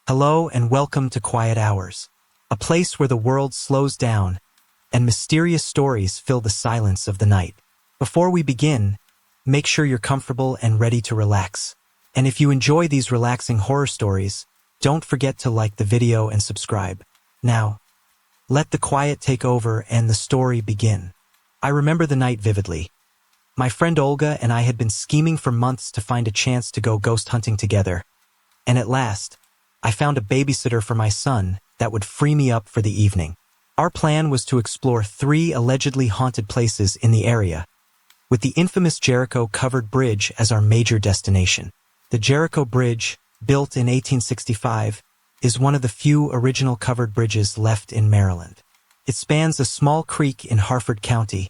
Hello and welcome to Quiet Hours, a place where the world slows down and mysterious stories fill the silence of the night. Before we begin, make sure you're comfortable and ready to relax. And if you enjoy these relaxing horror stories, don't forget to like the video and subscribe. Now, let the quiet take over and the story begin. I remember the night vividly. My friend Olga and I had been scheming for months to find a chance to go ghost hunting together. And at last, I found a babysitter for my son that would free me up for the evening. Our plan was to explore 3 allegedly haunted places in the area, with the infamous Jericho Covered Bridge as our major destination. The Jericho Bridge, built in 1865, is one of the few original covered bridges left in Maryland. It spans a small creek in Harford County,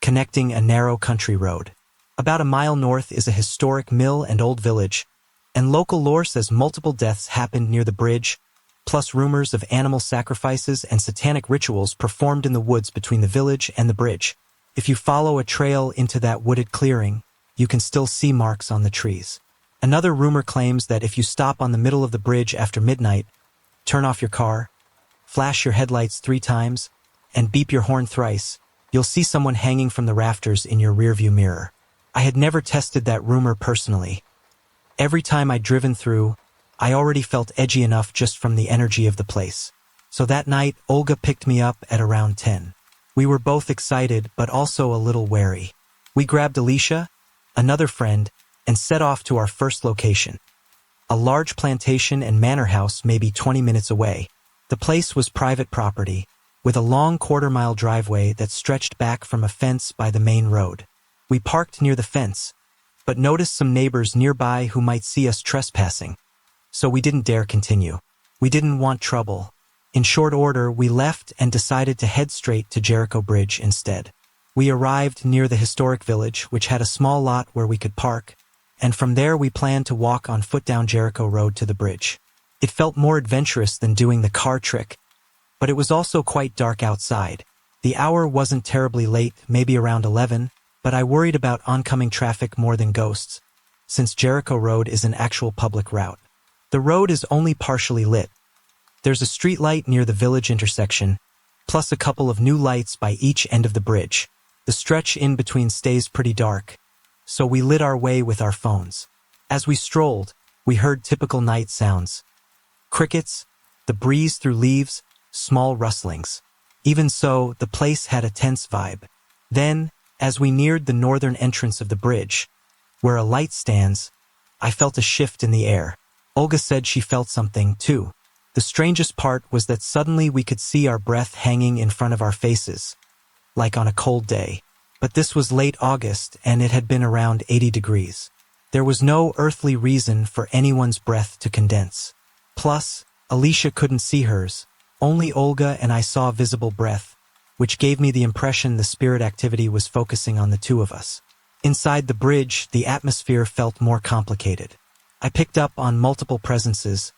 connecting a narrow country road. About a mile north is a historic mill and old village, and local lore says multiple deaths happened near the bridge, plus rumors of animal sacrifices and satanic rituals performed in the woods between the village and the bridge. If you follow a trail into that wooded clearing, you can still see marks on the trees. Another rumor claims that if you stop on the middle of the bridge after midnight, turn off your car, flash your headlights 3 times, and beep your horn thrice, you'll see someone hanging from the rafters in your rearview mirror. I had never tested that rumor personally. Every time I'd driven through, I already felt edgy enough just from the energy of the place. So that night, Olga picked me up at around 10. We were both excited, but also a little wary. We grabbed Alicia, another friend, and set off to our first location, a large plantation and manor house maybe 20 minutes away. The place was private property, with a long quarter-mile driveway that stretched back from a fence by the main road. We parked near the fence, but noticed some neighbors nearby who might see us trespassing, so we didn't dare continue. We didn't want trouble. In short order, we left and decided to head straight to Jericho Bridge instead. We arrived near the historic village, which had a small lot where we could park, and from there we planned to walk on foot down Jericho Road to the bridge. It felt more adventurous than doing the car trick, but it was also quite dark outside. The hour wasn't terribly late, maybe around 11, but I worried about oncoming traffic more than ghosts, since Jericho Road is an actual public route. The road is only partially lit. There's a street light near the village intersection, plus a couple of new lights by each end of the bridge. The stretch in between stays pretty dark, so we lit our way with our phones. As we strolled, we heard typical night sounds. Crickets, the breeze through leaves, small rustlings. Even so, the place had a tense vibe. Then, as we neared the northern entrance of the bridge, where a light stands, I felt a shift in the air. Olga said she felt something, too. The strangest part was that suddenly we could see our breath hanging in front of our faces, like on a cold day. But this was late August, and it had been around 80 degrees. There was no earthly reason for anyone's breath to condense. Plus, Alicia couldn't see hers. Only Olga and I saw visible breath, which gave me the impression the spirit activity was focusing on the 2 of us. Inside the bridge, the atmosphere felt more complicated. I picked up on multiple presences,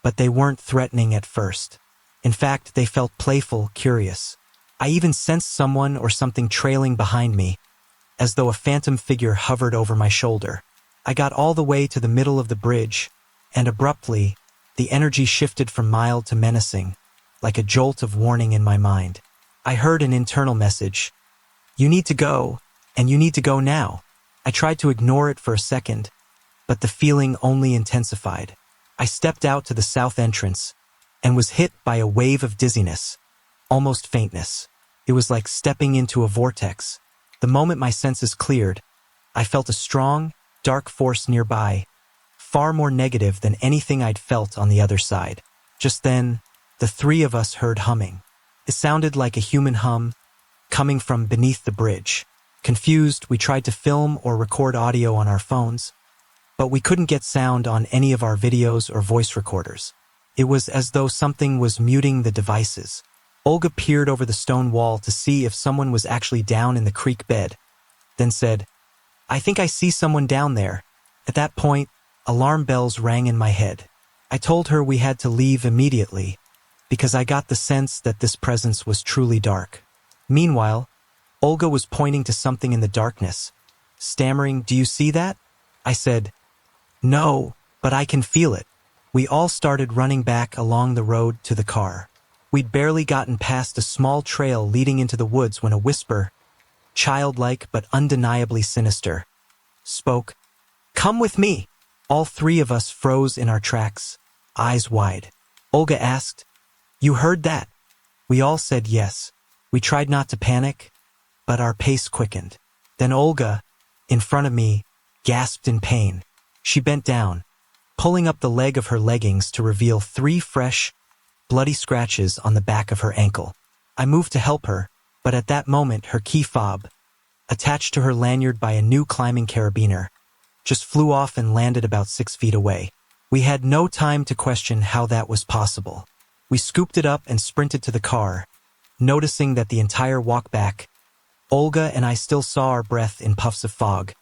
but they weren't threatening at first. In fact, they felt playful, curious. I even sensed someone or something trailing behind me, as though a phantom figure hovered over my shoulder. I got all the way to the middle of the bridge, and abruptly, the energy shifted from mild to menacing, like a jolt of warning in my mind. I heard an internal message. You need to go, and you need to go now. I tried to ignore it for a second, but the feeling only intensified. I stepped out to the south entrance, and was hit by a wave of dizziness, almost faintness. It was like stepping into a vortex. The moment my senses cleared, I felt a strong, dark force nearby, far more negative than anything I'd felt on the other side. Just then, the 3 of us heard humming. It sounded like a human hum, coming from beneath the bridge. Confused, we tried to film or record audio on our phones, but we couldn't get sound on any of our videos or voice recorders. It was as though something was muting the devices. Olga peered over the stone wall to see if someone was actually down in the creek bed, then said, "I think I see someone down there." At that point, alarm bells rang in my head. I told her we had to leave immediately, because I got the sense that this presence was truly dark. Meanwhile, Olga was pointing to something in the darkness, stammering, "Do you see that?" I said, "No, but I can feel it." We all started running back along the road to the car. We'd barely gotten past a small trail leading into the woods when a whisper, childlike but undeniably sinister, spoke. "Come with me!" All three of us froze in our tracks, eyes wide. Olga asked, "You heard that?" We all said yes. We tried not to panic, but our pace quickened. Then Olga, in front of me, gasped in pain. She bent down, pulling up the leg of her leggings to reveal 3 fresh, bloody scratches on the back of her ankle. I moved to help her, but at that moment her key fob, attached to her lanyard by a new climbing carabiner, just flew off and landed about 6 feet away. We had no time to question how that was possible. We scooped it up and sprinted to the car, noticing that the entire walk back, Olga and I still saw our breath in puffs of fog,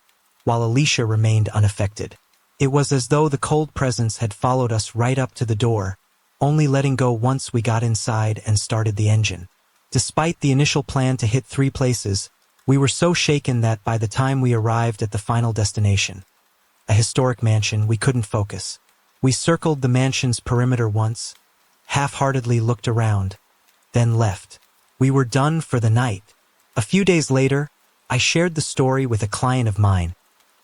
while Alicia remained unaffected. It was as though the cold presence had followed us right up to the door, only letting go once we got inside and started the engine. Despite the initial plan to hit 3 places, we were so shaken that by the time we arrived at the final destination, a historic mansion, we couldn't focus. We circled the mansion's perimeter once, half-heartedly looked around, then left. We were done for the night. A few days later, I shared the story with a client of mine,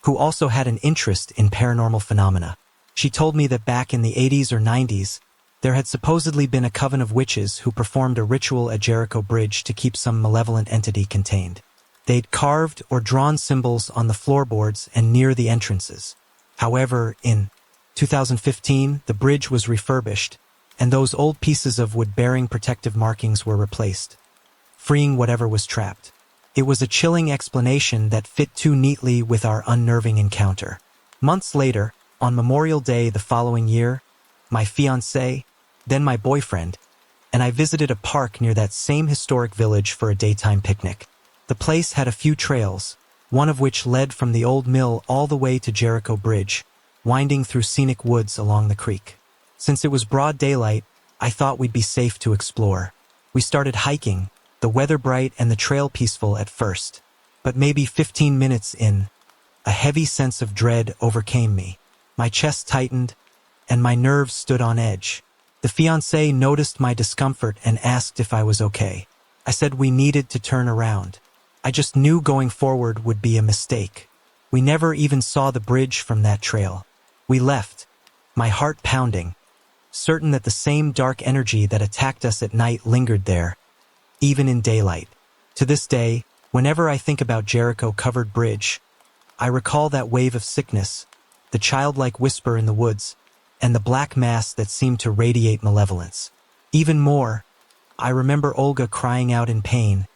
who also had an interest in paranormal phenomena. She told me that back in the 80s or 90s, there had supposedly been a coven of witches who performed a ritual at Jericho Bridge to keep some malevolent entity contained. They'd carved or drawn symbols on the floorboards and near the entrances. However, in 2015, the bridge was refurbished, and those old pieces of wood bearing protective markings were replaced, freeing whatever was trapped. It was a chilling explanation that fit too neatly with our unnerving encounter. Months later, on Memorial Day the following year, my fiancé, then my boyfriend, and I visited a park near that same historic village for a daytime picnic. The place had a few trails, one of which led from the old mill all the way to Jericho Bridge, winding through scenic woods along the creek. Since it was broad daylight, I thought we'd be safe to explore. We started hiking, the weather bright and the trail peaceful at first. But maybe 15 minutes in, a heavy sense of dread overcame me. My chest tightened, and my nerves stood on edge. The fiancé noticed my discomfort and asked if I was okay. I said we needed to turn around. I just knew going forward would be a mistake. We never even saw the bridge from that trail. We left, my heart pounding, certain that the same dark energy that attacked us at night lingered there, even in daylight. To this day, whenever I think about Jericho-covered bridge, I recall that wave of sickness, the childlike whisper in the woods, and the black mass that seemed to radiate malevolence. Even more, I remember Olga crying out in pain,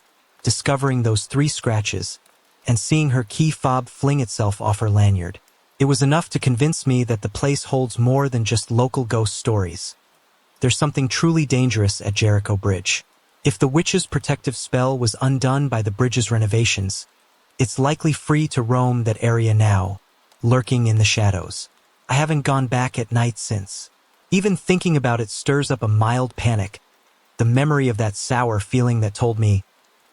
discovering those 3 scratches, and seeing her key fob fling itself off her lanyard. It was enough to convince me that the place holds more than just local ghost stories. There's something truly dangerous at Jericho Bridge. If the witch's protective spell was undone by the bridge's renovations, it's likely free to roam that area now, lurking in the shadows. I haven't gone back at night since. Even thinking about it stirs up a mild panic, the memory of that sour feeling that told me,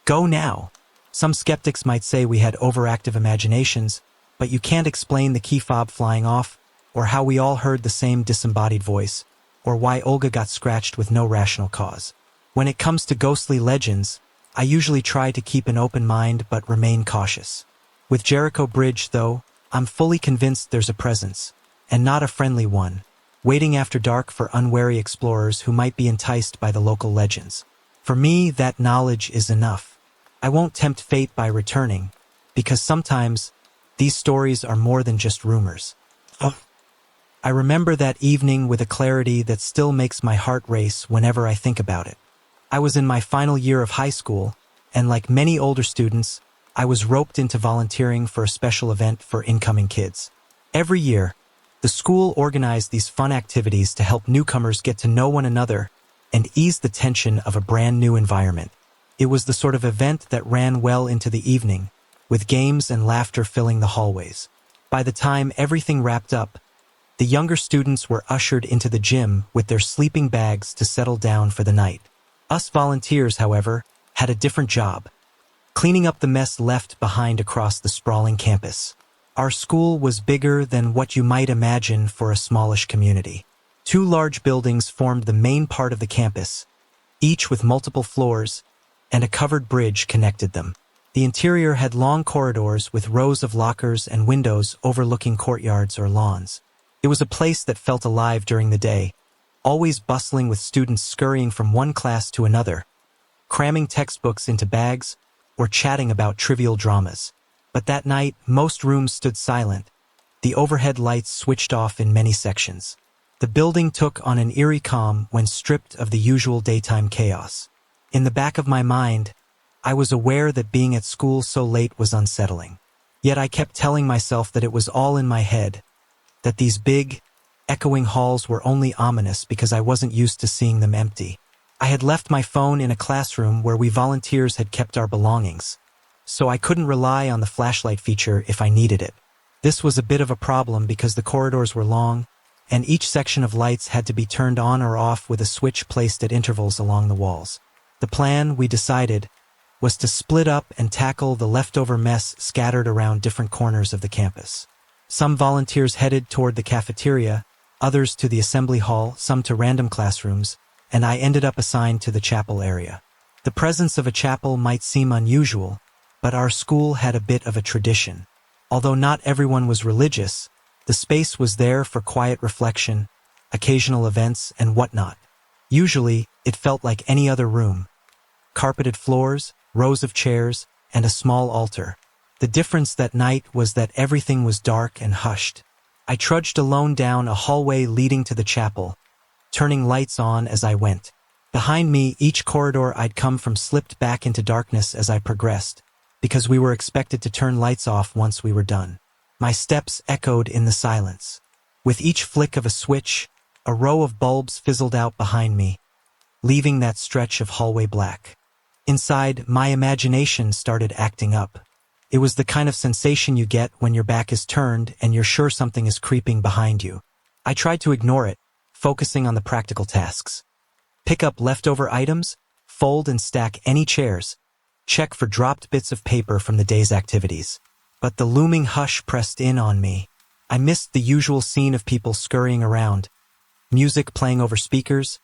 "Go now." Some skeptics might say we had overactive imaginations, but you can't explain the key fob flying off, or how we all heard the same disembodied voice, or why Olga got scratched with no rational cause. When it comes to ghostly legends, I usually try to keep an open mind but remain cautious. With Jericho Bridge, though, I'm fully convinced there's a presence, and not a friendly one, waiting after dark for unwary explorers who might be enticed by the local legends. For me, that knowledge is enough. I won't tempt fate by returning, because sometimes these stories are more than just rumors. I remember that evening with a clarity that still makes my heart race whenever I think about it. I was in my final year of high school, and like many older students, I was roped into volunteering for a special event for incoming kids. Every year, the school organized these fun activities to help newcomers get to know one another and ease the tension of a brand new environment. It was the sort of event that ran well into the evening, with games and laughter filling the hallways. By the time everything wrapped up, the younger students were ushered into the gym with their sleeping bags to settle down for the night. Us volunteers, however, had a different job, cleaning up the mess left behind across the sprawling campus. Our school was bigger than what you might imagine for a smallish community. Two large buildings formed the main part of the campus, each with multiple floors, and a covered bridge connected them. The interior had long corridors with rows of lockers and windows overlooking courtyards or lawns. It was a place that felt alive during the day, always bustling with students scurrying from one class to another, cramming textbooks into bags, or chatting about trivial dramas. But that night, most rooms stood silent, the overhead lights switched off in many sections. The building took on an eerie calm when stripped of the usual daytime chaos. In the back of my mind, I was aware that being at school so late was unsettling. Yet I kept telling myself that it was all in my head, that these big, echoing halls were only ominous because I wasn't used to seeing them empty. I had left my phone in a classroom where we volunteers had kept our belongings, so I couldn't rely on the flashlight feature if I needed it. This was a bit of a problem because the corridors were long, and each section of lights had to be turned on or off with a switch placed at intervals along the walls. The plan, we decided, was to split up and tackle the leftover mess scattered around different corners of the campus. Some volunteers headed toward the cafeteria, others to the assembly hall, some to random classrooms, and I ended up assigned to the chapel area. The presence of a chapel might seem unusual, but our school had a bit of a tradition. Although not everyone was religious, the space was there for quiet reflection, occasional events, and whatnot. Usually, it felt like any other room. Carpeted floors, rows of chairs, and a small altar. The difference that night was that everything was dark and hushed. I trudged alone down a hallway leading to the chapel, turning lights on as I went. Behind me, each corridor I'd come from slipped back into darkness as I progressed, because we were expected to turn lights off once we were done. My steps echoed in the silence. With each flick of a switch, a row of bulbs fizzled out behind me, leaving that stretch of hallway black. Inside, my imagination started acting up. It was the kind of sensation you get when your back is turned and you're sure something is creeping behind you. I tried to ignore it, focusing on the practical tasks. Pick up leftover items, fold and stack any chairs, check for dropped bits of paper from the day's activities. But the looming hush pressed in on me. I missed the usual scene of people scurrying around, music playing over speakers,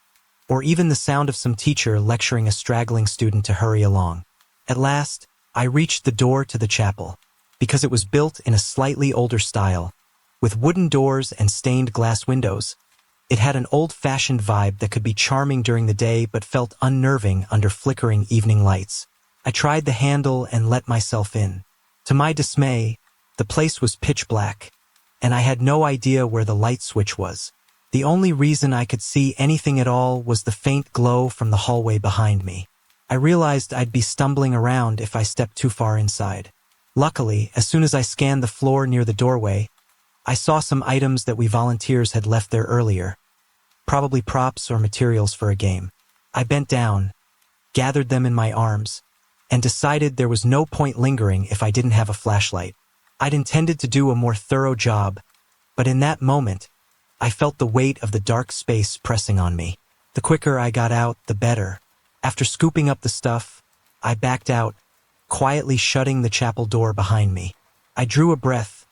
or even the sound of some teacher lecturing a straggling student to hurry along. At last, I reached the door to the chapel. Because it was built in a slightly older style, with wooden doors and stained glass windows, it had an old-fashioned vibe that could be charming during the day but felt unnerving under flickering evening lights. I tried the handle and let myself in. To my dismay, the place was pitch black, and I had no idea where the light switch was. The only reason I could see anything at all was the faint glow from the hallway behind me. I realized I'd be stumbling around if I stepped too far inside. Luckily, as soon as I scanned the floor near the doorway, I saw some items that we volunteers had left there earlier, probably props or materials for a game. I bent down, gathered them in my arms, and decided there was no point lingering if I didn't have a flashlight. I'd intended to do a more thorough job, but in that moment, I felt the weight of the dark space pressing on me. The quicker I got out, the better. After scooping up the stuff, I backed out, quietly shutting the chapel door behind me. I drew a breath,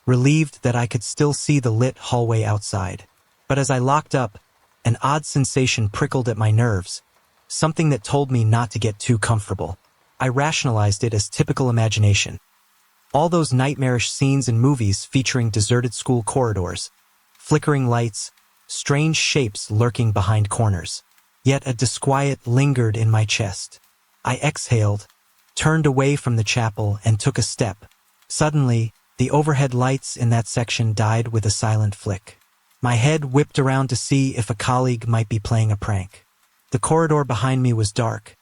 relieved that I could still see the lit hallway outside. But as I locked up, an odd sensation prickled at my nerves, something that told me not to get too comfortable. I rationalized it as typical imagination. All those nightmarish scenes in movies featuring deserted school corridors, flickering lights, strange shapes lurking behind corners. Yet a disquiet lingered in my chest. I exhaled, turned away from the chapel, and took a step. Suddenly, the overhead lights in that section died with a silent flick. My head whipped around to see if a colleague might be playing a prank. The corridor behind me was dark,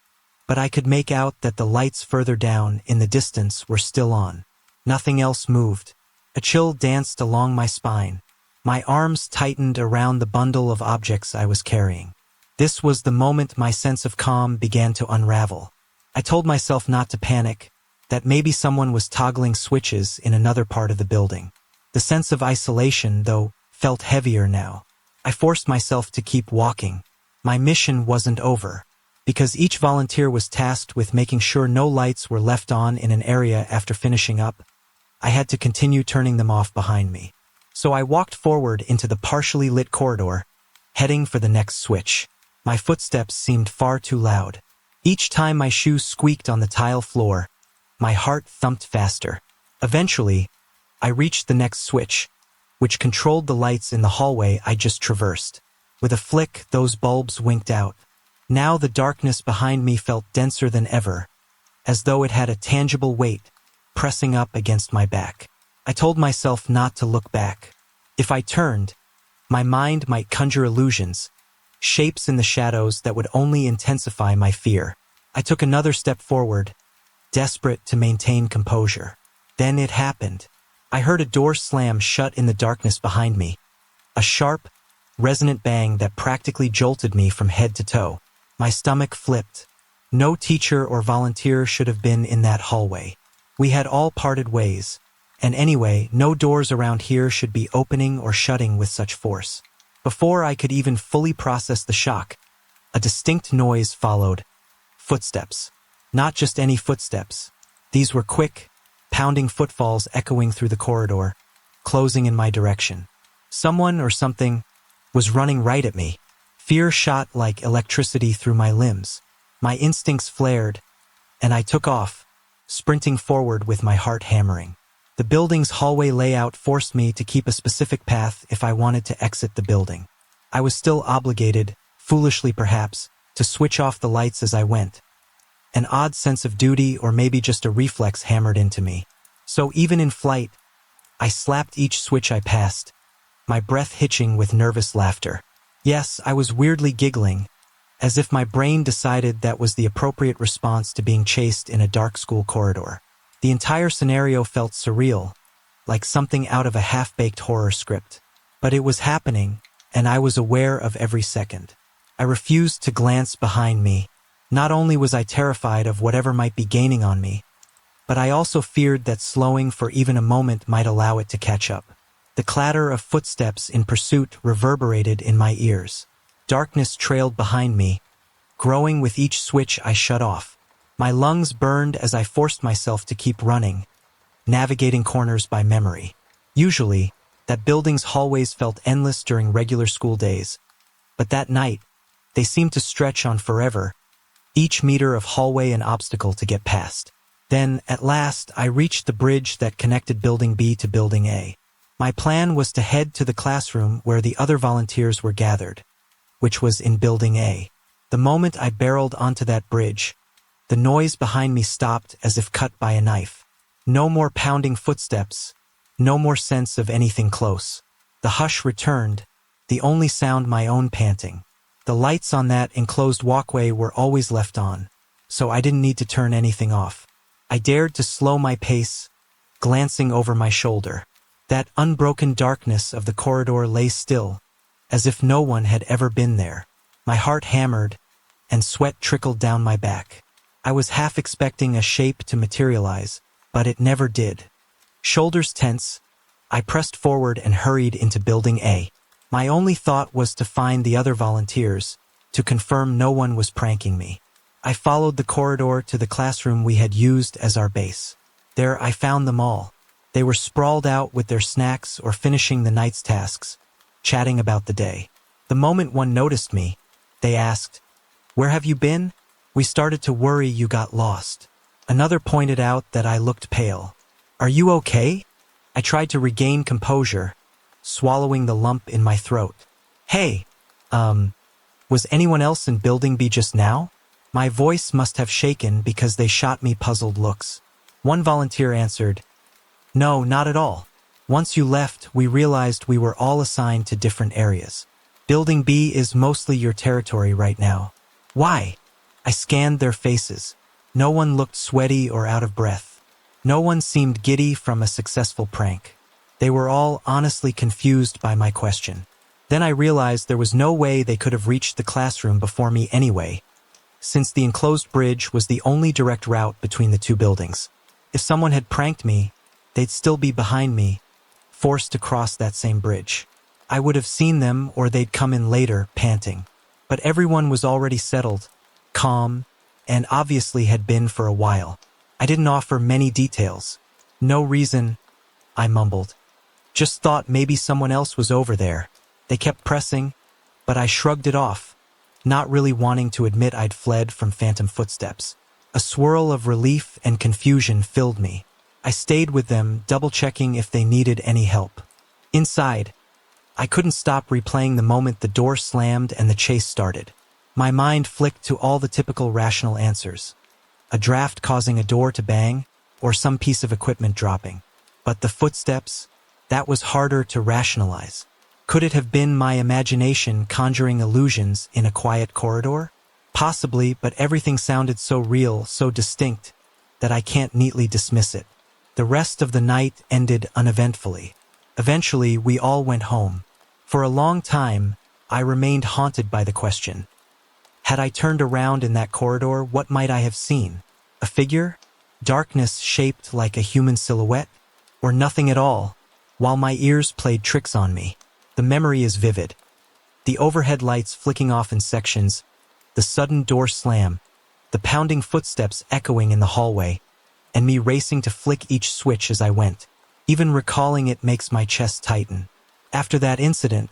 but I could make out that the lights further down in the distance were still on. Nothing else moved. A chill danced along my spine. My arms tightened around the bundle of objects I was carrying. This was the moment my sense of calm began to unravel. I told myself not to panic, that maybe someone was toggling switches in another part of the building. The sense of isolation, though, felt heavier now. I forced myself to keep walking. My mission wasn't over, because each volunteer was tasked with making sure no lights were left on in an area after finishing up. I had to continue turning them off behind me. So I walked forward into the partially lit corridor, heading for the next switch. My footsteps seemed far too loud. Each time my shoes squeaked on the tile floor, my heart thumped faster. Eventually, I reached the next switch, which controlled the lights in the hallway I just traversed. With a flick, those bulbs winked out. Now the darkness behind me felt denser than ever, as though it had a tangible weight pressing up against my back. I told myself not to look back. If I turned, my mind might conjure illusions, shapes in the shadows that would only intensify my fear. I took another step forward, desperate to maintain composure. Then it happened. I heard a door slam shut in the darkness behind me, a sharp, resonant bang that practically jolted me from head to toe. My stomach flipped. No teacher or volunteer should have been in that hallway. We had all parted ways, and anyway, no doors around here should be opening or shutting with such force. Before I could even fully process the shock, a distinct noise followed. Footsteps. Not just any footsteps. These were quick, pounding footfalls echoing through the corridor, closing in my direction. Someone or something was running right at me. Fear shot like electricity through my limbs. My instincts flared, and I took off, sprinting forward with my heart hammering. The building's hallway layout forced me to keep a specific path if I wanted to exit the building. I was still obligated, foolishly perhaps, to switch off the lights as I went. An odd sense of duty or maybe just a reflex hammered into me. So even in flight, I slapped each switch I passed, my breath hitching with nervous laughter. Yes, I was weirdly giggling, as if my brain decided that was the appropriate response to being chased in a dark school corridor. The entire scenario felt surreal, like something out of a half-baked horror script. But it was happening, and I was aware of every second. I refused to glance behind me. Not only was I terrified of whatever might be gaining on me, but I also feared that slowing for even a moment might allow it to catch up. The clatter of footsteps in pursuit reverberated in my ears. Darkness trailed behind me, growing with each switch I shut off. My lungs burned as I forced myself to keep running, navigating corners by memory. Usually, that building's hallways felt endless during regular school days, but that night, they seemed to stretch on forever, each meter of hallway an obstacle to get past. Then, at last, I reached the bridge that connected Building B to Building A. My plan was to head to the classroom where the other volunteers were gathered, which was in Building A. The moment I barreled onto that bridge, the noise behind me stopped as if cut by a knife. No more pounding footsteps, no more sense of anything close. The hush returned, the only sound my own panting. The lights on that enclosed walkway were always left on, so I didn't need to turn anything off. I dared to slow my pace, glancing over my shoulder. That unbroken darkness of the corridor lay still, as if no one had ever been there. My heart hammered, and sweat trickled down my back. I was half expecting a shape to materialize, but it never did. Shoulders tense, I pressed forward and hurried into Building A. My only thought was to find the other volunteers, to confirm no one was pranking me. I followed the corridor to the classroom we had used as our base. There I found them all. They were sprawled out with their snacks or finishing the night's tasks, chatting about the day. The moment one noticed me, they asked, "Where have you been? We started to worry you got lost." Another pointed out that I looked pale. "Are you okay?" I tried to regain composure, swallowing the lump in my throat. "Hey, was anyone else in Building B just now?" My voice must have shaken because they shot me puzzled looks. One volunteer answered, "No, not at all. Once you left, we realized we were all assigned to different areas. Building B is mostly your territory right now." "Why?" I scanned their faces. No one looked sweaty or out of breath. No one seemed giddy from a successful prank. They were all honestly confused by my question. Then I realized there was no way they could have reached the classroom before me anyway, since the enclosed bridge was the only direct route between the two buildings. If someone had pranked me, they'd still be behind me, forced to cross that same bridge. I would have seen them or they'd come in later, panting. But everyone was already settled, calm, and obviously had been for a while. I didn't offer many details. "No reason," I mumbled. "Just thought maybe someone else was over there." They kept pressing, but I shrugged it off, not really wanting to admit I'd fled from phantom footsteps. A swirl of relief and confusion filled me. I stayed with them, double-checking if they needed any help. Inside, I couldn't stop replaying the moment the door slammed and the chase started. My mind flicked to all the typical rational answers. A draft causing a door to bang, or some piece of equipment dropping. But the footsteps, that was harder to rationalize. Could it have been my imagination conjuring illusions in a quiet corridor? Possibly, but everything sounded so real, so distinct, that I can't neatly dismiss it. The rest of the night ended uneventfully. Eventually, we all went home. For a long time, I remained haunted by the question. Had I turned around in that corridor, what might I have seen? A figure? Darkness shaped like a human silhouette? Or nothing at all, while my ears played tricks on me? The memory is vivid. The overhead lights flicking off in sections, the sudden door slam, the pounding footsteps echoing in the hallway, and me racing to flick each switch as I went. Even recalling it makes my chest tighten. After that incident,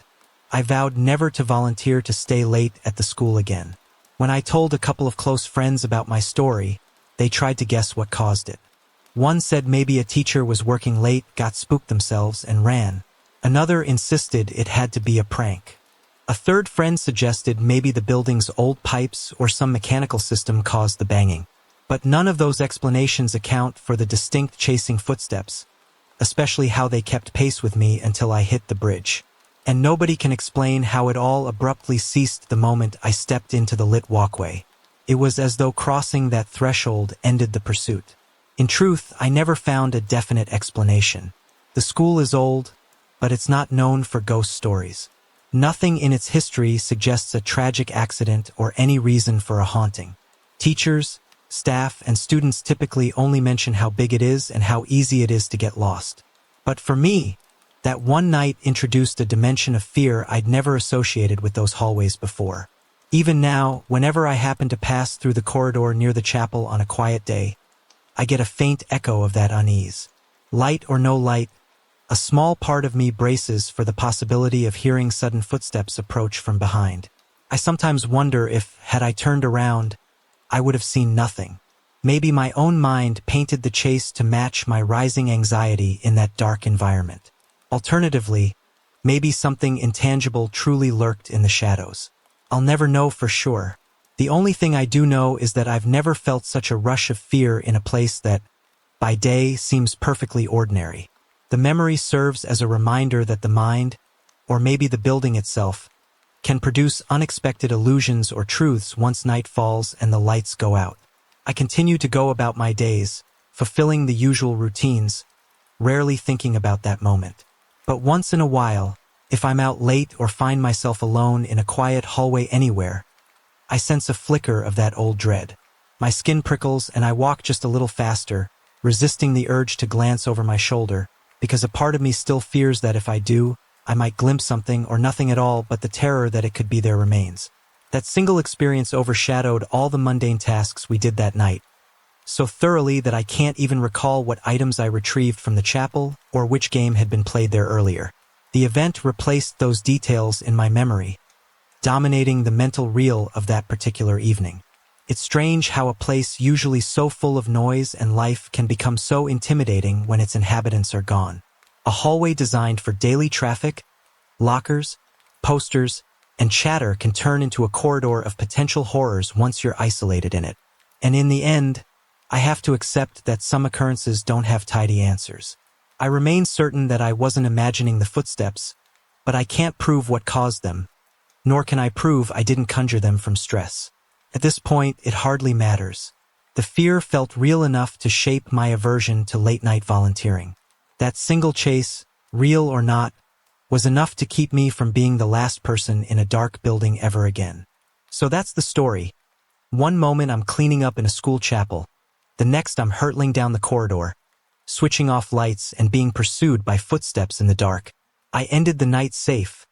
I vowed never to volunteer to stay late at the school again. When I told a couple of close friends about my story, they tried to guess what caused it. One said maybe a teacher was working late, got spooked themselves, and ran. Another insisted it had to be a prank. A third friend suggested maybe the building's old pipes or some mechanical system caused the banging. But none of those explanations account for the distinct chasing footsteps, especially how they kept pace with me until I hit the bridge. And nobody can explain how it all abruptly ceased the moment I stepped into the lit walkway. It was as though crossing that threshold ended the pursuit. In truth, I never found a definite explanation. The school is old, but it's not known for ghost stories. Nothing in its history suggests a tragic accident or any reason for a haunting. Teachers, staff, and students typically only mention how big it is and how easy it is to get lost. But for me, that one night introduced a dimension of fear I'd never associated with those hallways before. Even now, whenever I happen to pass through the corridor near the chapel on a quiet day, I get a faint echo of that unease. Light or no light, a small part of me braces for the possibility of hearing sudden footsteps approach from behind. I sometimes wonder if, had I turned around, I would have seen nothing. Maybe my own mind painted the chase to match my rising anxiety in that dark environment. Alternatively, maybe something intangible truly lurked in the shadows. I'll never know for sure. The only thing I do know is that I've never felt such a rush of fear in a place that, by day, seems perfectly ordinary. The memory serves as a reminder that the mind, or maybe the building itself, can produce unexpected illusions or truths once night falls and the lights go out. I continue to go about my days, fulfilling the usual routines, rarely thinking about that moment. But once in a while, if I'm out late or find myself alone in a quiet hallway anywhere, I sense a flicker of that old dread. My skin prickles and I walk just a little faster, resisting the urge to glance over my shoulder, because a part of me still fears that if I do, I might glimpse something or nothing at all, but the terror that it could be there remains. That single experience overshadowed all the mundane tasks we did that night, so thoroughly that I can't even recall what items I retrieved from the chapel or which game had been played there earlier. The event replaced those details in my memory, dominating the mental reel of that particular evening. It's strange how a place usually so full of noise and life can become so intimidating when its inhabitants are gone. A hallway designed for daily traffic, lockers, posters, and chatter can turn into a corridor of potential horrors once you're isolated in it. And in the end, I have to accept that some occurrences don't have tidy answers. I remain certain that I wasn't imagining the footsteps, but I can't prove what caused them, nor can I prove I didn't conjure them from stress. At this point, it hardly matters. The fear felt real enough to shape my aversion to late-night volunteering. That single chase, real or not, was enough to keep me from being the last person in a dark building ever again. So that's the story. One moment I'm cleaning up in a school chapel. The next I'm hurtling down the corridor, switching off lights and being pursued by footsteps in the dark. I ended the night safe,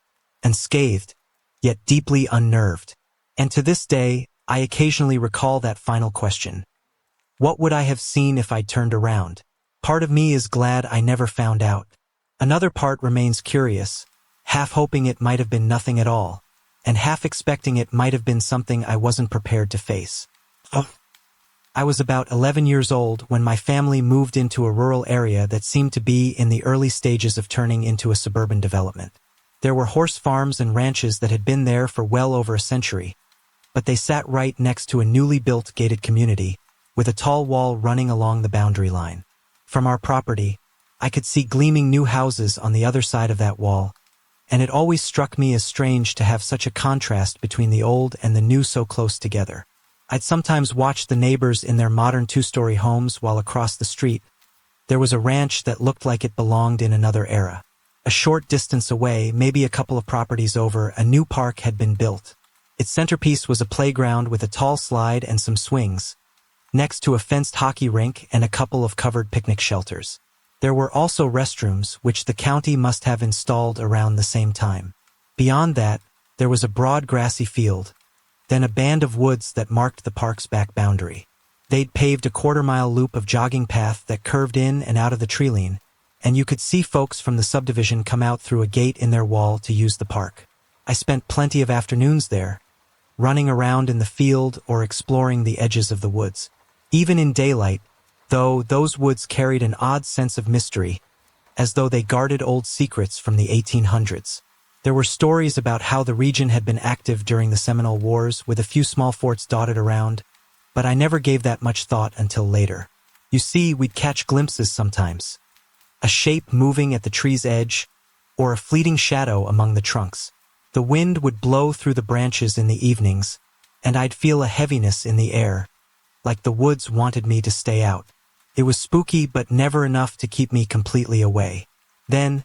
unscathed, yet deeply unnerved. And to this day, I occasionally recall that final question. What would I have seen if I'd turned around? Part of me is glad I never found out. Another part remains curious, half hoping it might have been nothing at all. and half expecting it might have been something I wasn't prepared to face. I was about 11 years old when my family moved into a rural area that seemed to be in the early stages of turning into a suburban development. There were horse farms and ranches that had been there for well over a century, but they sat right next to a newly built gated community, with a tall wall running along the boundary line. From our property, I could see gleaming new houses on the other side of that wall, and it always struck me as strange to have such a contrast between the old and the new so close together. I'd sometimes watch the neighbors in their modern two-story homes while across the street, there was a ranch that looked like it belonged in another era. A short distance away, maybe a couple of properties over, a new park had been built. Its centerpiece was a playground with a tall slide and some swings, next to a fenced hockey rink and a couple of covered picnic shelters. There were also restrooms, which the county must have installed around the same time. Beyond that, there was a broad grassy field, then a band of woods that marked the park's back boundary. They'd paved a quarter-mile loop of jogging path that curved in and out of the treeline, and you could see folks from the subdivision come out through a gate in their wall to use the park. I spent plenty of afternoons there, running around in the field or exploring the edges of the woods. Even in daylight, though, those woods carried an odd sense of mystery, as though they guarded old secrets from the 1800s. There were stories about how the region had been active during the Seminole Wars, with a few small forts dotted around, but I never gave that much thought until later. You see, we'd catch glimpses sometimes. A shape moving at the tree's edge, or a fleeting shadow among the trunks. The wind would blow through the branches in the evenings, and I'd feel a heaviness in the air, like the woods wanted me to stay out. It was spooky, but never enough to keep me completely away. Then,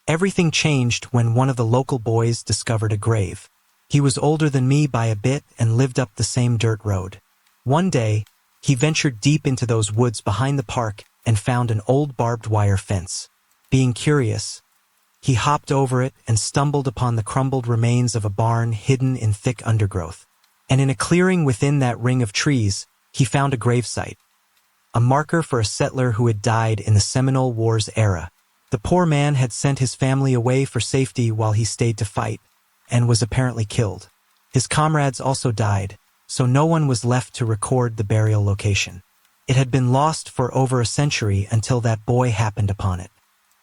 everything changed when one of the local boys discovered a grave. He was older than me by a bit and lived up the same dirt road. One day, he ventured deep into those woods behind the park and found an old barbed wire fence. Being curious, he hopped over it and stumbled upon the crumbled remains of a barn hidden in thick undergrowth. And in a clearing within that ring of trees, he found a gravesite, a marker for a settler who had died in the Seminole Wars era. The poor man had sent his family away for safety while he stayed to fight, and was apparently killed. His comrades also died, so no one was left to record the burial location. It had been lost for over a century until that boy happened upon it.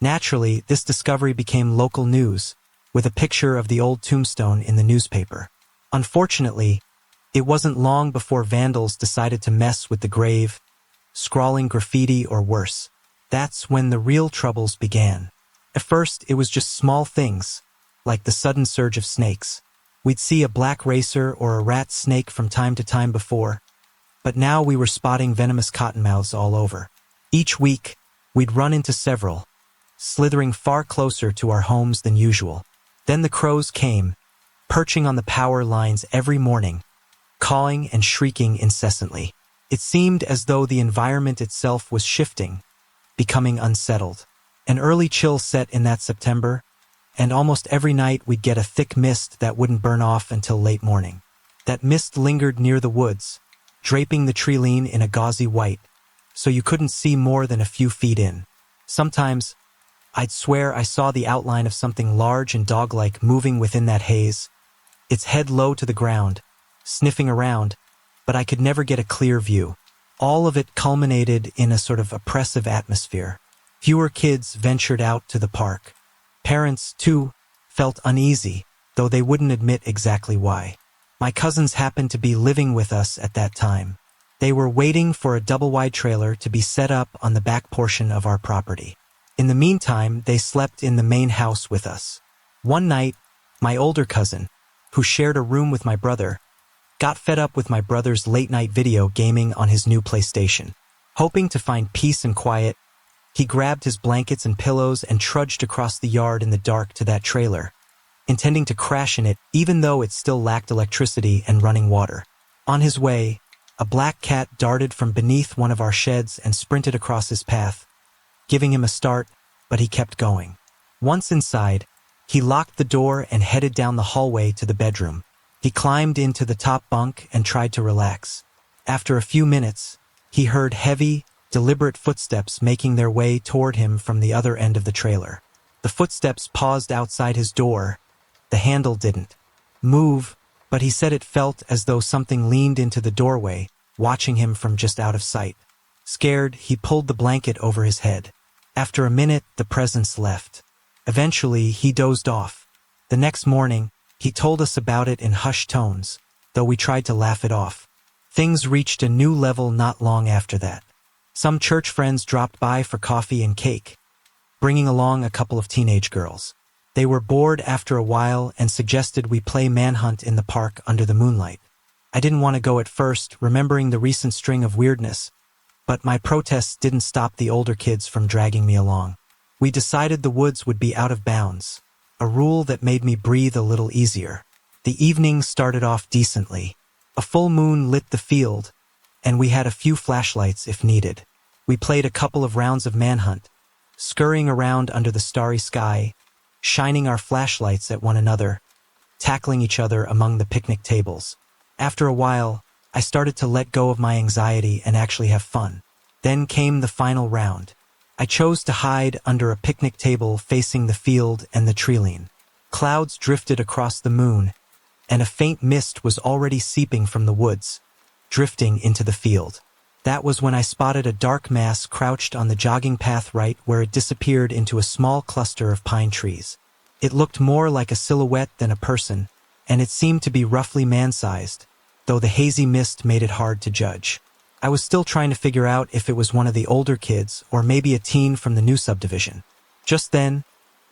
Naturally, this discovery became local news, with a picture of the old tombstone in the newspaper. Unfortunately, it wasn't long before vandals decided to mess with the grave, scrawling graffiti or worse. That's when the real troubles began. At first, it was just small things, like the sudden surge of snakes. We'd see a black racer or a rat snake from time to time before, but now we were spotting venomous cottonmouths all over. Each week, we'd run into several, slithering far closer to our homes than usual. Then the crows came, perching on the power lines every morning, cawing and shrieking incessantly. It seemed as though the environment itself was shifting, becoming unsettled. An early chill set in that September, and almost every night we'd get a thick mist that wouldn't burn off until late morning. That mist lingered near the woods, draping the treeline in a gauzy white, so you couldn't see more than a few feet in. Sometimes, I'd swear I saw the outline of something large and dog-like moving within that haze, its head low to the ground, sniffing around, but I could never get a clear view. All of it culminated in a sort of oppressive atmosphere. Fewer kids ventured out to the park. Parents, too, felt uneasy, though they wouldn't admit exactly why. My cousins happened to be living with us at that time. They were waiting for a double-wide trailer to be set up on the back portion of our property. In the meantime, they slept in the main house with us. One night, my older cousin, who shared a room with my brother, got fed up with my brother's late-night video gaming on his new PlayStation. Hoping to find peace and quiet, he grabbed his blankets and pillows and trudged across the yard in the dark to that trailer, intending to crash in it even though it still lacked electricity and running water. On his way, a black cat darted from beneath one of our sheds and sprinted across his path, giving him a start, but he kept going. Once inside, he locked the door and headed down the hallway to the bedroom. He climbed into the top bunk and tried to relax. After a few minutes, he heard heavy, deliberate footsteps making their way toward him from the other end of the trailer. The footsteps paused outside his door. The handle didn't. move, but he said it felt as though something leaned into the doorway, watching him from just out of sight. Scared, he pulled the blanket over his head. After a minute, the presence left. Eventually, he dozed off. The next morning, he told us about it in hushed tones, though we tried to laugh it off. Things reached a new level not long after that. Some church friends dropped by for coffee and cake, bringing along a couple of teenage girls. They were bored after a while and suggested we play manhunt in the park under the moonlight. I didn't want to go at first, remembering the recent string of weirdness, but my protests didn't stop the older kids from dragging me along. We decided the woods would be out of bounds, a rule that made me breathe a little easier. The evening started off decently. A full moon lit the field, and we had a few flashlights if needed. We played a couple of rounds of manhunt, scurrying around under the starry sky, shining our flashlights at one another, tackling each other among the picnic tables. After a while, I started to let go of my anxiety and actually have fun. Then came the final round. I chose to hide under a picnic table facing the field and the treeline. Clouds drifted across the moon, and a faint mist was already seeping from the woods, drifting into the field. That was when I spotted a dark mass crouched on the jogging path right where it disappeared into a small cluster of pine trees. It looked more like a silhouette than a person, and it seemed to be roughly man-sized, though the hazy mist made it hard to judge. I was still trying to figure out if it was one of the older kids or maybe a teen from the new subdivision. Just then,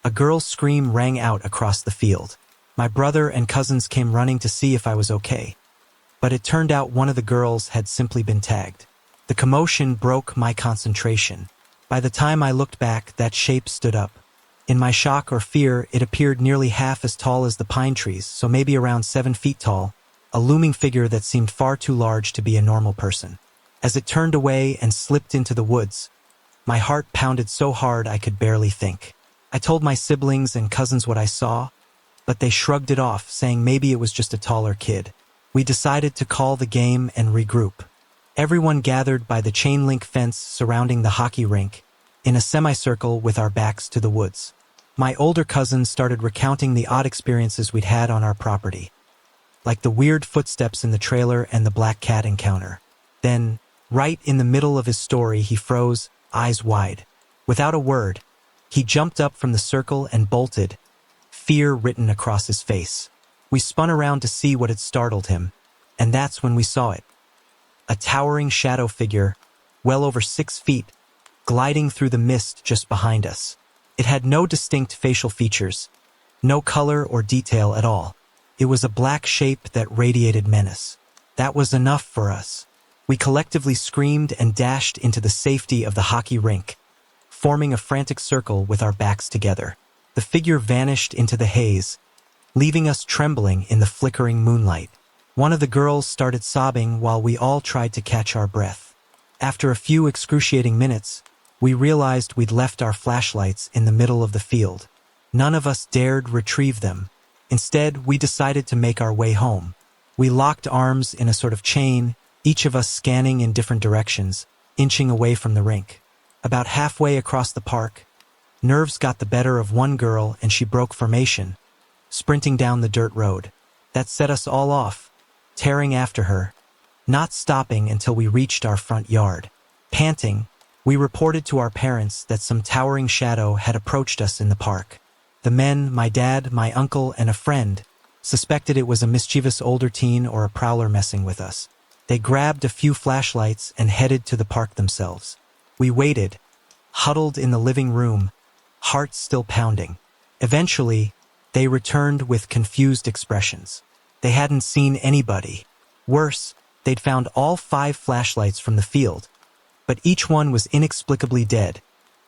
a girl's scream rang out across the field. My brother and cousins came running to see if I was okay, but it turned out one of the girls had simply been tagged. The commotion broke my concentration. By the time I looked back, that shape stood up. In my shock or fear, it appeared nearly half as tall as the pine trees, so maybe around 7 feet tall, a looming figure that seemed far too large to be a normal person. As it turned away and slipped into the woods, my heart pounded so hard I could barely think. I told my siblings and cousins what I saw, but they shrugged it off, saying maybe it was just a taller kid. We decided to call the game and regroup. Everyone gathered by the chain-link fence surrounding the hockey rink, in a semicircle with our backs to the woods. My older cousins started recounting the odd experiences we'd had on our property, like the weird footsteps in the trailer and the black cat encounter. Then, right in the middle of his story, he froze, eyes wide. Without a word, he jumped up from the circle and bolted, fear written across his face. We spun around to see what had startled him, and that's when we saw it. A towering shadow figure, well over 6 feet, gliding through the mist just behind us. It had no distinct facial features, no color or detail at all. It was a black shape that radiated menace. That was enough for us. We collectively screamed and dashed into the safety of the hockey rink, forming a frantic circle with our backs together. The figure vanished into the haze, leaving us trembling in the flickering moonlight. One of the girls started sobbing while we all tried to catch our breath. After a few excruciating minutes, we realized we'd left our flashlights in the middle of the field. None of us dared retrieve them. Instead, we decided to make our way home. We locked arms in a sort of chain, each of us scanning in different directions, inching away from the rink. About halfway across the park, nerves got the better of one girl and she broke formation, sprinting down the dirt road. That set us all off, tearing after her, not stopping until we reached our front yard. Panting, we reported to our parents that some towering shadow had approached us in the park. The men, my dad, my uncle, and a friend, suspected it was a mischievous older teen or a prowler messing with us. They grabbed a few flashlights and headed to the park themselves. We waited, huddled in the living room, hearts still pounding. Eventually, they returned with confused expressions. They hadn't seen anybody. Worse, they'd found all 5 flashlights from the field, but each one was inexplicably dead,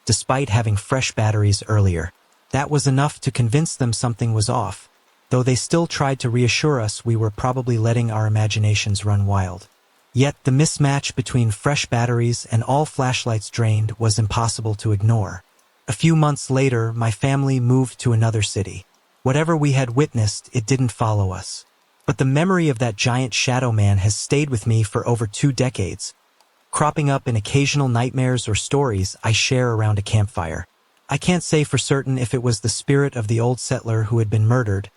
despite having fresh batteries earlier. That was enough to convince them something was off, though they still tried to reassure us we were probably letting our imaginations run wild. Yet the mismatch between fresh batteries and all flashlights drained was impossible to ignore. A few months later, my family moved to another city. Whatever we had witnessed, it didn't follow us. But the memory of that giant shadow man has stayed with me for over 2 decades, cropping up in occasional nightmares or stories I share around a campfire. I can't say for certain if it was the spirit of the old settler who had been murdered,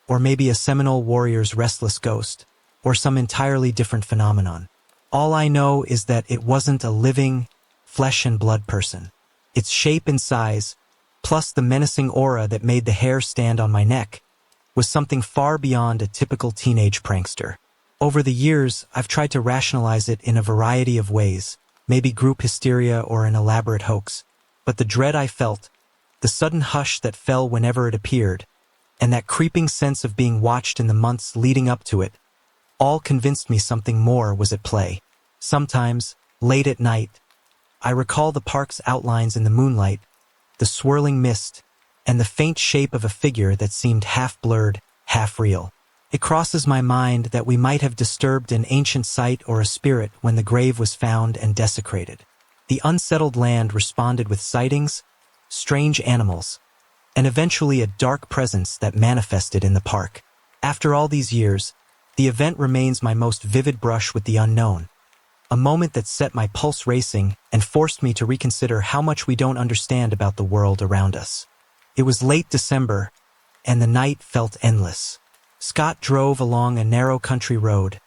Or maybe a Seminole warrior's restless ghost, or some entirely different phenomenon. All I know is that it wasn't a living, flesh and blood person. Its shape and size, plus the menacing aura that made the hair stand on my neck, was something far beyond a typical teenage prankster. Over the years, I've tried to rationalize it in a variety of ways, maybe group hysteria or an elaborate hoax. But the dread I felt, the sudden hush that fell whenever it appeared, and that creeping sense of being watched in the months leading up to it, all convinced me something more was at play. Sometimes, late at night, I recall the park's outlines in the moonlight, the swirling mist, and the faint shape of a figure that seemed half-blurred, half-real. It crosses my mind that we might have disturbed an ancient site or a spirit when the grave was found and desecrated. The unsettled land responded with sightings, strange animals, and eventually a dark presence that manifested in the park. After all these years, the event remains my most vivid brush with the unknown, a moment that set my pulse racing and forced me to reconsider how much we don't understand about the world around us. It was late December, and the night felt endless. Scott drove along a narrow country road,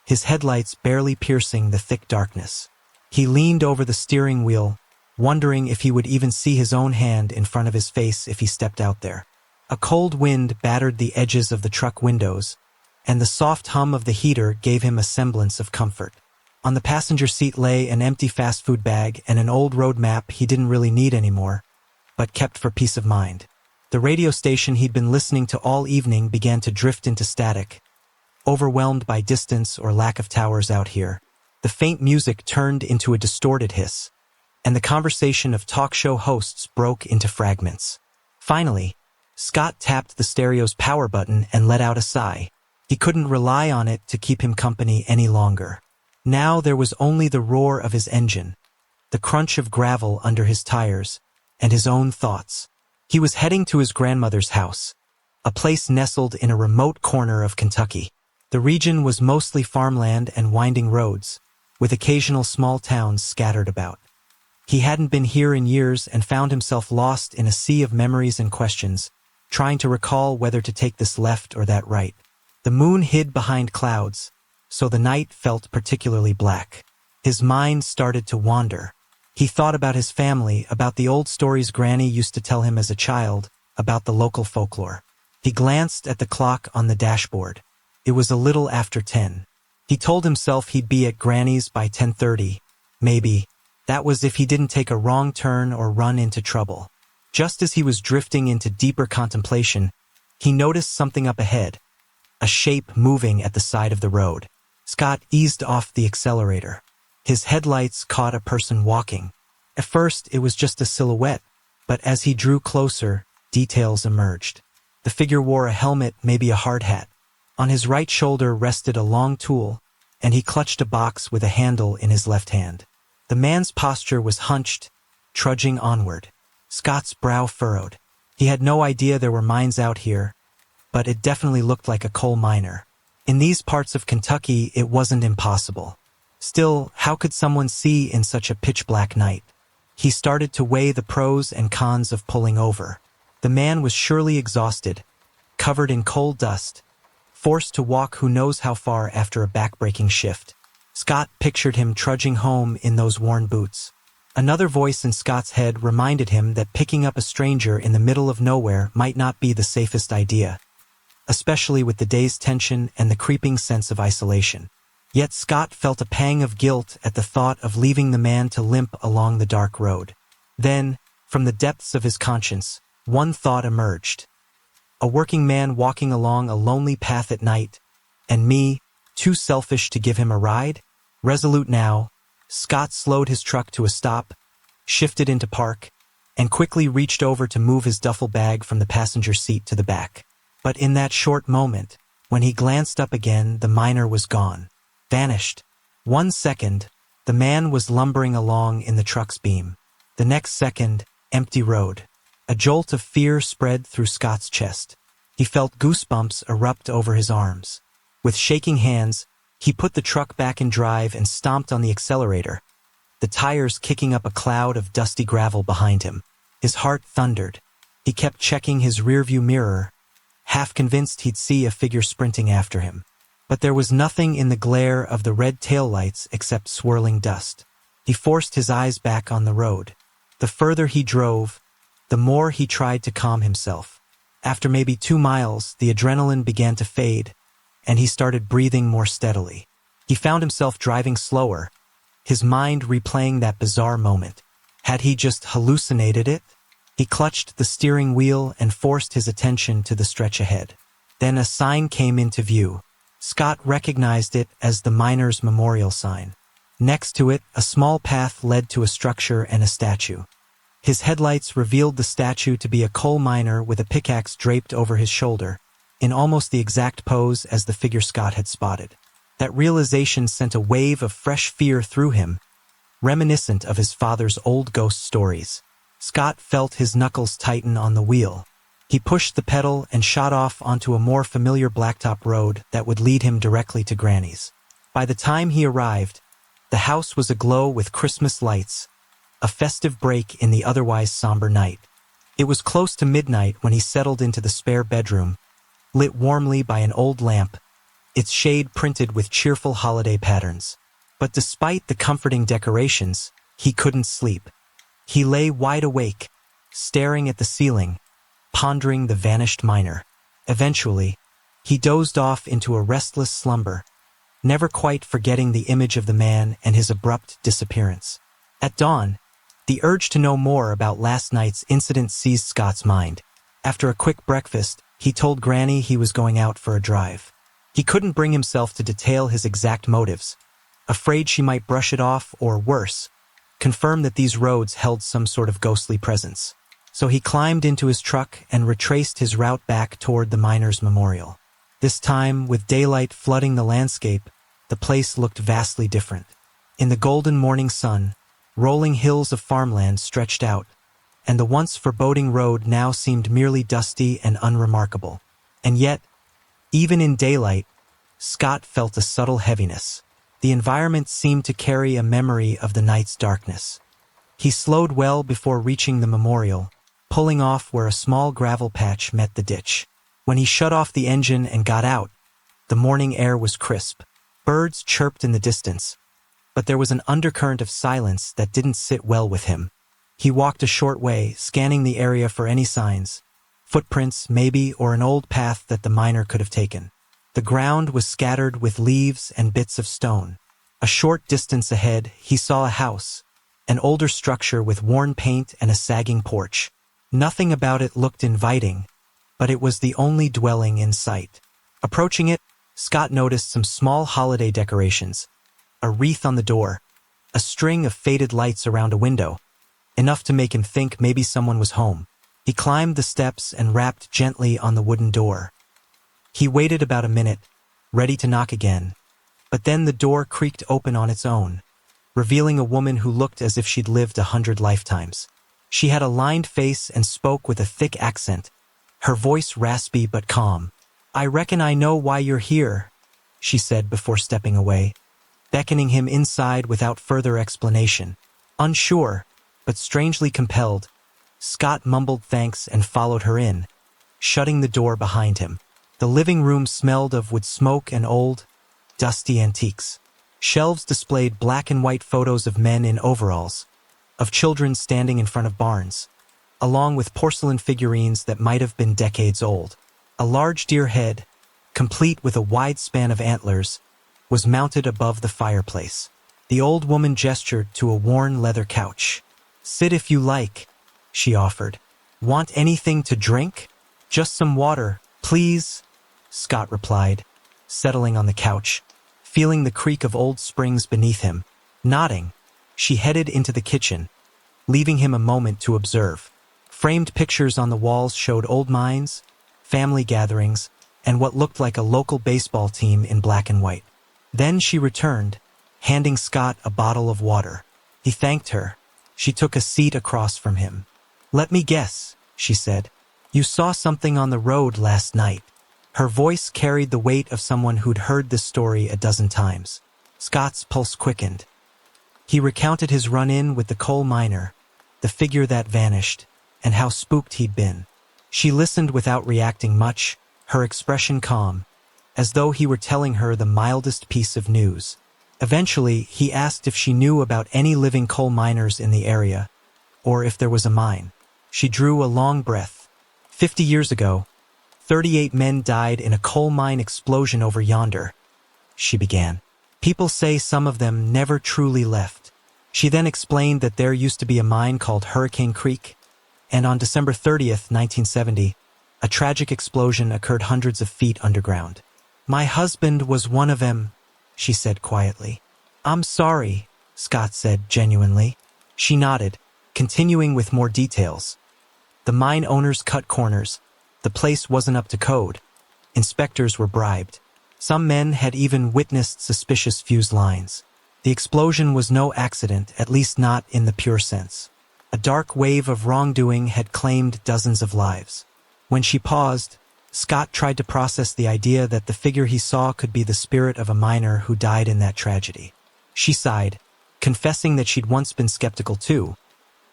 his headlights barely piercing the thick darkness. He leaned over the steering wheel, wondering if he would even see his own hand in front of his face if he stepped out there. A cold wind battered the edges of the truck windows, and the soft hum of the heater gave him a semblance of comfort. On the passenger seat lay an empty fast food bag and an old road map he didn't really need anymore, but kept for peace of mind. The radio station he'd been listening to all evening began to drift into static, overwhelmed by distance or lack of towers out here. The faint music turned into a distorted hiss, and the conversation of talk show hosts broke into fragments. Finally, Scott tapped the stereo's power button and let out a sigh. He couldn't rely on it to keep him company any longer. Now there was only the roar of his engine, the crunch of gravel under his tires, and his own thoughts. He was heading to his grandmother's house, a place nestled in a remote corner of Kentucky. The region was mostly farmland and winding roads, with occasional small towns scattered about. He hadn't been here in years and found himself lost in a sea of memories and questions, trying to recall whether to take this left or that right. The moon hid behind clouds, so the night felt particularly black. His mind started to wander. He thought about his family, about the old stories Granny used to tell him as a child, about the local folklore. He glanced at the clock on the dashboard. It was a little after 10. He told himself he'd be at Granny's by 10:30. Maybe. That was if he didn't take a wrong turn or run into trouble. Just as he was drifting into deeper contemplation, he noticed something up ahead, a shape moving at the side of the road. Scott eased off the accelerator. His headlights caught a person walking. At first, it was just a silhouette, but as he drew closer, details emerged. The figure wore a helmet, maybe a hard hat. On his right shoulder rested a long tool, and he clutched a box with a handle in his left hand. The man's posture was hunched, trudging onward. Scott's brow furrowed. He had no idea there were mines out here, but it definitely looked like a coal miner. In these parts of Kentucky, it wasn't impossible. Still, how could someone see in such a pitch-black night? He started to weigh the pros and cons of pulling over. The man was surely exhausted, covered in coal dust, forced to walk who knows how far after a back-breaking shift. Scott pictured him trudging home in those worn boots. Another voice in Scott's head reminded him that picking up a stranger in the middle of nowhere might not be the safest idea, especially with the day's tension and the creeping sense of isolation. Yet Scott felt a pang of guilt at the thought of leaving the man to limp along the dark road. Then, from the depths of his conscience, one thought emerged. A working man walking along a lonely path at night, and me, too selfish to give him a ride? Resolute now, Scott slowed his truck to a stop, shifted into park, and quickly reached over to move his duffel bag from the passenger seat to the back. But in that short moment, when he glanced up again, the miner was gone. Vanished. 1 second, the man was lumbering along in the truck's beam. The next second, empty road. A jolt of fear spread through Scott's chest. He felt goosebumps erupt over his arms. With shaking hands, he put the truck back in drive and stomped on the accelerator, the tires kicking up a cloud of dusty gravel behind him. His heart thundered. He kept checking his rearview mirror, half convinced he'd see a figure sprinting after him. But there was nothing in the glare of the red taillights except swirling dust. He forced his eyes back on the road. The further he drove, the more he tried to calm himself. After maybe 2 miles, the adrenaline began to fade, and he started breathing more steadily. He found himself driving slower, his mind replaying that bizarre moment. Had he just hallucinated it? He clutched the steering wheel and forced his attention to the stretch ahead. Then a sign came into view. Scott recognized it as the Miners' Memorial sign. Next to it, a small path led to a structure and a statue. His headlights revealed the statue to be a coal miner with a pickaxe draped over his shoulder, in almost the exact pose as the figure Scott had spotted. That realization sent a wave of fresh fear through him, reminiscent of his father's old ghost stories. Scott felt his knuckles tighten on the wheel. He pushed the pedal and shot off onto a more familiar blacktop road that would lead him directly to Granny's. By the time he arrived, the house was aglow with Christmas lights, a festive break in the otherwise somber night. It was close to midnight when he settled into the spare bedroom, lit warmly by an old lamp, its shade printed with cheerful holiday patterns. But despite the comforting decorations, he couldn't sleep. He lay wide awake, staring at the ceiling, pondering the vanished miner. Eventually, he dozed off into a restless slumber, never quite forgetting the image of the man and his abrupt disappearance. At dawn, the urge to know more about last night's incident seized Scott's mind. After a quick breakfast, he told Granny he was going out for a drive. He couldn't bring himself to detail his exact motives, afraid she might brush it off or, worse, confirm that these roads held some sort of ghostly presence. So he climbed into his truck and retraced his route back toward the Miners' Memorial. This time, with daylight flooding the landscape, the place looked vastly different. In the golden morning sun, rolling hills of farmland stretched out, and the once foreboding road now seemed merely dusty and unremarkable. And yet, even in daylight, Scott felt a subtle heaviness. The environment seemed to carry a memory of the night's darkness. He slowed well before reaching the memorial, pulling off where a small gravel patch met the ditch. When he shut off the engine and got out, the morning air was crisp. Birds chirped in the distance, but there was an undercurrent of silence that didn't sit well with him. He walked a short way, scanning the area for any signs, footprints maybe, or an old path that the miner could have taken. The ground was scattered with leaves and bits of stone. A short distance ahead, he saw a house, an older structure with worn paint and a sagging porch. Nothing about it looked inviting, but it was the only dwelling in sight. Approaching it, Scott noticed some small holiday decorations, a wreath on the door, a string of faded lights around a window, enough to make him think maybe someone was home. He climbed the steps and rapped gently on the wooden door. He waited about a minute, ready to knock again, but then the door creaked open on its own, revealing a woman who looked as if she'd lived 100 lifetimes. She had a lined face and spoke with a thick accent, her voice raspy but calm. "I reckon I know why you're here," she said before stepping away, beckoning him inside without further explanation. Unsure, but strangely compelled, Scott mumbled thanks and followed her in, shutting the door behind him. The living room smelled of wood smoke and old, dusty antiques. Shelves displayed black and white photos of men in overalls, of children standing in front of barns, along with porcelain figurines that might have been decades old. A large deer head, complete with a wide span of antlers, was mounted above the fireplace. The old woman gestured to a worn leather couch. "Sit if you like," she offered. "Want anything to drink?" "Just some water, please," Scott replied, settling on the couch, feeling the creak of old springs beneath him. Nodding, she headed into the kitchen, leaving him a moment to observe. Framed pictures on the walls showed old mines, family gatherings, and what looked like a local baseball team in black and white. Then she returned, handing Scott a bottle of water. He thanked her. She took a seat across from him. "Let me guess," she said. "You saw something on the road last night." Her voice carried the weight of someone who'd heard this story a dozen times. Scott's pulse quickened. He recounted his run-in with the coal miner, the figure that vanished, and how spooked he'd been. She listened without reacting much, her expression calm, as though he were telling her the mildest piece of news. Eventually, he asked if she knew about any living coal miners in the area, or if there was a mine. She drew a long breath. 50 years ago, 38 men died in a coal mine explosion over yonder, she began. People say some of them never truly left. She then explained that there used to be a mine called Hurricane Creek, and on December 30th, 1970, a tragic explosion occurred hundreds of feet underground. My husband was one of them, she said quietly. I'm sorry, Scott said genuinely. She nodded, continuing with more details. The mine owners cut corners. The place wasn't up to code. Inspectors were bribed. Some men had even witnessed suspicious fuse lines. The explosion was no accident, at least not in the pure sense. A dark wave of wrongdoing had claimed dozens of lives. When she paused, Scott tried to process the idea that the figure he saw could be the spirit of a miner who died in that tragedy. She sighed, confessing that she'd once been skeptical too,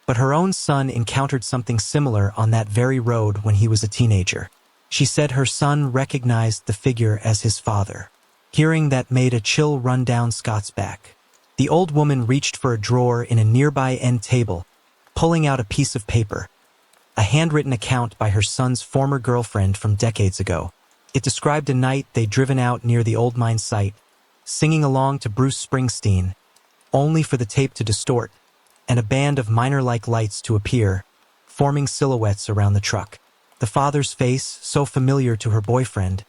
but her own son encountered something similar on that very road when he was a teenager. She said her son recognized the figure as his father. Hearing that made a chill run down Scott's back. The old woman reached for a drawer in a nearby end table, pulling out a piece of paper. A handwritten account by her son's former girlfriend from decades ago. It described a night they'd driven out near the old mine site, singing along to Bruce Springsteen, only for the tape to distort, and a band of miner-like lights to appear, forming silhouettes around the truck. The father's face, so familiar to her boyfriend,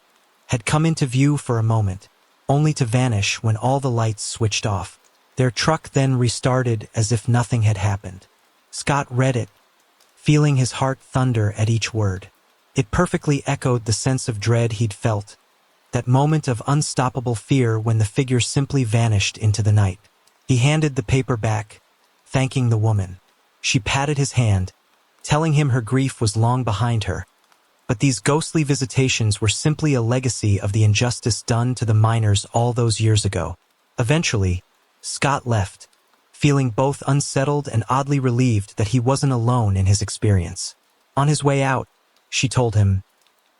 had come into view for a moment, only to vanish when all the lights switched off. Their truck then restarted as if nothing had happened. Scott read it, feeling his heart thunder at each word. It perfectly echoed the sense of dread he'd felt, that moment of unstoppable fear when the figure simply vanished into the night. He handed the paper back, thanking the woman. She patted his hand, telling him her grief was long behind her. But these ghostly visitations were simply a legacy of the injustice done to the miners all those years ago. Eventually, Scott left, feeling both unsettled and oddly relieved that he wasn't alone in his experience. On his way out, she told him,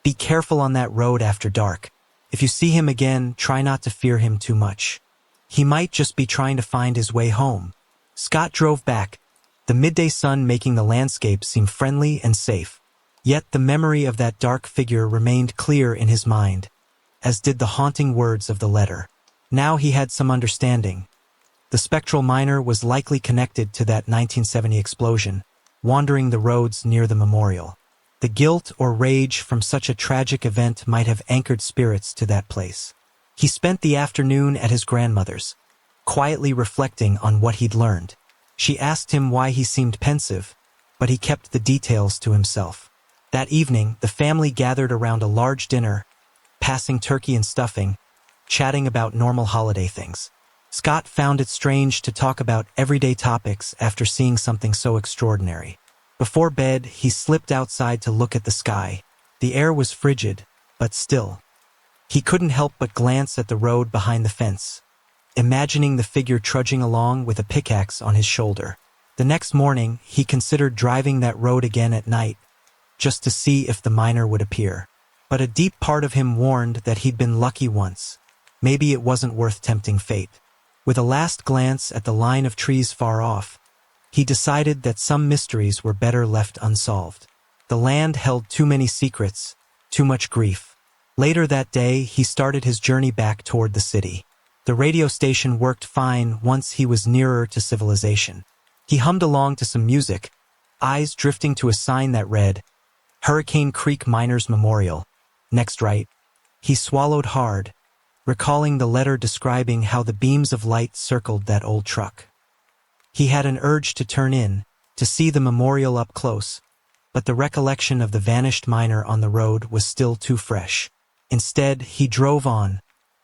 "Be careful on that road after dark. If you see him again, try not to fear him too much. He might just be trying to find his way home." Scott drove back, the midday sun making the landscape seem friendly and safe. Yet the memory of that dark figure remained clear in his mind, as did the haunting words of the letter. Now he had some understanding. The spectral miner was likely connected to that 1970 explosion, wandering the roads near the memorial. The guilt or rage from such a tragic event might have anchored spirits to that place. He spent the afternoon at his grandmother's, quietly reflecting on what he'd learned. She asked him why he seemed pensive, but he kept the details to himself. That evening, the family gathered around a large dinner, passing turkey and stuffing, chatting about normal holiday things. Scott found it strange to talk about everyday topics after seeing something so extraordinary. Before bed, he slipped outside to look at the sky. The air was frigid, but still. He couldn't help but glance at the road behind the fence, imagining the figure trudging along with a pickaxe on his shoulder. The next morning, he considered driving that road again at night, just to see if the miner would appear. But a deep part of him warned that he'd been lucky once. Maybe it wasn't worth tempting fate. With a last glance at the line of trees far off, he decided that some mysteries were better left unsolved. The land held too many secrets, too much grief. Later that day, he started his journey back toward the city. The radio station worked fine once he was nearer to civilization. He hummed along to some music, eyes drifting to a sign that read, Hurricane Creek Miners Memorial. Next right, he swallowed hard, recalling the letter describing how the beams of light circled that old truck. He had an urge to turn in, to see the memorial up close, but the recollection of the vanished miner on the road was still too fresh. Instead, he drove on,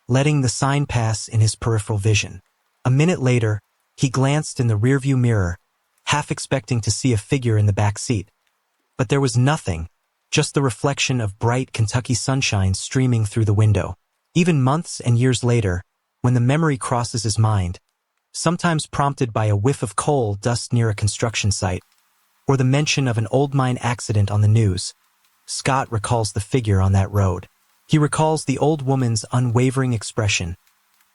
letting the sign pass in his peripheral vision. A minute later, he glanced in the rearview mirror, half expecting to see a figure in the back seat. But there was nothing, just the reflection of bright Kentucky sunshine streaming through the window. Even months and years later, when the memory crosses his mind, sometimes prompted by a whiff of coal dust near a construction site, or the mention of an old mine accident on the news, Scott recalls the figure on that road. He recalls the old woman's unwavering expression,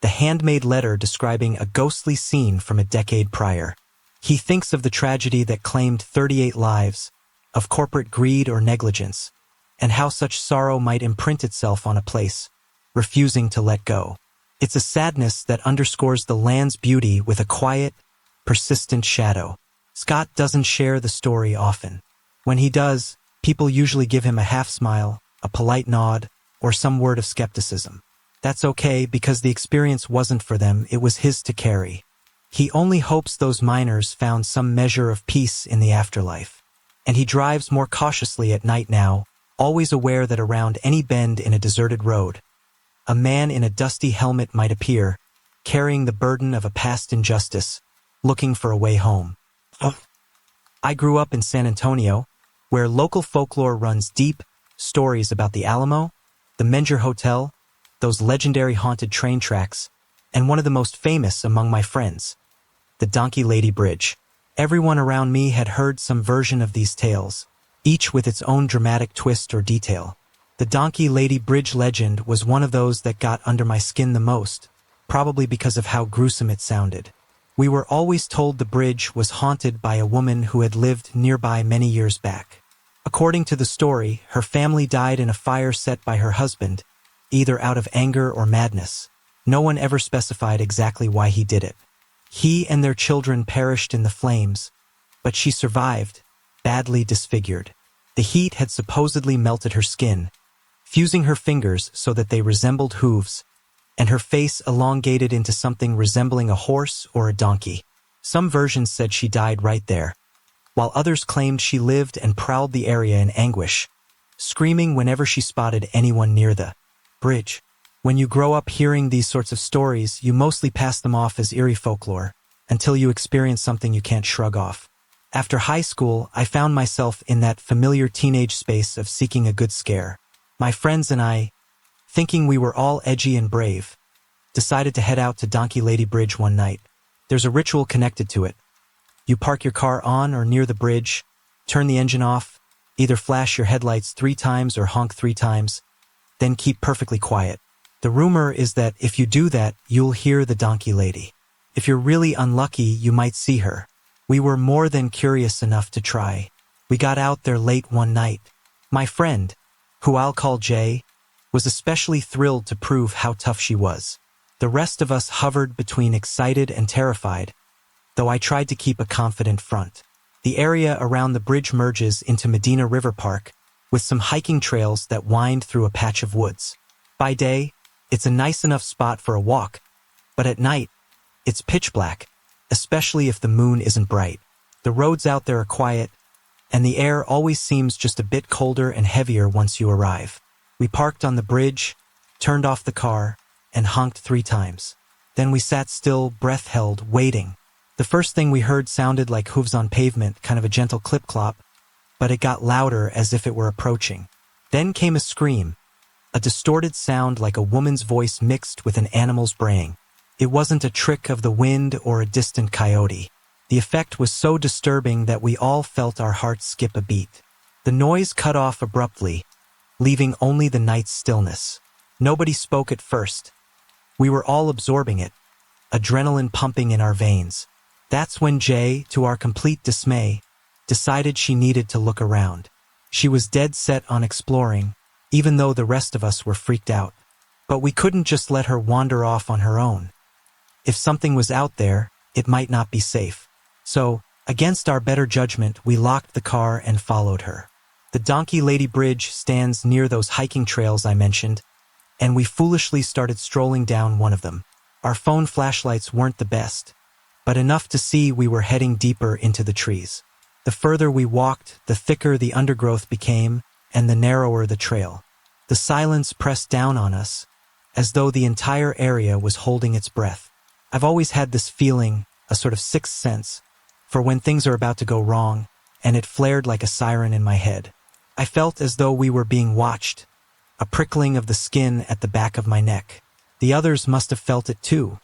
the handmade letter describing a ghostly scene from a decade prior. He thinks of the tragedy that claimed 38 lives, of corporate greed or negligence, and how such sorrow might imprint itself on a place, refusing to let go. It's a sadness that underscores the land's beauty with a quiet, persistent shadow. Scott doesn't share the story often. When he does, people usually give him a half smile, a polite nod, or some word of skepticism. That's okay because the experience wasn't for them, it was his to carry. He only hopes those miners found some measure of peace in the afterlife. And he drives more cautiously at night now, always aware that around any bend in a deserted road, a man in a dusty helmet might appear, carrying the burden of a past injustice, looking for a way home. I grew up in San Antonio, where local folklore runs deep, stories about the Alamo, the Menger Hotel, those legendary haunted train tracks, and one of the most famous among my friends, the Donkey Lady Bridge. Everyone around me had heard some version of these tales, each with its own dramatic twist or detail. The Donkey Lady Bridge legend was one of those that got under my skin the most, probably because of how gruesome it sounded. We were always told the bridge was haunted by a woman who had lived nearby many years back. According to the story, her family died in a fire set by her husband, either out of anger or madness. No one ever specified exactly why he did it. He and their children perished in the flames, but she survived, badly disfigured. The heat had supposedly melted her skin, fusing her fingers so that they resembled hooves, and her face elongated into something resembling a horse or a donkey. Some versions said she died right there, while others claimed she lived and prowled the area in anguish, screaming whenever she spotted anyone near the bridge. When you grow up hearing these sorts of stories, you mostly pass them off as eerie folklore, until you experience something you can't shrug off. After high school, I found myself in that familiar teenage space of seeking a good scare. My friends and I, thinking we were all edgy and brave, decided to head out to Donkey Lady Bridge one night. There's a ritual connected to it. You park your car on or near the bridge, turn the engine off, either flash your headlights 3 times or honk 3 times, then keep perfectly quiet. The rumor is that if you do that, you'll hear the Donkey Lady. If you're really unlucky, you might see her. We were more than curious enough to try. We got out there late one night. My friend, who I'll call Jay, was especially thrilled to prove how tough she was. The rest of us hovered between excited and terrified, though I tried to keep a confident front. The area around the bridge merges into Medina River Park, with some hiking trails that wind through a patch of woods. By day, it's a nice enough spot for a walk, but at night, it's pitch black, especially if the moon isn't bright. The roads out there are quiet, and the air always seems just a bit colder and heavier once you arrive. We parked on the bridge, turned off the car, and honked 3 times. Then we sat still, breath held, waiting. The first thing we heard sounded like hooves on pavement, kind of a gentle clip-clop, but it got louder as if it were approaching. Then came a scream, a distorted sound like a woman's voice mixed with an animal's braying. It wasn't a trick of the wind or a distant coyote. The effect was so disturbing that we all felt our hearts skip a beat. The noise cut off abruptly, leaving only the night's stillness. Nobody spoke at first. We were all absorbing it, adrenaline pumping in our veins. That's when Jay, to our complete dismay, decided she needed to look around. She was dead set on exploring, even though the rest of us were freaked out. But we couldn't just let her wander off on her own. If something was out there, it might not be safe. So, against our better judgment, we locked the car and followed her. The Donkey Lady Bridge stands near those hiking trails I mentioned, and we foolishly started strolling down one of them. Our phone flashlights weren't the best, but enough to see we were heading deeper into the trees. The further we walked, the thicker the undergrowth became, and the narrower the trail. The silence pressed down on us, as though the entire area was holding its breath. I've always had this feeling, a sort of sixth sense, for when things are about to go wrong, and it flared like a siren in my head. I felt as though we were being watched, a prickling of the skin at the back of my neck. The others must have felt it too,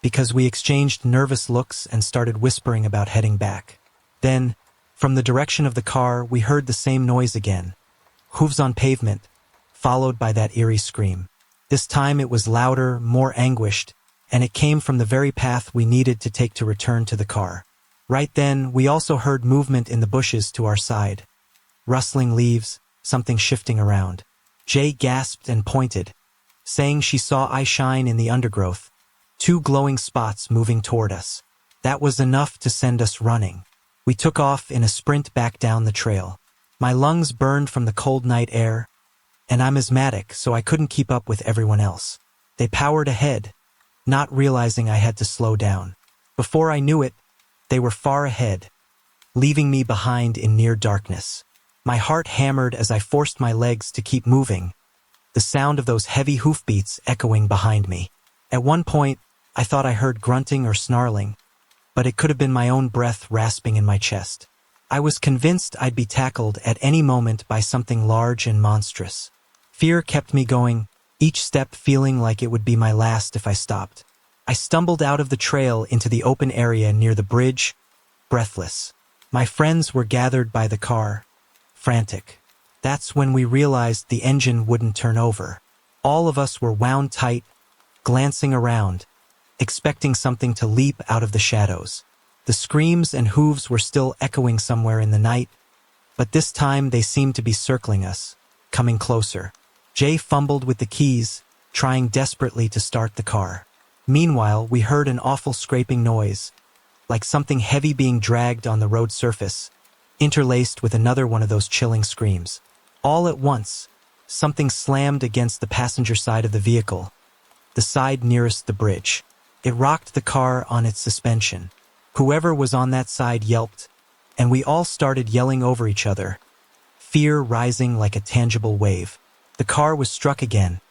because we exchanged nervous looks and started whispering about heading back. Then, from the direction of the car, we heard the same noise again. Hooves on pavement, followed by that eerie scream. This time it was louder, more anguished, and it came from the very path we needed to take to return to the car. Right then, we also heard movement in the bushes to our side. Rustling leaves, something shifting around. Jay gasped and pointed, saying she saw eye shine in the undergrowth, two glowing spots moving toward us. That was enough to send us running. We took off in a sprint back down the trail. My lungs burned from the cold night air, and I'm asthmatic, so I couldn't keep up with everyone else. They powered ahead, not realizing I had to slow down. Before I knew it, they were far ahead, leaving me behind in near darkness. My heart hammered as I forced my legs to keep moving, the sound of those heavy hoofbeats echoing behind me. At one point, I thought I heard grunting or snarling, but it could have been my own breath rasping in my chest. I was convinced I'd be tackled at any moment by something large and monstrous. Fear kept me going, each step feeling like it would be my last if I stopped. I stumbled out of the trail into the open area near the bridge, breathless. My friends were gathered by the car, frantic. That's when we realized the engine wouldn't turn over. All of us were wound tight, glancing around, expecting something to leap out of the shadows. The screams and hooves were still echoing somewhere in the night, but this time they seemed to be circling us, coming closer. Jay fumbled with the keys, trying desperately to start the car. Meanwhile, we heard an awful scraping noise, like something heavy being dragged on the road surface, interlaced with another one of those chilling screams. All at once, something slammed against the passenger side of the vehicle, the side nearest the bridge. It rocked the car on its suspension. Whoever was on that side yelped, and we all started yelling over each other, fear rising like a tangible wave. The car was struck again,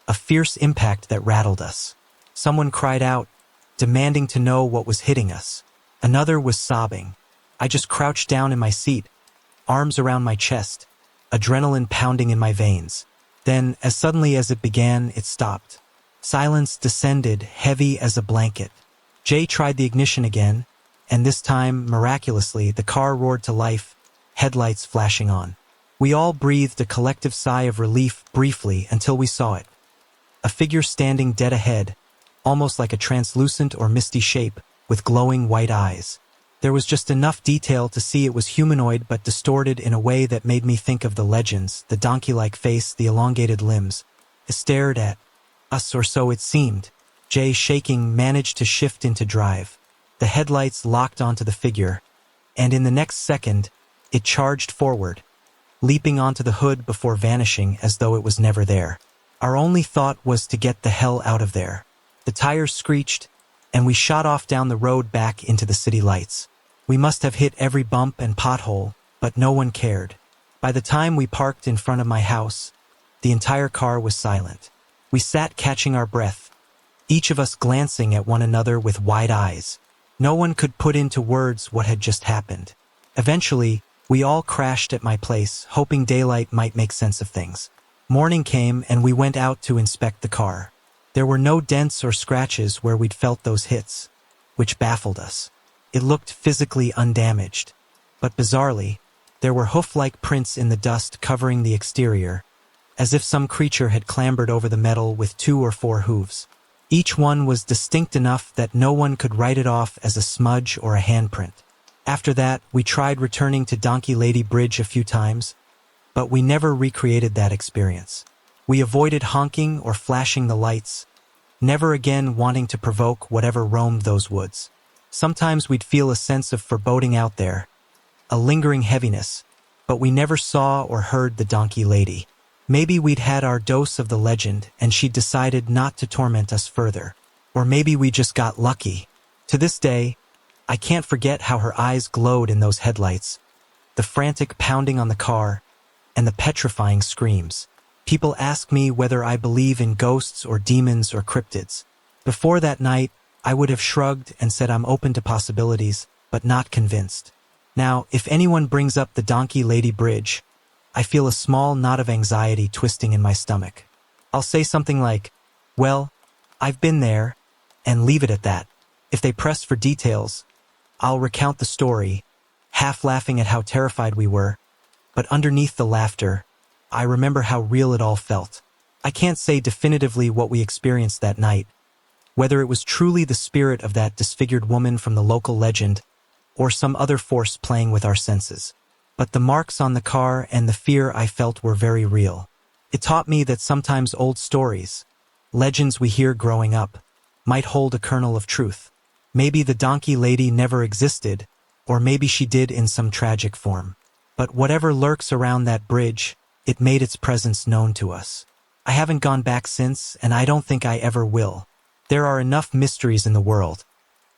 a fierce impact that rattled us. Someone cried out, demanding to know what was hitting us. Another was sobbing. I just crouched down in my seat, arms around my chest, adrenaline pounding in my veins. Then, as suddenly as it began, it stopped. Silence descended, heavy as a blanket. Jay tried the ignition again, and this time, miraculously, the car roared to life, headlights flashing on. We all breathed a collective sigh of relief briefly until we saw it. A figure standing dead ahead, almost like a translucent or misty shape, with glowing white eyes. There was just enough detail to see it was humanoid but distorted in a way that made me think of the legends, the donkey-like face, the elongated limbs. It stared at us, or so it seemed. Jay, shaking, managed to shift into drive. The headlights locked onto the figure, and in the next second, it charged forward, leaping onto the hood before vanishing as though it was never there. Our only thought was to get the hell out of there. The tires screeched, and we shot off down the road back into the city lights. We must have hit every bump and pothole, but no one cared. By the time we parked in front of my house, the entire car was silent. We sat catching our breath, each of us glancing at one another with wide eyes. No one could put into words what had just happened. Eventually, we all crashed at my place, hoping daylight might make sense of things. Morning came and we went out to inspect the car. There were no dents or scratches where we'd felt those hits, which baffled us. It looked physically undamaged, but bizarrely, there were hoof-like prints in the dust covering the exterior, as if some creature had clambered over the metal with 2 or 4 hooves. Each one was distinct enough that no one could write it off as a smudge or a handprint. After that, we tried returning to Donkey Lady Bridge a few times, but we never recreated that experience. We avoided honking or flashing the lights, never again wanting to provoke whatever roamed those woods. Sometimes we'd feel a sense of foreboding out there, a lingering heaviness, but we never saw or heard the Donkey Lady. Maybe we'd had our dose of the legend and she'd decided not to torment us further. Or maybe we just got lucky. To this day, I can't forget how her eyes glowed in those headlights, the frantic pounding on the car, and the petrifying screams. People ask me whether I believe in ghosts or demons or cryptids. Before that night, I would have shrugged and said I'm open to possibilities, but not convinced. Now, if anyone brings up the Donkey Lady Bridge, I feel a small knot of anxiety twisting in my stomach. I'll say something like, well, I've been there, and leave it at that. If they press for details, I'll recount the story, half laughing at how terrified we were, but underneath the laughter, I remember how real it all felt. I can't say definitively what we experienced that night, whether it was truly the spirit of that disfigured woman from the local legend or some other force playing with our senses. But the marks on the car and the fear I felt were very real. It taught me that sometimes old stories, legends we hear growing up, might hold a kernel of truth. Maybe the donkey lady never existed, or maybe she did in some tragic form. But whatever lurks around that bridge, it made its presence known to us. I haven't gone back since, and I don't think I ever will. There are enough mysteries in the world.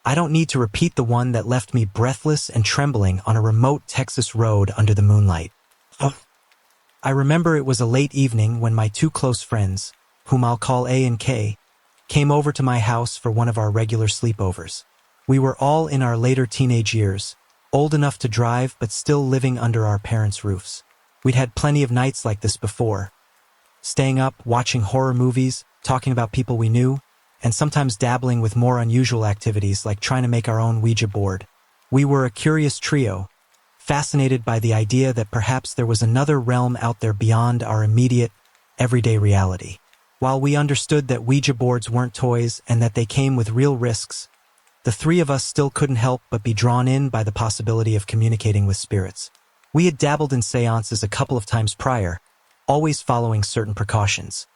I don't need to repeat the one that left me breathless and trembling on a remote Texas road under the moonlight. I remember it was a late evening when my two close friends, whom I'll call A and K, came over to my house for one of our regular sleepovers. We were all in our later teenage years, old enough to drive but still living under our parents' roofs. We'd had plenty of nights like this before, staying up, watching horror movies, talking about people we knew, and sometimes dabbling with more unusual activities like trying to make our own Ouija board. We were a curious trio, fascinated by the idea that perhaps there was another realm out there beyond our immediate, everyday reality. While we understood that Ouija boards weren't toys and that they came with real risks, the three of us still couldn't help but be drawn in by the possibility of communicating with spirits. We had dabbled in seances a couple of times prior, always following certain precautions.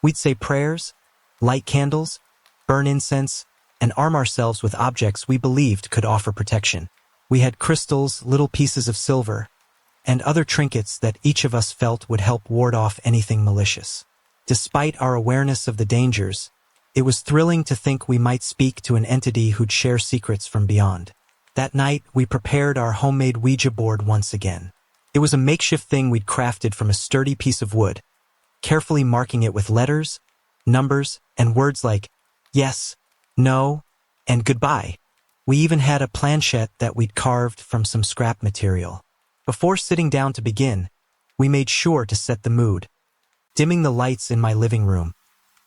We'd say prayers, light candles, burn incense, and arm ourselves with objects we believed could offer protection. We had crystals, little pieces of silver, and other trinkets that each of us felt would help ward off anything malicious. Despite our awareness of the dangers, it was thrilling to think we might speak to an entity who'd share secrets from beyond. That night, we prepared our homemade Ouija board once again. It was a makeshift thing we'd crafted from a sturdy piece of wood, carefully marking it with letters, numbers, and words like yes, no, and goodbye. We even had a planchette that we'd carved from some scrap material. Before sitting down to begin, we made sure to set the mood, dimming the lights in my living room,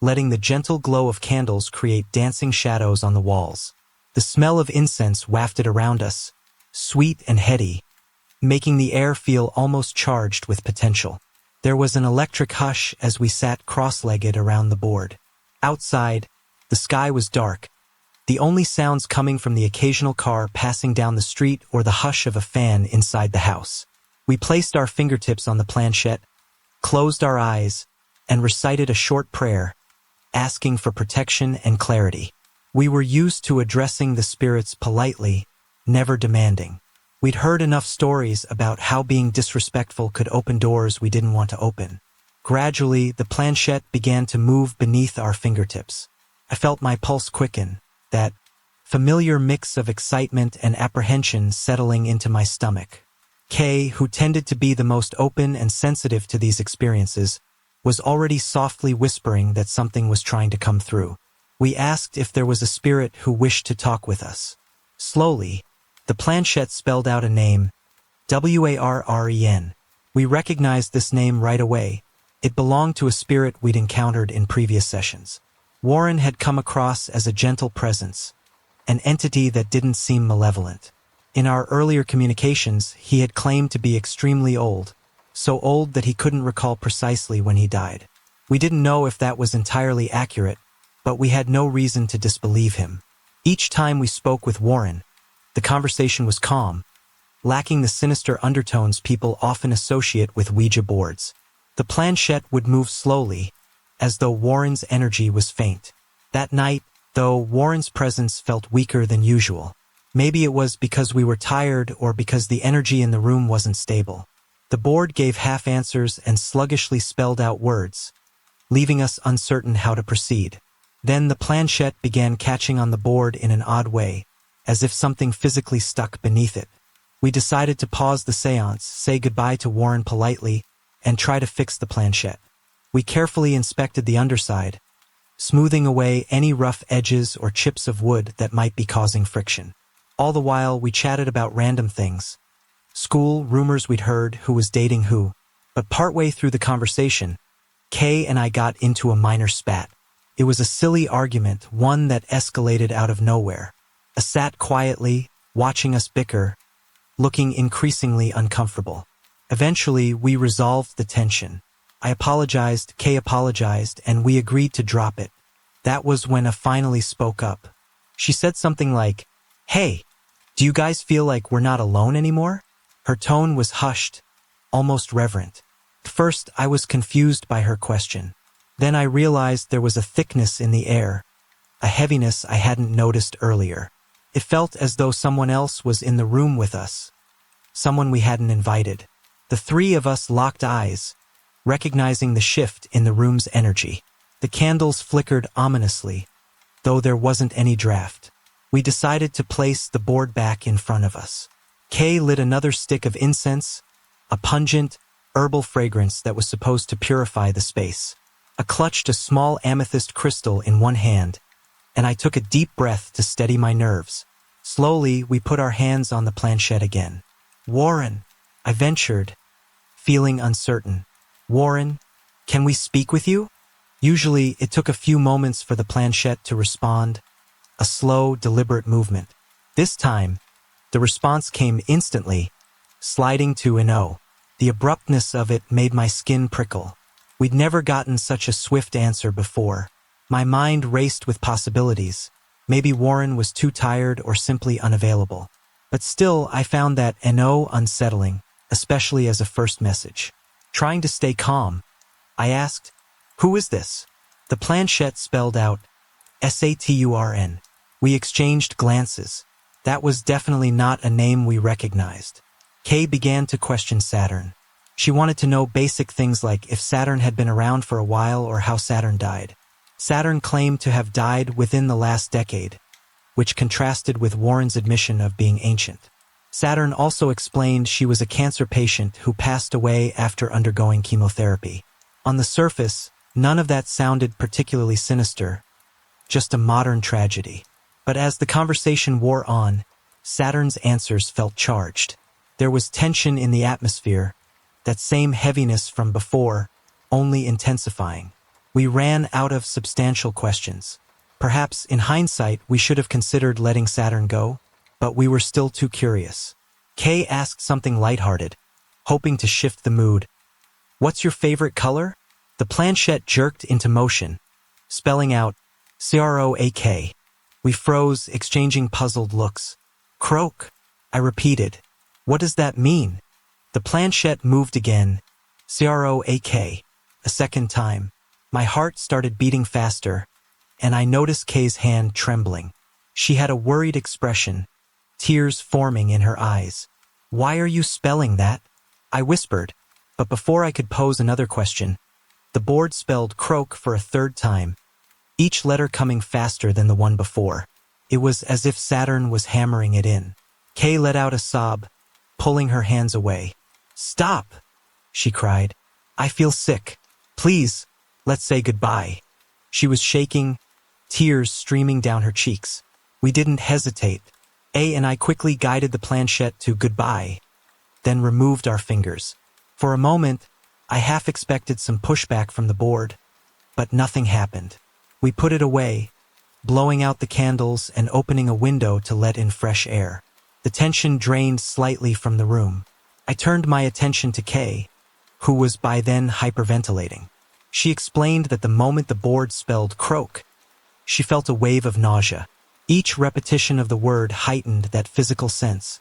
letting the gentle glow of candles create dancing shadows on the walls. The smell of incense wafted around us, sweet and heady, making the air feel almost charged with potential. There was an electric hush as we sat cross-legged around the board. Outside, the sky was dark, the only sounds coming from the occasional car passing down the street or the hush of a fan inside the house. We placed our fingertips on the planchette, closed our eyes, and recited a short prayer, asking for protection and clarity. We were used to addressing the spirits politely, never demanding. We'd heard enough stories about how being disrespectful could open doors we didn't want to open. Gradually, the planchette began to move beneath our fingertips. I felt my pulse quicken, that familiar mix of excitement and apprehension settling into my stomach. Kay, who tended to be the most open and sensitive to these experiences, was already softly whispering that something was trying to come through. We asked if there was a spirit who wished to talk with us. Slowly, the planchette spelled out a name, Warren. We recognized this name right away. It belonged to a spirit we'd encountered in previous sessions. Warren had come across as a gentle presence, an entity that didn't seem malevolent. In our earlier communications, he had claimed to be extremely old, so old that he couldn't recall precisely when he died. We didn't know if that was entirely accurate, but we had no reason to disbelieve him. Each time we spoke with Warren, the conversation was calm, lacking the sinister undertones people often associate with Ouija boards. The planchette would move slowly, as though Warren's energy was faint. That night, though, Warren's presence felt weaker than usual. Maybe it was because we were tired or because the energy in the room wasn't stable. The board gave half answers and sluggishly spelled out words, leaving us uncertain how to proceed. Then the planchette began catching on the board in an odd way, as if something physically stuck beneath it. We decided to pause the seance, say goodbye to Warren politely, and try to fix the planchette. We carefully inspected the underside, smoothing away any rough edges or chips of wood that might be causing friction. All the while, we chatted about random things. School, rumors we'd heard, who was dating who. But partway through the conversation, Kay and I got into a minor spat. It was a silly argument, one that escalated out of nowhere. I sat quietly, watching us bicker, looking increasingly uncomfortable. Eventually, we resolved the tension. I apologized, Kay apologized, and we agreed to drop it. That was when I finally spoke up. She said something like, "Hey, do you guys feel like we're not alone anymore?" Her tone was hushed, almost reverent. At first, I was confused by her question. Then I realized there was a thickness in the air, a heaviness I hadn't noticed earlier. It felt as though someone else was in the room with us, someone we hadn't invited. The three of us locked eyes, recognizing the shift in the room's energy. The candles flickered ominously, though there wasn't any draft. We decided to place the board back in front of us. Kay lit another stick of incense, a pungent, herbal fragrance that was supposed to purify the space. I clutched a small amethyst crystal in one hand, and I took a deep breath to steady my nerves. Slowly, we put our hands on the planchette again. "Warren," I ventured, feeling uncertain. "Warren, can we speak with you?" Usually, it took a few moments for the planchette to respond, a slow, deliberate movement. This time, the response came instantly, sliding to an O. The abruptness of it made my skin prickle. We'd never gotten such a swift answer before. My mind raced with possibilities. Maybe Warren was too tired or simply unavailable. But still, I found that NO unsettling, especially as a first message. Trying to stay calm, I asked, "Who is this?" The planchette spelled out Saturn. We exchanged glances. That was definitely not a name we recognized. Kay began to question Saturn. She wanted to know basic things like if Saturn had been around for a while or how Saturn died. Saturn claimed to have died within the last decade, which contrasted with Warren's admission of being ancient. Saturn also explained she was a cancer patient who passed away after undergoing chemotherapy. On the surface, none of that sounded particularly sinister, just a modern tragedy. But as the conversation wore on, Saturn's answers felt charged. There was tension in the atmosphere, that same heaviness from before, only intensifying. We ran out of substantial questions. Perhaps, in hindsight, we should have considered letting Saturn go, but we were still too curious. Kay asked something lighthearted, hoping to shift the mood. "What's your favorite color?" The planchette jerked into motion, spelling out CROAK. We froze, exchanging puzzled looks. "Croak," I repeated. "What does that mean?" The planchette moved again, CROAK, a second time. My heart started beating faster, and I noticed Kay's hand trembling. She had a worried expression, tears forming in her eyes. "Why are you spelling that?" I whispered, but before I could pose another question, the board spelled croak for a third time, each letter coming faster than the one before. It was as if Saturn was hammering it in. Kay let out a sob, pulling her hands away. "Stop!" she cried. "I feel sick. Please, let's say goodbye." She was shaking, tears streaming down her cheeks. We didn't hesitate. A and I quickly guided the planchette to goodbye, then removed our fingers. For a moment, I half expected some pushback from the board, but nothing happened. We put it away, blowing out the candles and opening a window to let in fresh air. The tension drained slightly from the room. I turned my attention to Kay, who was by then hyperventilating. She explained that the moment the board spelled croak, she felt a wave of nausea. Each repetition of the word heightened that physical sense,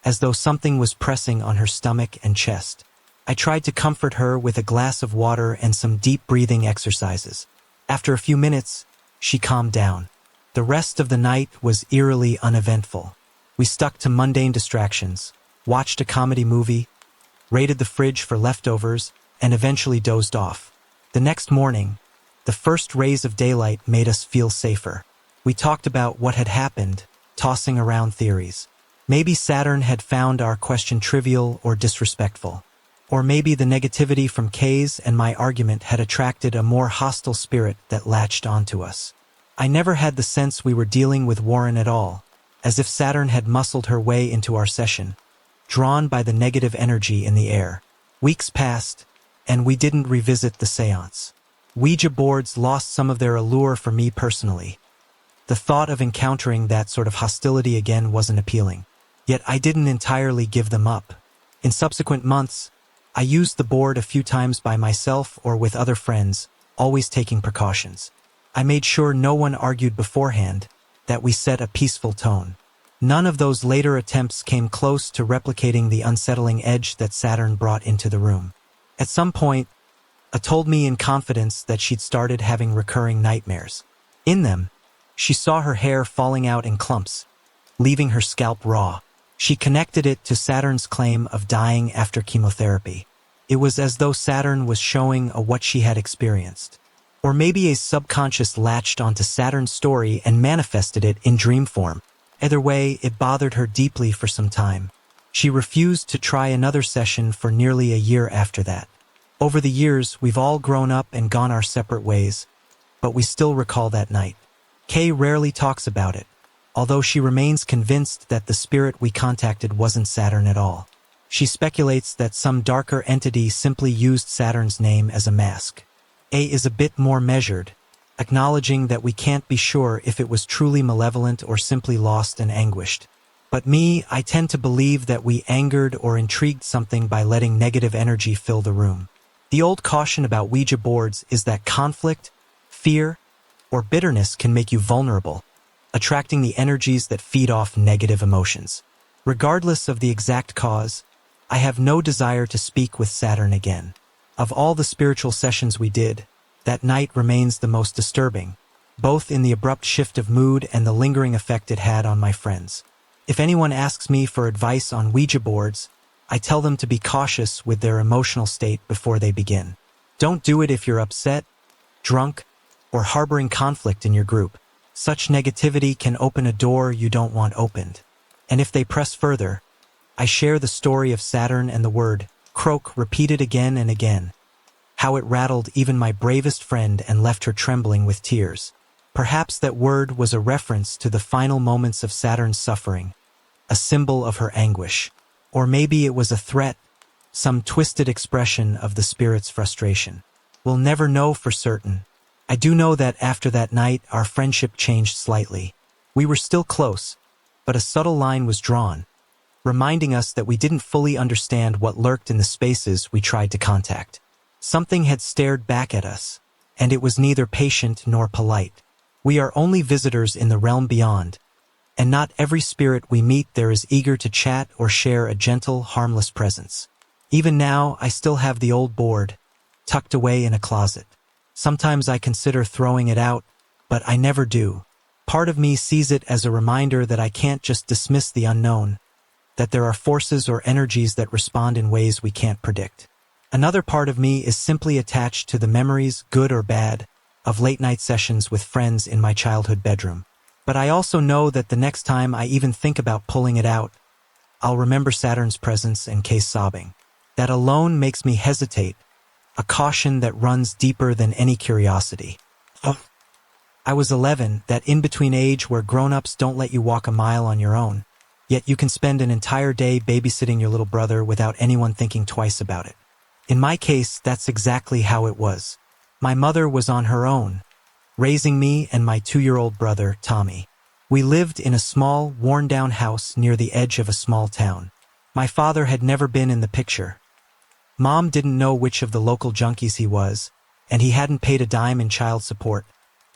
as though something was pressing on her stomach and chest. I tried to comfort her with a glass of water and some deep breathing exercises. After a few minutes, she calmed down. The rest of the night was eerily uneventful. We stuck to mundane distractions, watched a comedy movie, raided the fridge for leftovers, and eventually dozed off. The next morning, the first rays of daylight made us feel safer. We talked about what had happened, tossing around theories. Maybe Saturn had found our question trivial or disrespectful. Or maybe the negativity from Kay's and my argument had attracted a more hostile spirit that latched onto us. I never had the sense we were dealing with Warren at all, as if Saturn had muscled her way into our session, drawn by the negative energy in the air. Weeks passed, and we didn't revisit the seance. Ouija boards lost some of their allure for me personally. The thought of encountering that sort of hostility again wasn't appealing. Yet I didn't entirely give them up. In subsequent months, I used the board a few times by myself or with other friends, always taking precautions. I made sure no one argued beforehand, that we set a peaceful tone. None of those later attempts came close to replicating the unsettling edge that Saturn brought into the room. At some point, A told me in confidence that she'd started having recurring nightmares. In them, she saw her hair falling out in clumps, leaving her scalp raw. She connected it to Saturn's claim of dying after chemotherapy. It was as though Saturn was showing what she had experienced. Or maybe a subconscious latched onto Saturn's story and manifested it in dream form. Either way, it bothered her deeply for some time. She refused to try another session for nearly a year after that. Over the years, we've all grown up and gone our separate ways, but we still recall that night. Kay rarely talks about it, although she remains convinced that the spirit we contacted wasn't Saturn at all. She speculates that some darker entity simply used Saturn's name as a mask. A is a bit more measured, acknowledging that we can't be sure if it was truly malevolent or simply lost and anguished. But me, I tend to believe that we angered or intrigued something by letting negative energy fill the room. The old caution about Ouija boards is that conflict, fear, or bitterness can make you vulnerable, attracting the energies that feed off negative emotions. Regardless of the exact cause, I have no desire to speak with Saturn again. Of all the spiritual sessions we did, that night remains the most disturbing, both in the abrupt shift of mood and the lingering effect it had on my friends. If anyone asks me for advice on Ouija boards, I tell them to be cautious with their emotional state before they begin. Don't do it if you're upset, drunk, or harboring conflict in your group. Such negativity can open a door you don't want opened. And if they press further, I share the story of Saturn and the word croak repeated again and again. How it rattled even my bravest friend and left her trembling with tears. Perhaps that word was a reference to the final moments of Saturn's suffering, a symbol of her anguish. Or maybe it was a threat, some twisted expression of the spirit's frustration. We'll never know for certain. I do know that after that night, our friendship changed slightly. We were still close, but a subtle line was drawn, reminding us that we didn't fully understand what lurked in the spaces we tried to contact. Something had stared back at us, and it was neither patient nor polite. We are only visitors in the realm beyond, and not every spirit we meet there is eager to chat or share a gentle, harmless presence. Even now, I still have the old board, tucked away in a closet. Sometimes I consider throwing it out, but I never do. Part of me sees it as a reminder that I can't just dismiss the unknown, that there are forces or energies that respond in ways we can't predict. Another part of me is simply attached to the memories, good or bad, of late-night sessions with friends in my childhood bedroom. But I also know that the next time I even think about pulling it out, I'll remember Saturn's presence and Kay's sobbing. That alone makes me hesitate, a caution that runs deeper than any curiosity. I was 11, that in-between age where grown-ups don't let you walk a mile on your own, yet you can spend an entire day babysitting your little brother without anyone thinking twice about it. In my case, that's exactly how it was. My mother was on her own, raising me and my 2-year-old brother, Tommy. We lived in a small, worn-down house near the edge of a small town. My father had never been in the picture. Mom didn't know which of the local junkies he was, and he hadn't paid a dime in child support,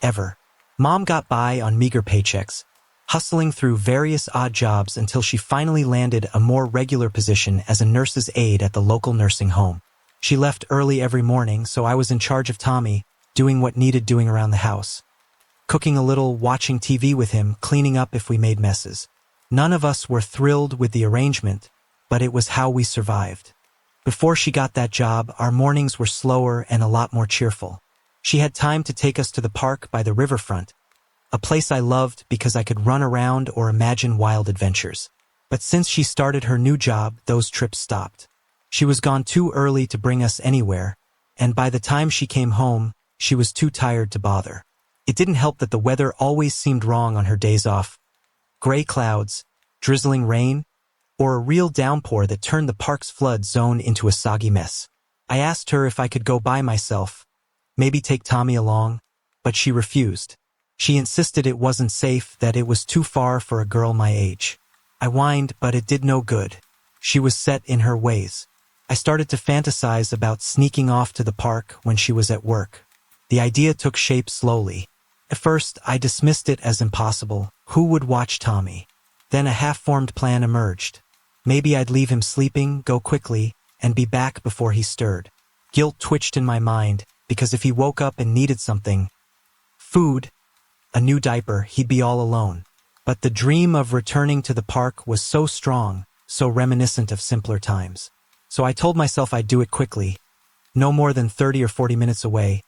ever. Mom got by on meager paychecks, hustling through various odd jobs until she finally landed a more regular position as a nurse's aide at the local nursing home. She left early every morning, so I was in charge of Tommy, doing what needed doing around the house. Cooking a little, watching TV with him, cleaning up if we made messes. None of us were thrilled with the arrangement, but it was how we survived. Before she got that job, our mornings were slower and a lot more cheerful. She had time to take us to the park by the riverfront, a place I loved because I could run around or imagine wild adventures. But since she started her new job, those trips stopped. She was gone too early to bring us anywhere, and by the time she came home, she was too tired to bother. It didn't help that the weather always seemed wrong on her days off. Gray clouds, drizzling rain, or a real downpour that turned the park's flood zone into a soggy mess. I asked her if I could go by myself, maybe take Tommy along, but she refused. She insisted it wasn't safe, that it was too far for a girl my age. I whined, but it did no good. She was set in her ways. I started to fantasize about sneaking off to the park when she was at work. The idea took shape slowly. At first, I dismissed it as impossible. Who would watch Tommy? Then a half-formed plan emerged. Maybe I'd leave him sleeping, go quickly, and be back before he stirred. Guilt twitched in my mind, because if he woke up and needed something, food, a new diaper, he'd be all alone. But the dream of returning to the park was so strong, so reminiscent of simpler times. So I told myself I'd do it quickly, no more than 30 or 40 minutes away,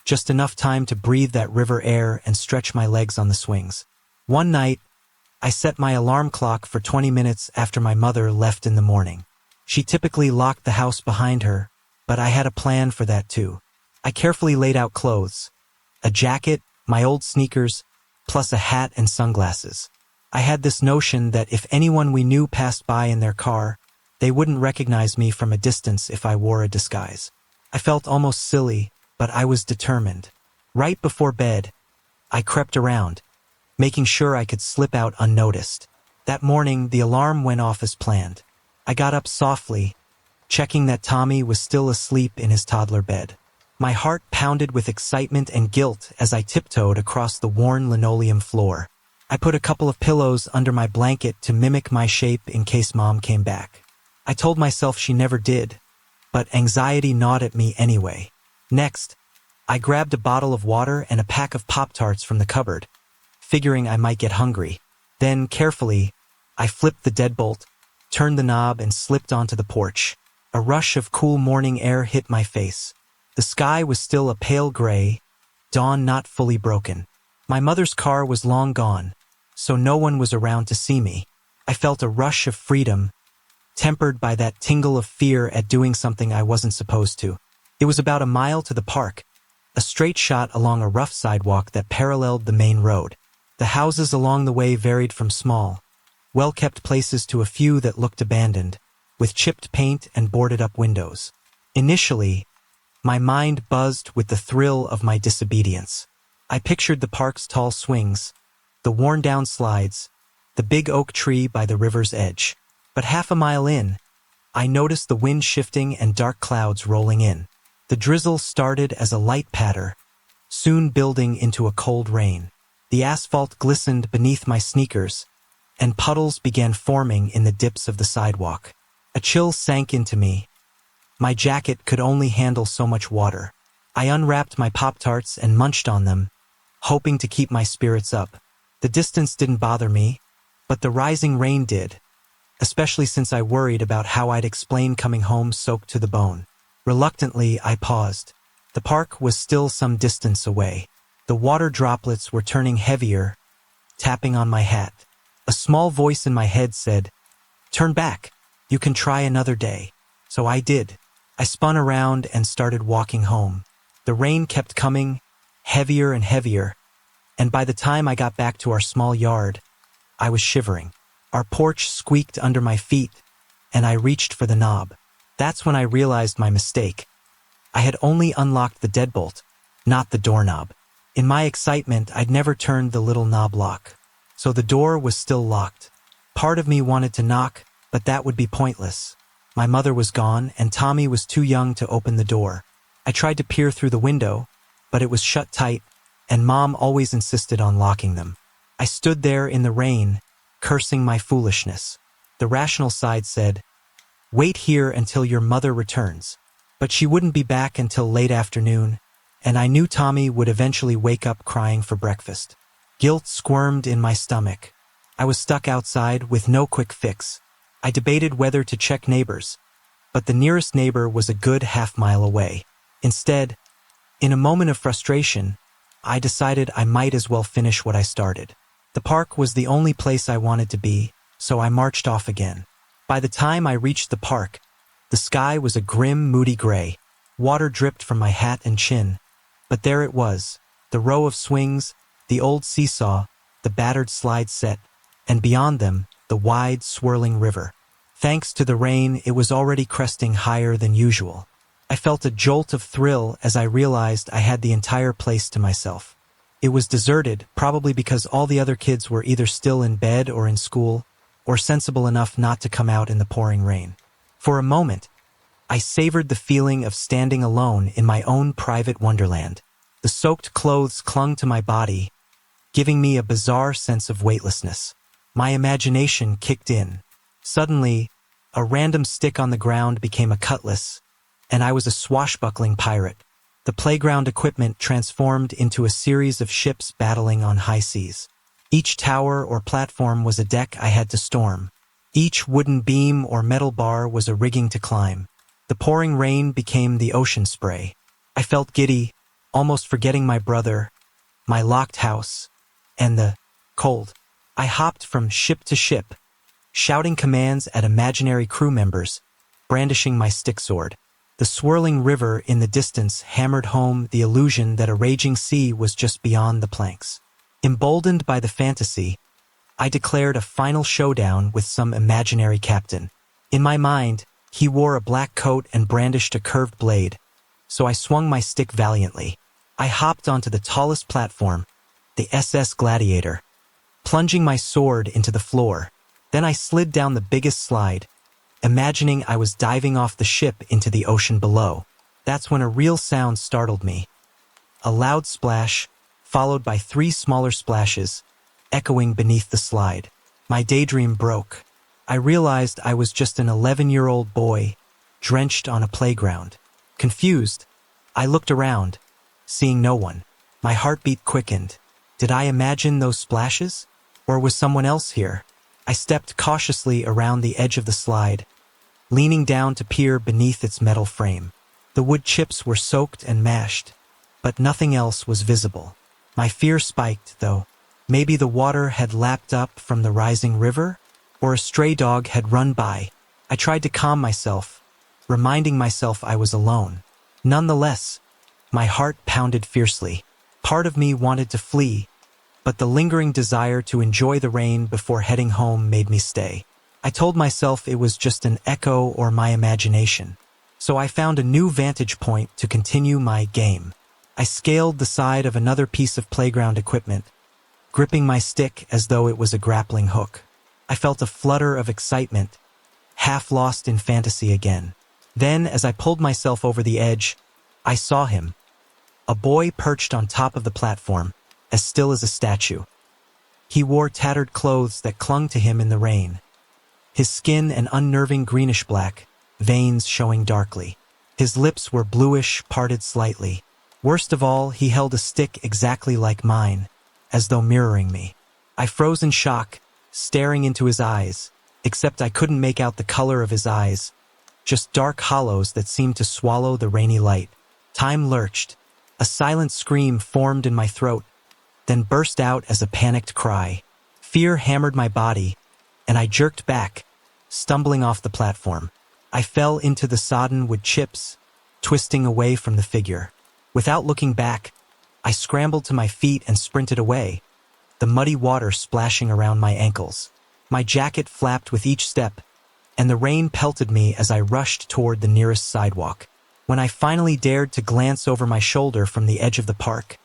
just enough time to breathe that river air and stretch my legs on the swings. One night, I set my alarm clock for 20 minutes after my mother left in the morning. She typically locked the house behind her, but I had a plan for that too. I carefully laid out clothes, a jacket, my old sneakers, plus a hat and sunglasses. I had this notion that if anyone we knew passed by in their car, they wouldn't recognize me from a distance if I wore a disguise. I felt almost silly, but I was determined. Right before bed, I crept around, making sure I could slip out unnoticed. That morning, the alarm went off as planned. I got up softly, checking that Tommy was still asleep in his toddler bed. My heart pounded with excitement and guilt as I tiptoed across the worn linoleum floor. I put a couple of pillows under my blanket to mimic my shape in case Mom came back. I told myself she never did, but anxiety gnawed at me anyway. Next, I grabbed a bottle of water and a pack of Pop-Tarts from the cupboard, figuring I might get hungry. Then, carefully, I flipped the deadbolt, turned the knob, and slipped onto the porch. A rush of cool morning air hit my face. The sky was still a pale gray, dawn not fully broken. My mother's car was long gone, so no one was around to see me. I felt a rush of freedom, tempered by that tingle of fear at doing something I wasn't supposed to. It was about a mile to the park, a straight shot along a rough sidewalk that paralleled the main road. The houses along the way varied from small, well-kept places to a few that looked abandoned, with chipped paint and boarded-up windows. Initially, my mind buzzed with the thrill of my disobedience. I pictured the park's tall swings, the worn-down slides, the big oak tree by the river's edge. But half a mile in, I noticed the wind shifting and dark clouds rolling in. The drizzle started as a light patter, soon building into a cold rain. The asphalt glistened beneath my sneakers, and puddles began forming in the dips of the sidewalk. A chill sank into me. My jacket could only handle so much water. I unwrapped my Pop-Tarts and munched on them, hoping to keep my spirits up. The distance didn't bother me, but the rising rain did, especially since I worried about how I'd explain coming home soaked to the bone. Reluctantly, I paused. The park was still some distance away. The water droplets were turning heavier, tapping on my hat. A small voice in my head said, "Turn back. You can try another day." So I did. I spun around and started walking home. The rain kept coming, heavier and heavier, and by the time I got back to our small yard, I was shivering. Our porch squeaked under my feet, and I reached for the knob. That's when I realized my mistake. I had only unlocked the deadbolt, not the doorknob. In my excitement, I'd never turned the little knob lock, so the door was still locked. Part of me wanted to knock, but that would be pointless. My mother was gone, and Tommy was too young to open the door. I tried to peer through the window, but it was shut tight, and Mom always insisted on locking them. I stood there in the rain, cursing my foolishness. The rational side said, "Wait here until your mother returns." But she wouldn't be back until late afternoon, and I knew Tommy would eventually wake up crying for breakfast. Guilt squirmed in my stomach. I was stuck outside with no quick fix. I debated whether to check neighbors, but the nearest neighbor was a good half-mile away. Instead, in a moment of frustration, I decided I might as well finish what I started. The park was the only place I wanted to be, so I marched off again. By the time I reached the park, the sky was a grim, moody gray. Water dripped from my hat and chin. But there it was, the row of swings, the old seesaw, the battered slide set, and beyond them, the wide, swirling river. Thanks to the rain, it was already cresting higher than usual. I felt a jolt of thrill as I realized I had the entire place to myself. It was deserted, probably because all the other kids were either still in bed or in school, or sensible enough not to come out in the pouring rain. For a moment, I savored the feeling of standing alone in my own private wonderland. The soaked clothes clung to my body, giving me a bizarre sense of weightlessness. My imagination kicked in. Suddenly, a random stick on the ground became a cutlass, and I was a swashbuckling pirate. The playground equipment transformed into a series of ships battling on high seas. Each tower or platform was a deck I had to storm. Each wooden beam or metal bar was a rigging to climb. The pouring rain became the ocean spray. I felt giddy, almost forgetting my brother, my locked house, and the cold. I hopped from ship to ship, shouting commands at imaginary crew members, brandishing my stick sword. The swirling river in the distance hammered home the illusion that a raging sea was just beyond the planks. Emboldened by the fantasy, I declared a final showdown with some imaginary captain. In my mind, he wore a black coat and brandished a curved blade, so I swung my stick valiantly. I hopped onto the tallest platform, the SS Gladiator, plunging my sword into the floor. Then I slid down the biggest slide, imagining I was diving off the ship into the ocean below. That's when a real sound startled me. A loud splash, followed by 3 smaller splashes, echoing beneath the slide. My daydream broke. I realized I was just an 11-year-old boy, drenched on a playground. Confused, I looked around, seeing no one. My heartbeat quickened. Did I imagine those splashes? Or was someone else here? I stepped cautiously around the edge of the slide, leaning down to peer beneath its metal frame. The wood chips were soaked and mashed, but nothing else was visible. My fear spiked, though. Maybe the water had lapped up from the rising river, or a stray dog had run by. I tried to calm myself, reminding myself I was alone. Nonetheless, my heart pounded fiercely. Part of me wanted to flee, but the lingering desire to enjoy the rain before heading home made me stay. I told myself it was just an echo or my imagination, so I found a new vantage point to continue my game. I scaled the side of another piece of playground equipment, gripping my stick as though it was a grappling hook. I felt a flutter of excitement, half lost in fantasy again. Then, as I pulled myself over the edge, I saw him. A boy perched on top of the platform, as still as a statue. He wore tattered clothes that clung to him in the rain. His skin an unnerving greenish-black, veins showing darkly. His lips were bluish, parted slightly. Worst of all, he held a stick exactly like mine, as though mirroring me. I froze in shock, staring into his eyes, except I couldn't make out the color of his eyes, just dark hollows that seemed to swallow the rainy light. Time lurched. A silent scream formed in my throat, then burst out as a panicked cry. Fear hammered my body, and I jerked back, stumbling off the platform. I fell into the sodden wood chips, twisting away from the figure. Without looking back, I scrambled to my feet and sprinted away, the muddy water splashing around my ankles. My jacket flapped with each step, and the rain pelted me as I rushed toward the nearest sidewalk. When I finally dared to glance over my shoulder from the edge of the park,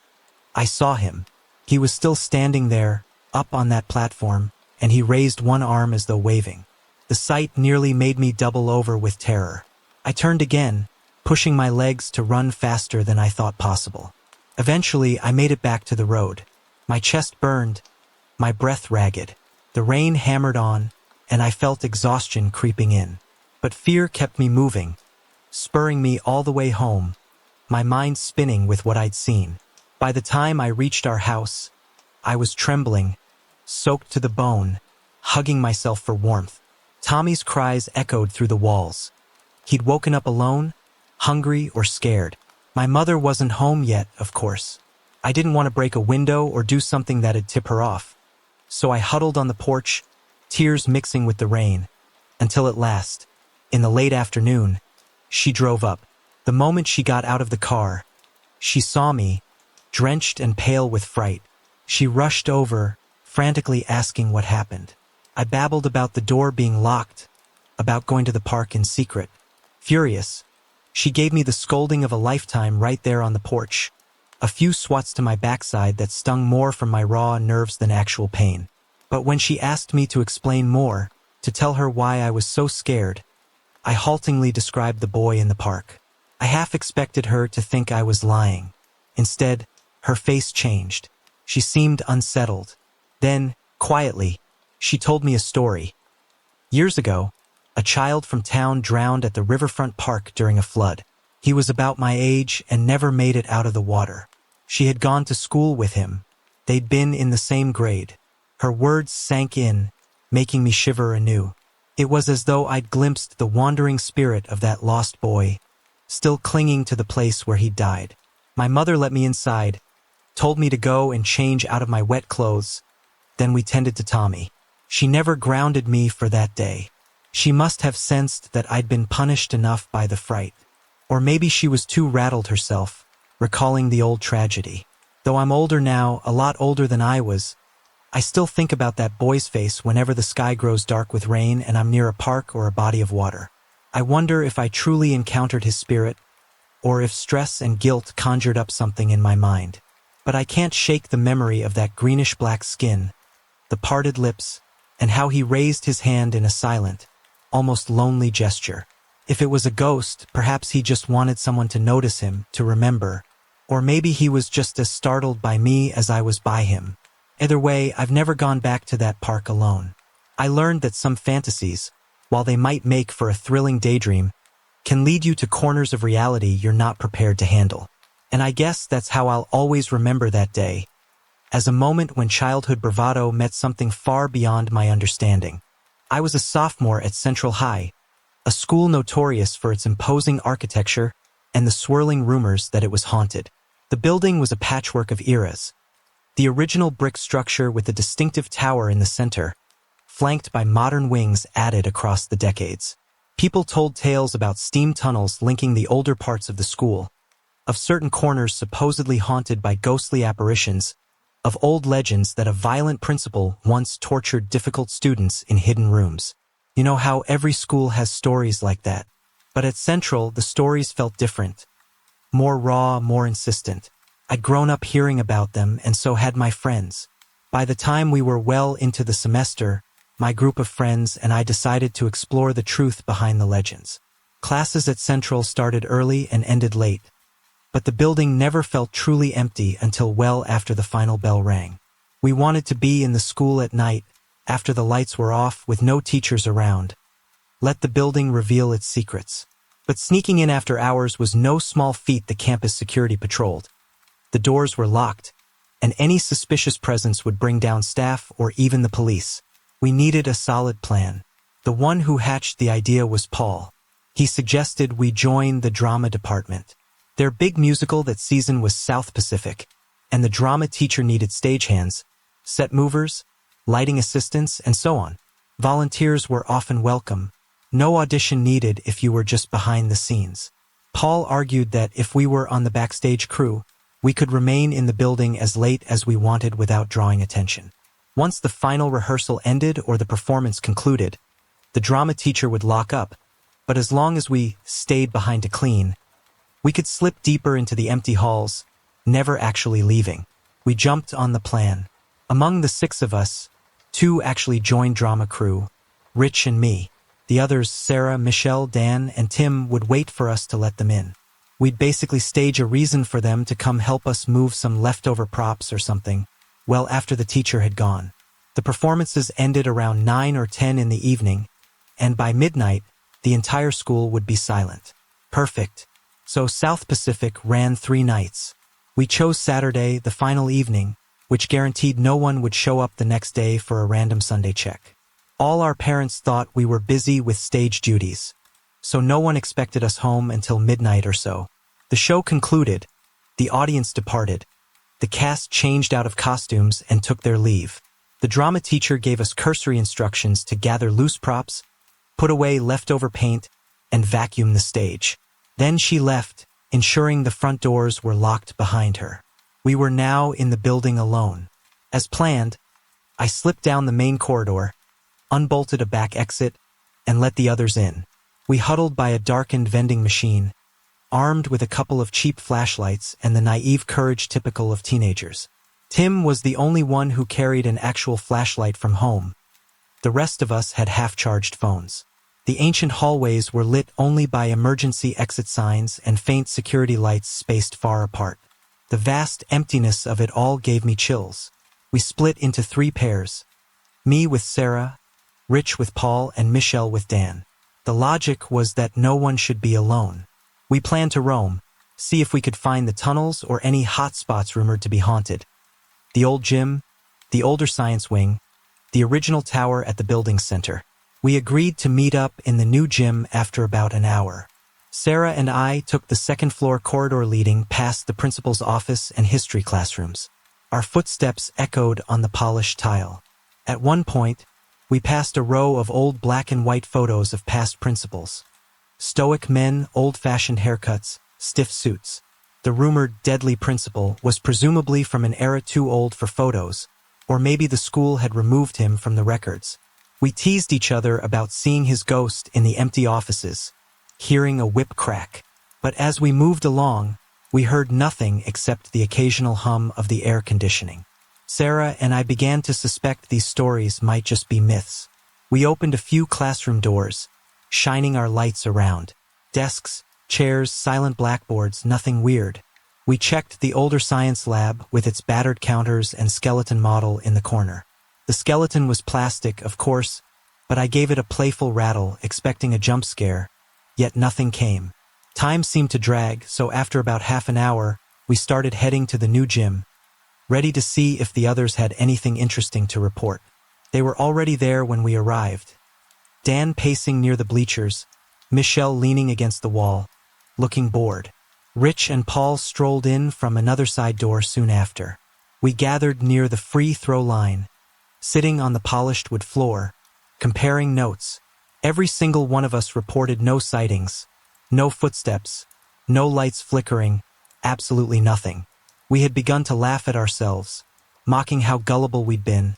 I saw him. He was still standing there, up on that platform, and he raised one arm as though waving. The sight nearly made me double over with terror. I turned again, pushing my legs to run faster than I thought possible. Eventually, I made it back to the road. My chest burned, my breath ragged. The rain hammered on, and I felt exhaustion creeping in. But fear kept me moving, spurring me all the way home, my mind spinning with what I'd seen. By the time I reached our house, I was trembling, soaked to the bone, hugging myself for warmth. Tommy's cries echoed through the walls. He'd woken up alone, hungry or scared. My mother wasn't home yet, of course. I didn't want to break a window or do something that'd tip her off. So I huddled on the porch, tears mixing with the rain, until at last, in the late afternoon, she drove up. The moment she got out of the car, she saw me, drenched and pale with fright. She rushed over, frantically asking what happened. I babbled about the door being locked, about going to the park in secret. Furious, she gave me the scolding of a lifetime right there on the porch, a few swats to my backside that stung more from my raw nerves than actual pain. But when she asked me to explain more, to tell her why I was so scared, I haltingly described the boy in the park. I half expected her to think I was lying. Instead, her face changed. She seemed unsettled. Then, quietly, she told me a story. Years ago, a child from town drowned at the riverfront park during a flood. He was about my age and never made it out of the water. She had gone to school with him. They'd been in the same grade. Her words sank in, making me shiver anew. It was as though I'd glimpsed the wandering spirit of that lost boy, still clinging to the place where he'd died. My mother let me inside, told me to go and change out of my wet clothes. Then we tended to Tommy. She never grounded me for that day. She must have sensed that I'd been punished enough by the fright. Or maybe she was too rattled herself, recalling the old tragedy. Though I'm older now, a lot older than I was, I still think about that boy's face whenever the sky grows dark with rain and I'm near a park or a body of water. I wonder if I truly encountered his spirit, or if stress and guilt conjured up something in my mind. But I can't shake the memory of that greenish-black skin, the parted lips, and how he raised his hand in a silent, almost lonely gesture. If it was a ghost, perhaps he just wanted someone to notice him, to remember, or maybe he was just as startled by me as I was by him. Either way, I've never gone back to that park alone. I learned that some fantasies, while they might make for a thrilling daydream, can lead you to corners of reality you're not prepared to handle. And I guess that's how I'll always remember that day, as a moment when childhood bravado met something far beyond my understanding. I was a sophomore at Central High, a school notorious for its imposing architecture and the swirling rumors that it was haunted. The building was a patchwork of eras. The original brick structure with the distinctive tower in the center, flanked by modern wings added across the decades. People told tales about steam tunnels linking the older parts of the school, of certain corners supposedly haunted by ghostly apparitions, of old legends that a violent principal once tortured difficult students in hidden rooms. You know how every school has stories like that. But at Central, the stories felt different. More raw, more insistent. I'd grown up hearing about them, and so had my friends. By the time we were well into the semester, my group of friends and I decided to explore the truth behind the legends. Classes at Central started early and ended late, but the building never felt truly empty until well after the final bell rang. We wanted to be in the school at night, after the lights were off with no teachers around. Let the building reveal its secrets. But sneaking in after hours was no small feat the campus security patrolled. The doors were locked, and any suspicious presence would bring down staff or even the police. We needed a solid plan. The one who hatched the idea was Paul. He suggested we join the drama department. Their big musical that season was South Pacific, and the drama teacher needed stagehands, set movers, lighting assistants, and so on. Volunteers were often welcome. No audition needed if you were just behind the scenes. Paul argued that if we were on the backstage crew, we could remain in the building as late as we wanted without drawing attention. Once the final rehearsal ended or the performance concluded, the drama teacher would lock up, but as long as we stayed behind to clean, we could slip deeper into the empty halls, never actually leaving. We jumped on the plan. Among the 6 of us, 2 actually joined drama crew, Rich and me. The others, Sarah, Michelle, Dan, and Tim, would wait for us to let them in. We'd basically stage a reason for them to come help us move some leftover props or something, well after the teacher had gone. The performances ended around 9 or 10 in the evening, and by midnight, the entire school would be silent. Perfect. So South Pacific ran 3 nights. We chose Saturday, the final evening, which guaranteed no one would show up the next day for a random Sunday check. All our parents thought we were busy with stage duties, so no one expected us home until midnight or so. The show concluded, the audience departed, the cast changed out of costumes and took their leave. The drama teacher gave us cursory instructions to gather loose props, put away leftover paint, and vacuum the stage. Then she left, ensuring the front doors were locked behind her. We were now in the building alone. As planned, I slipped down the main corridor, unbolted a back exit, and let the others in. We huddled by a darkened vending machine, armed with a couple of cheap flashlights and the naive courage typical of teenagers. Tim was the only one who carried an actual flashlight from home. The rest of us had half-charged phones. The ancient hallways were lit only by emergency exit signs and faint security lights spaced far apart. The vast emptiness of it all gave me chills. We split into 3 pairs. Me with Sarah, Rich with Paul, and Michelle with Dan. The logic was that no one should be alone. We planned to roam, see if we could find the tunnels or any hot spots rumored to be haunted. The old gym, the older science wing, the original tower at the building center. We agreed to meet up in the new gym after about an hour. Sarah and I took the second-floor corridor leading past the principal's office and history classrooms. Our footsteps echoed on the polished tile. At one point, we passed a row of old black and white photos of past principals. Stoic men, old-fashioned haircuts, stiff suits. The rumored deadly principal was presumably from an era too old for photos, or maybe the school had removed him from the records. We teased each other about seeing his ghost in the empty offices, hearing a whip crack. But as we moved along, we heard nothing except the occasional hum of the air conditioning. Sarah and I began to suspect these stories might just be myths. We opened a few classroom doors, shining our lights around. Desks, chairs, silent blackboards, nothing weird. We checked the older science lab with its battered counters and skeleton model in the corner. The skeleton was plastic, of course, but I gave it a playful rattle, expecting a jump scare, yet nothing came. Time seemed to drag, so after about half an hour, we started heading to the new gym, ready to see if the others had anything interesting to report. They were already there when we arrived. Dan pacing near the bleachers, Michelle leaning against the wall, looking bored. Rich and Paul strolled in from another side door soon after. We gathered near the free throw line, sitting on the polished wood floor, comparing notes. Every single one of us reported no sightings, no footsteps, no lights flickering, absolutely nothing. We had begun to laugh at ourselves, mocking how gullible we'd been,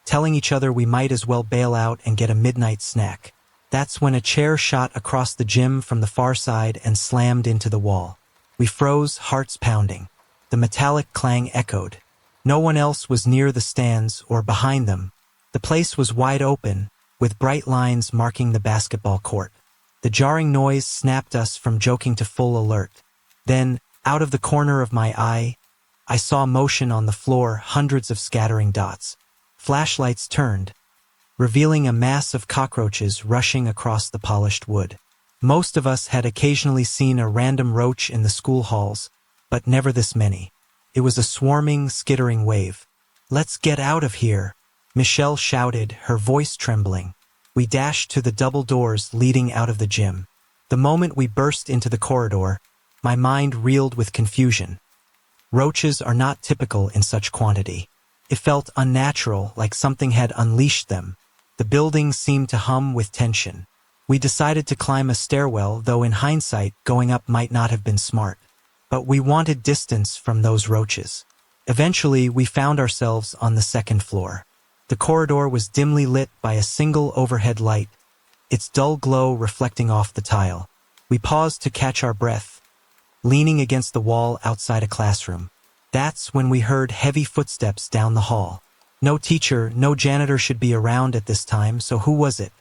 telling each other we might as well bail out and get a midnight snack. That's when a chair shot across the gym from the far side and slammed into the wall. We froze, hearts pounding. The metallic clang echoed. No one else was near the stands or behind them. The place was wide open, with bright lines marking the basketball court. The jarring noise snapped us from joking to full alert. Then, out of the corner of my eye, I saw motion on the floor, hundreds of scattering dots. Flashlights turned, revealing a mass of cockroaches rushing across the polished wood. Most of us had occasionally seen a random roach in the school halls, but never this many. It was a swarming, skittering wave. "Let's get out of here," Michelle shouted, her voice trembling. We dashed to the double doors leading out of the gym. The moment we burst into the corridor, my mind reeled with confusion. Roaches are not typical in such quantity. It felt unnatural, like something had unleashed them. The building seemed to hum with tension. We decided to climb a stairwell, though in hindsight, going up might not have been smart. But we wanted distance from those roaches. Eventually, we found ourselves on the second floor. The corridor was dimly lit by a single overhead light, its dull glow reflecting off the tile. We paused to catch our breath, leaning against the wall outside a classroom. That's when we heard heavy footsteps down the hall. No teacher, no janitor should be around at this time, so who was it?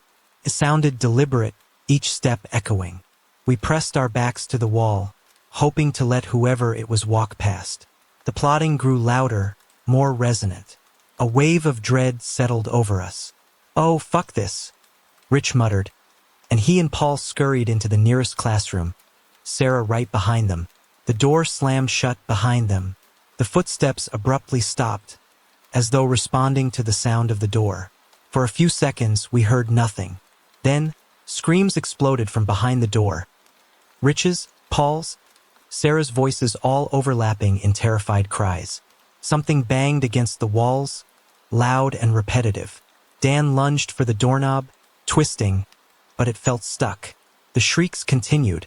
It sounded deliberate, each step echoing. We pressed our backs to the wall, hoping to let whoever it was walk past. The plodding grew louder, more resonant. A wave of dread settled over us. "Oh, fuck this," Rich muttered, and he and Paul scurried into the nearest classroom, Sarah right behind them. The door slammed shut behind them. The footsteps abruptly stopped, as though responding to the sound of the door. For a few seconds, we heard nothing. Then, screams exploded from behind the door. Rich's, Paul's, Sarah's voices all overlapping in terrified cries. Something banged against the walls, loud and repetitive. Dan lunged for the doorknob, twisting, but it felt stuck. The shrieks continued,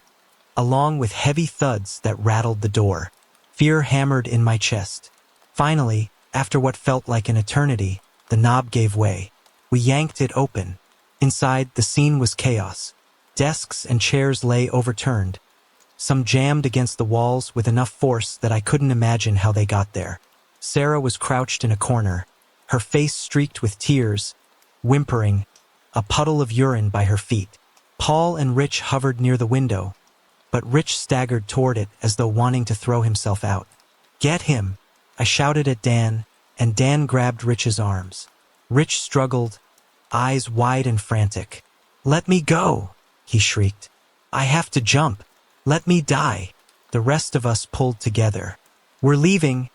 along with heavy thuds that rattled the door. Fear hammered in my chest. Finally, after what felt like an eternity, the knob gave way. We yanked it open. Inside, the scene was chaos. Desks and chairs lay overturned, some jammed against the walls with enough force that I couldn't imagine how they got there. Sarah was crouched in a corner, her face streaked with tears, whimpering, a puddle of urine by her feet. Paul and Rich hovered near the window, but Rich staggered toward it as though wanting to throw himself out. "Get him!" I shouted at Dan, and Dan grabbed Rich's arms. Rich struggled, eyes wide and frantic. "Let me go!" he shrieked. "I have to jump. Let me die." The rest of us pulled together. "We're leaving,"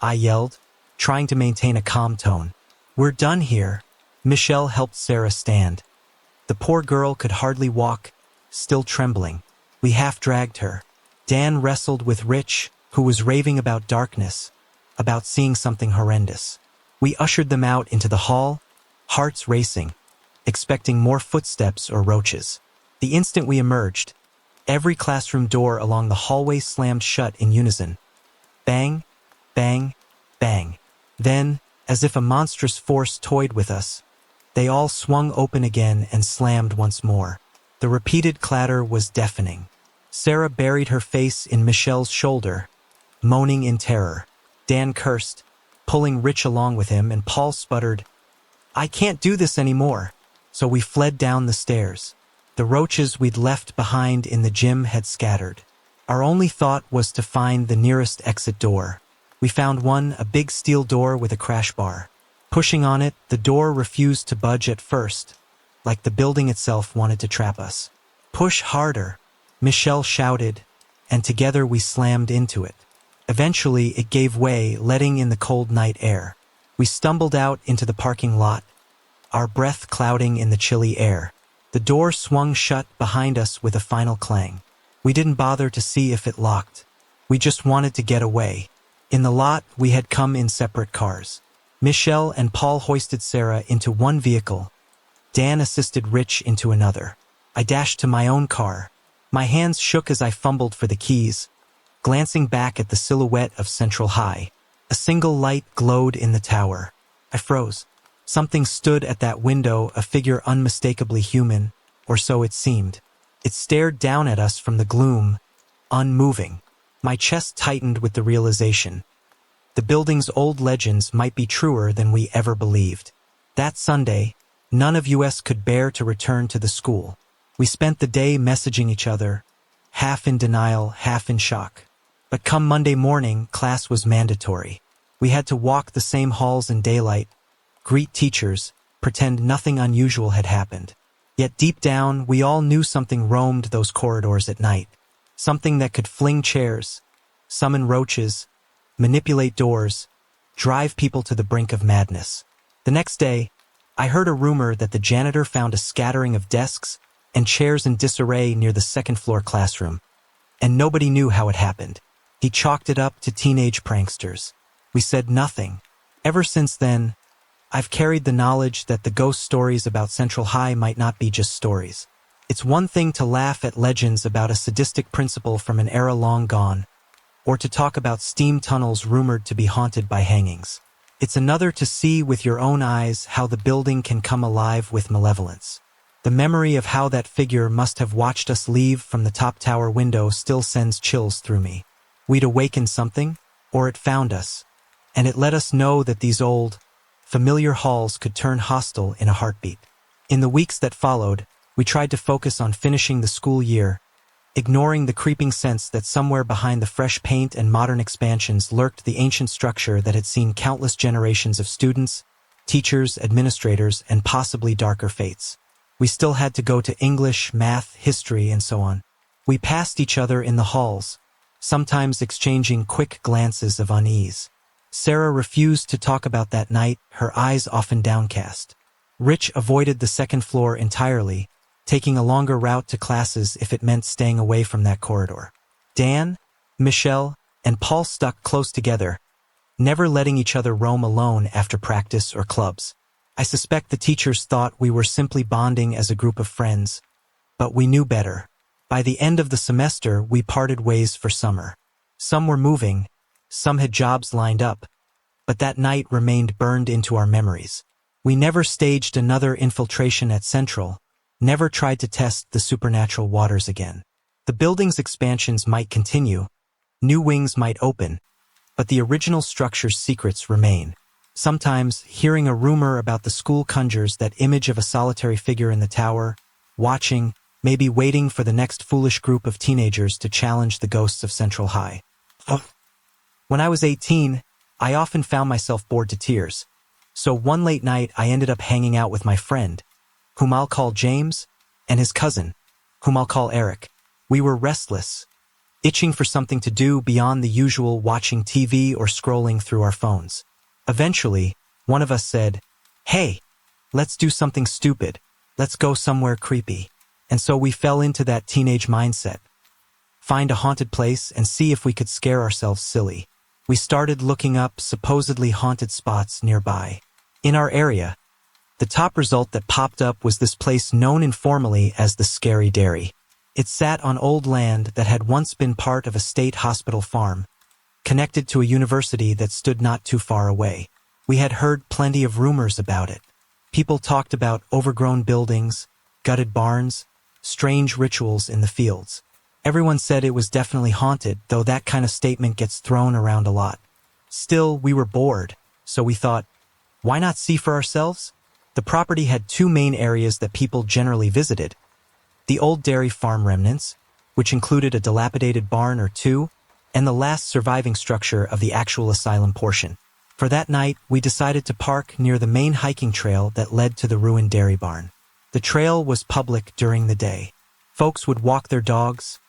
I yelled, trying to maintain a calm tone. "We're done here." Michelle helped Sarah stand. The poor girl could hardly walk, still trembling. We half-dragged her. Dan wrestled with Rich, who was raving about darkness, about seeing something horrendous. We ushered them out into the hall, hearts racing, expecting more footsteps or roaches. The instant we emerged, every classroom door along the hallway slammed shut in unison. Bang, bang, bang. Then, as if a monstrous force toyed with us, they all swung open again and slammed once more. The repeated clatter was deafening. Sarah buried her face in Michelle's shoulder, moaning in terror. Dan cursed, pulling Rich along with him, and Paul sputtered, "I can't do this anymore." So we fled down the stairs. The roaches we'd left behind in the gym had scattered. Our only thought was to find the nearest exit door. We found one, a big steel door with a crash bar. Pushing on it, the door refused to budge at first, like the building itself wanted to trap us. "Push harder," Michelle shouted, and together we slammed into it. Eventually, it gave way, letting in the cold night air. We stumbled out into the parking lot, our breath clouding in the chilly air. The door swung shut behind us with a final clang. We didn't bother to see if it locked. We just wanted to get away. In the lot, we had come in separate cars. Michelle and Paul hoisted Sarah into one vehicle. Dan assisted Rich into another. I dashed to my own car. My hands shook as I fumbled for the keys, glancing back at the silhouette of Central High. A single light glowed in the tower. I froze. Something stood at that window, a figure unmistakably human, or so it seemed. It stared down at us from the gloom, unmoving. My chest tightened with the realization. The building's old legends might be truer than we ever believed. That Sunday, none of us could bear to return to the school. We spent the day messaging each other, half in denial, half in shock. But come Monday morning, class was mandatory. We had to walk the same halls in daylight, greet teachers, pretend nothing unusual had happened. Yet deep down, we all knew something roamed those corridors at night. Something that could fling chairs, summon roaches, manipulate doors, drive people to the brink of madness. The next day, I heard a rumor that the janitor found a scattering of desks and chairs in disarray near the second-floor classroom, and nobody knew how it happened. He chalked it up to teenage pranksters. We said nothing. Ever since then, I've carried the knowledge that the ghost stories about Central High might not be just stories. It's one thing to laugh at legends about a sadistic principal from an era long gone, or to talk about steam tunnels rumored to be haunted by hangings. It's another to see with your own eyes how the building can come alive with malevolence. The memory of how that figure must have watched us leave from the top tower window still sends chills through me. We'd awakened something, or it found us, and it let us know that these old, familiar halls could turn hostile in a heartbeat. In the weeks that followed, we tried to focus on finishing the school year, ignoring the creeping sense that somewhere behind the fresh paint and modern expansions lurked the ancient structure that had seen countless generations of students, teachers, administrators, and possibly darker fates. We still had to go to English, math, history, and so on. We passed each other in the halls, sometimes exchanging quick glances of unease. Sarah refused to talk about that night, her eyes often downcast. Rich avoided the second floor entirely, taking a longer route to classes if it meant staying away from that corridor. Dan, Michelle, and Paul stuck close together, never letting each other roam alone after practice or clubs. I suspect the teachers thought we were simply bonding as a group of friends, but we knew better. By the end of the semester, we parted ways for summer. Some were moving, some had jobs lined up, but that night remained burned into our memories. We never staged another infiltration at Central, never tried to test the supernatural waters again. The building's expansions might continue, new wings might open, but the original structure's secrets remain. Sometimes, hearing a rumor about the school conjures that image of a solitary figure in the tower, watching, maybe waiting for the next foolish group of teenagers to challenge the ghosts of Central High. When I was 18, I often found myself bored to tears. So one late night I ended up hanging out with my friend, whom I'll call James, and his cousin, whom I'll call Eric. We were restless, itching for something to do beyond the usual watching TV or scrolling through our phones. Eventually, one of us said, "Hey, let's do something stupid. Let's go somewhere creepy." And so we fell into that teenage mindset. Find a haunted place and see if we could scare ourselves silly. We started looking up supposedly haunted spots nearby. In our area, the top result that popped up was this place known informally as the Scary Dairy. It sat on old land that had once been part of a state hospital farm, connected to a university that stood not too far away. We had heard plenty of rumors about it. People talked about overgrown buildings, gutted barns, strange rituals in the fields. Everyone said it was definitely haunted, though that kind of statement gets thrown around a lot. Still, we were bored, so we thought, why not see for ourselves? The property had two main areas that people generally visited. The old dairy farm remnants, which included a dilapidated barn or two, and the last surviving structure of the actual asylum portion. For that night, we decided to park near the main hiking trail that led to the ruined dairy barn. The trail was public during the day. Folks would walk their dogs,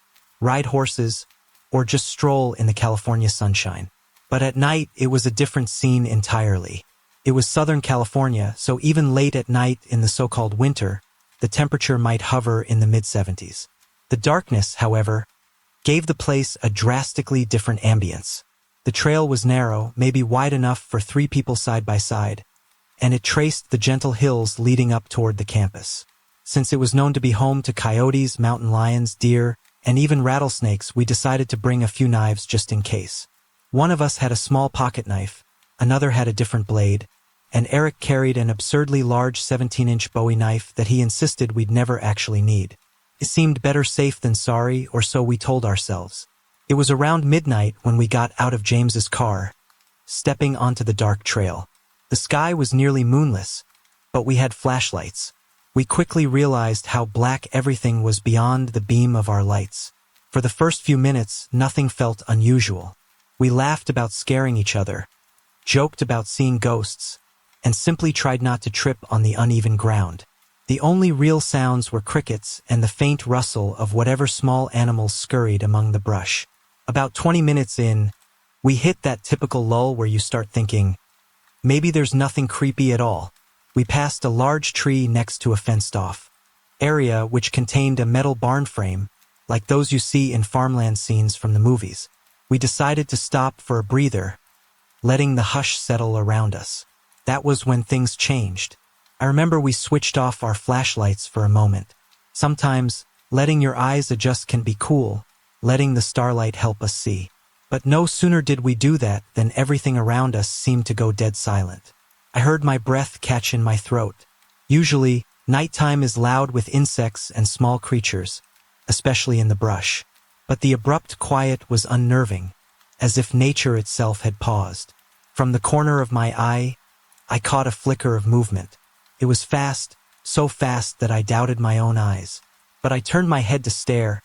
ride horses, or just stroll in the California sunshine. But at night, it was a different scene entirely. It was Southern California, so even late at night in the so-called winter, the temperature might hover in the mid-70s. The darkness, however, gave the place a drastically different ambience. The trail was narrow, maybe wide enough for 3 people side by side, and it traced the gentle hills leading up toward the campus. Since it was known to be home to coyotes, mountain lions, deer, and even rattlesnakes, we decided to bring a few knives just in case. One of us had a small pocket knife, another had a different blade, and Eric carried an absurdly large 17-inch Bowie knife that he insisted we'd never actually need. It seemed better safe than sorry, or so we told ourselves. It was around midnight when we got out of James's car, stepping onto the dark trail. The sky was nearly moonless, but we had flashlights. We quickly realized how black everything was beyond the beam of our lights. For the first few minutes, nothing felt unusual. We laughed about scaring each other, joked about seeing ghosts, and simply tried not to trip on the uneven ground. The only real sounds were crickets and the faint rustle of whatever small animals scurried among the brush. About 20 minutes in, we hit that typical lull where you start thinking, maybe there's nothing creepy at all. We passed a large tree next to a fenced-off area which contained a metal barn frame, like those you see in farmland scenes from the movies. We decided to stop for a breather, letting the hush settle around us. That was when things changed. I remember we switched off our flashlights for a moment. Sometimes, letting your eyes adjust can be cool, letting the starlight help us see. But no sooner did we do that than everything around us seemed to go dead silent. I heard my breath catch in my throat. Usually, nighttime is loud with insects and small creatures, especially in the brush. But the abrupt quiet was unnerving, as if nature itself had paused. From the corner of my eye, I caught a flicker of movement. It was fast, so fast that I doubted my own eyes. But I turned my head to stare,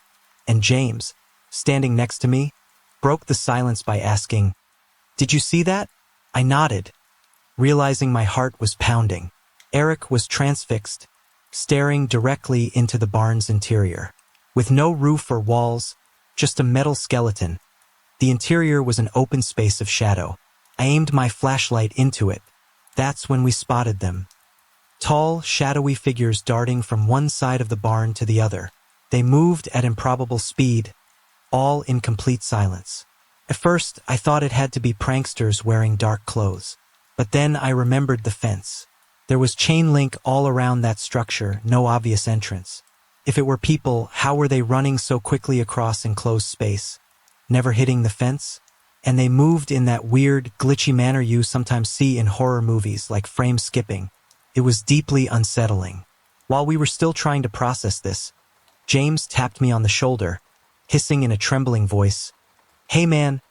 and James, standing next to me, broke the silence by asking, "Did you see that?" I nodded, realizing my heart was pounding. Eric was transfixed, staring directly into the barn's interior. With no roof or walls, just a metal skeleton. The interior was an open space of shadow. I aimed my flashlight into it. That's when we spotted them. Tall, shadowy figures darting from one side of the barn to the other. They moved at improbable speed, all in complete silence. At first, I thought it had to be pranksters wearing dark clothes. But then I remembered the fence. There was chain link all around that structure, no obvious entrance. If it were people, how were they running so quickly across enclosed space, never hitting the fence? And they moved in that weird, glitchy manner you sometimes see in horror movies, like frame skipping. It was deeply unsettling. While we were still trying to process this, James tapped me on the shoulder, hissing in a trembling voice, "Hey man,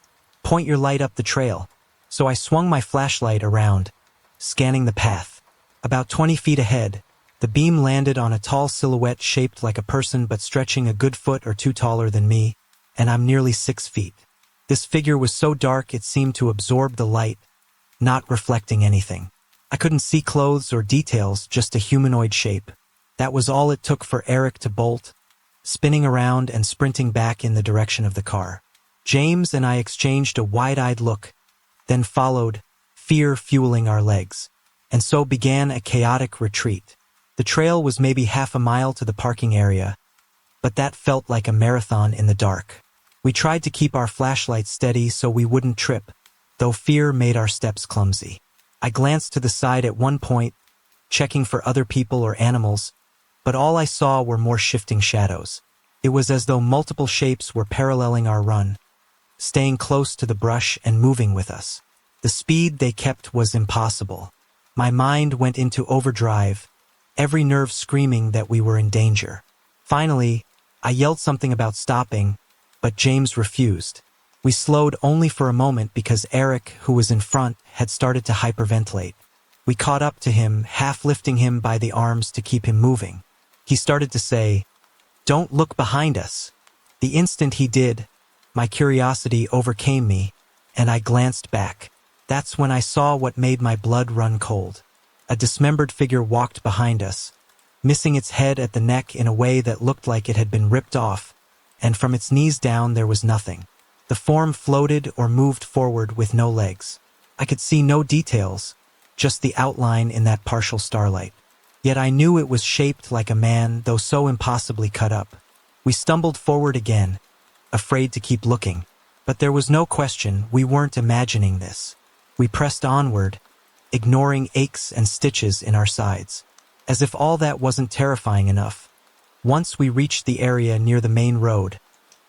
point your light up the trail." So I swung my flashlight around, scanning the path. About 20 feet ahead, The beam landed on a tall silhouette shaped like a person but stretching a good foot or two taller than me, and I'm nearly 6 feet. This figure was so dark it seemed to absorb the light, not reflecting anything. I couldn't see clothes or details, just a humanoid shape. That was all it took for Eric to bolt, spinning around and sprinting back in the direction of the car. James and I exchanged a wide-eyed look, then followed, fear fueling our legs. And so began a chaotic retreat. The trail was maybe half a mile to the parking area, but that felt like a marathon in the dark. We tried to keep our flashlights steady so we wouldn't trip, though fear made our steps clumsy. I glanced to the side at one point, checking for other people or animals, but all I saw were more shifting shadows. It was as though multiple shapes were paralleling our run, staying close to the brush and moving with us. The speed they kept was impossible. My mind went into overdrive, every nerve screaming that we were in danger. Finally, I yelled something about stopping, but James refused. We slowed only for a moment because Eric, who was in front, had started to hyperventilate. We caught up to him, half lifting him by the arms to keep him moving. He started to say, "Don't look behind us." The instant he did, my curiosity overcame me, and I glanced back. That's when I saw what made my blood run cold. A dismembered figure walked behind us, missing its head at the neck in a way that looked like it had been ripped off, and from its knees down there was nothing. The form floated or moved forward with no legs. I could see no details, just the outline in that partial starlight. Yet I knew it was shaped like a man, though so impossibly cut up. We stumbled forward again, afraid to keep looking. But there was no question we weren't imagining this. We pressed onward, ignoring aches and stitches in our sides. As if all that wasn't terrifying enough, once we reached the area near the main road,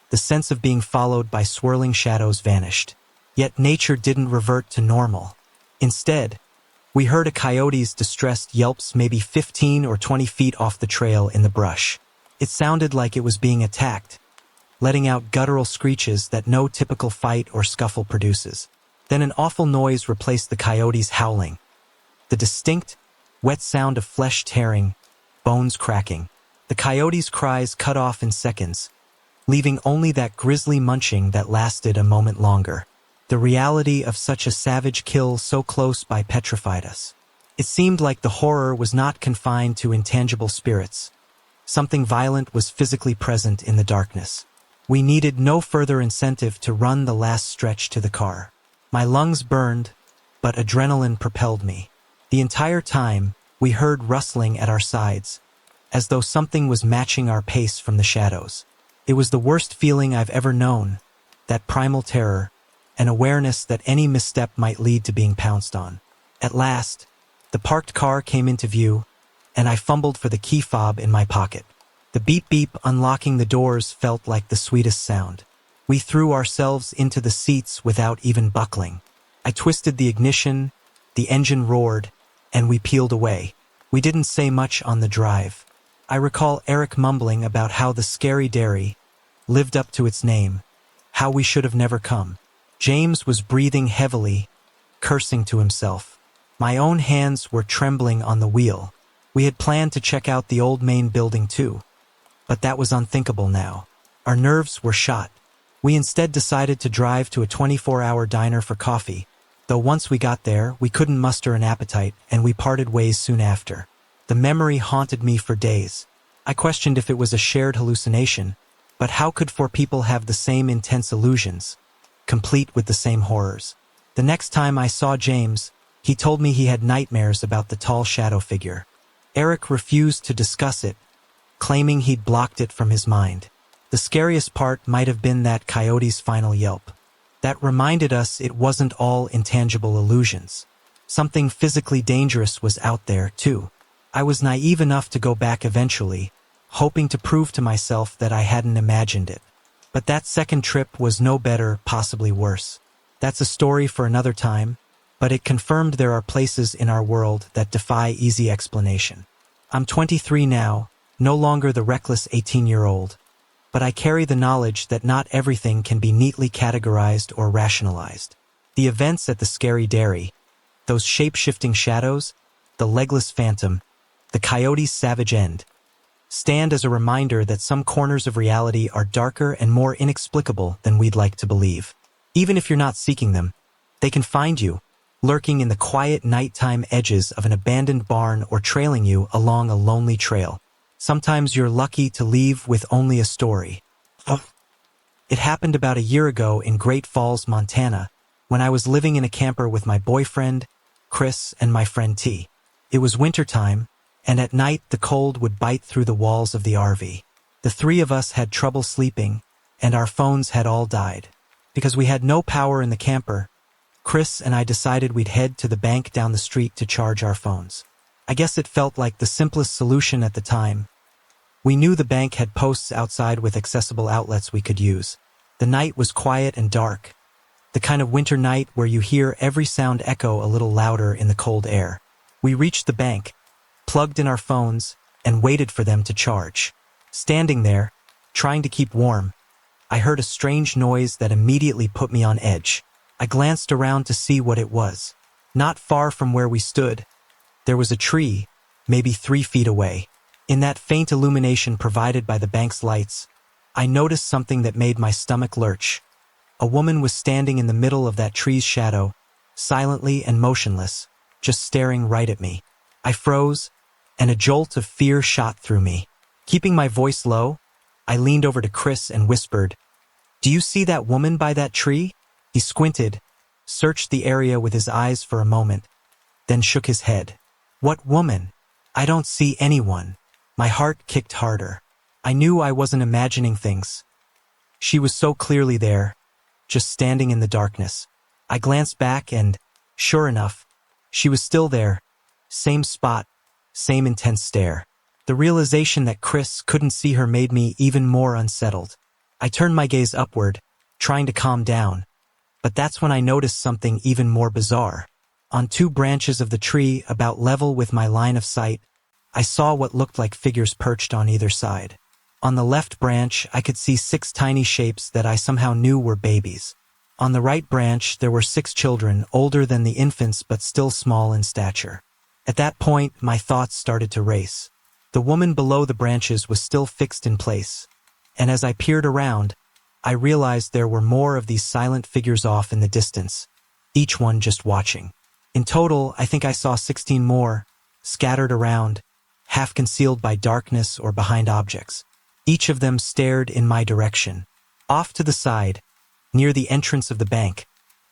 the sense of being followed by swirling shadows vanished. Yet nature didn't revert to normal. Instead, we heard a coyote's distressed yelps maybe 15 or 20 feet off the trail in the brush. It sounded like it was being attacked, letting out guttural screeches that no typical fight or scuffle produces. Then an awful noise replaced the coyote's howling. The distinct, wet sound of flesh tearing, bones cracking. The coyote's cries cut off in seconds, leaving only that grisly munching that lasted a moment longer. The reality of such a savage kill so close by petrified us. It seemed like the horror was not confined to intangible spirits. Something violent was physically present in the darkness. We needed no further incentive to run the last stretch to the car. My lungs burned, but adrenaline propelled me. The entire time, we heard rustling at our sides, as though something was matching our pace from the shadows. It was the worst feeling I've ever known, that primal terror, an awareness that any misstep might lead to being pounced on. At last, the parked car came into view, and I fumbled for the key fob in my pocket. The beep-beep unlocking the doors felt like the sweetest sound. We threw ourselves into the seats without even buckling. I twisted the ignition, the engine roared, and we peeled away. We didn't say much on the drive. I recall Eric mumbling about how the scary dairy lived up to its name, how we should have never come. James was breathing heavily, cursing to himself. My own hands were trembling on the wheel. We had planned to check out the old main building too, but that was unthinkable now. Our nerves were shot. We instead decided to drive to a 24-hour diner for coffee, though once we got there, we couldn't muster an appetite, and we parted ways soon after. The memory haunted me for days. I questioned if it was a shared hallucination, but how could four people have the same intense illusions, complete with the same horrors? The next time I saw James, he told me he had nightmares about the tall shadow figure. Eric refused to discuss it, claiming he'd blocked it from his mind. The scariest part might have been that coyote's final yelp. That reminded us it wasn't all intangible illusions. Something physically dangerous was out there, too. I was naive enough to go back eventually, hoping to prove to myself that I hadn't imagined it. But that second trip was no better, possibly worse. That's a story for another time, but it confirmed there are places in our world that defy easy explanation. I'm 23 now, no longer the reckless 18-year-old, but I carry the knowledge that not everything can be neatly categorized or rationalized. The events at the scary dairy, those shape-shifting shadows, the legless phantom, the coyote's savage end, stand as a reminder that some corners of reality are darker and more inexplicable than we'd like to believe. Even if you're not seeking them, they can find you, lurking in the quiet nighttime edges of an abandoned barn or trailing you along a lonely trail. Sometimes you're lucky to leave with only a story. It happened about a year ago in Great Falls, Montana, when I was living in a camper with my boyfriend, Chris, and my friend T. It was wintertime, and at night the cold would bite through the walls of the RV. The three of us had trouble sleeping, and our phones had all died. Because we had no power in the camper, Chris and I decided we'd head to the bank down the street to charge our phones. I guess it felt like the simplest solution at the time. We knew the bank had posts outside with accessible outlets we could use. The night was quiet and dark, the kind of winter night where you hear every sound echo a little louder in the cold air. We reached the bank, plugged in our phones, and waited for them to charge. Standing there, trying to keep warm, I heard a strange noise that immediately put me on edge. I glanced around to see what it was. Not far from where we stood, there was a tree, maybe 3 feet away. In that faint illumination provided by the bank's lights, I noticed something that made my stomach lurch. A woman was standing in the middle of that tree's shadow, silently and motionless, just staring right at me. I froze, and a jolt of fear shot through me. Keeping my voice low, I leaned over to Chris and whispered, "Do you see that woman by that tree?" He squinted, searched the area with his eyes for a moment, then shook his head. "What woman? I don't see anyone." My heart kicked harder. I knew I wasn't imagining things. She was so clearly there, just standing in the darkness. I glanced back and, sure enough, she was still there. Same spot, same intense stare. The realization that Chris couldn't see her made me even more unsettled. I turned my gaze upward, trying to calm down. But that's when I noticed something even more bizarre. On 2 branches of the tree, about level with my line of sight, I saw what looked like figures perched on either side. On the left branch, I could see 6 tiny shapes that I somehow knew were babies. On the right branch, there were 6 children, older than the infants but still small in stature. At that point, my thoughts started to race. The woman below the branches was still fixed in place, and as I peered around, I realized there were more of these silent figures off in the distance, each one just watching. In total, I think I saw 16 more, scattered around, half concealed by darkness or behind objects. Each of them stared in my direction. Off to the side, near the entrance of the bank,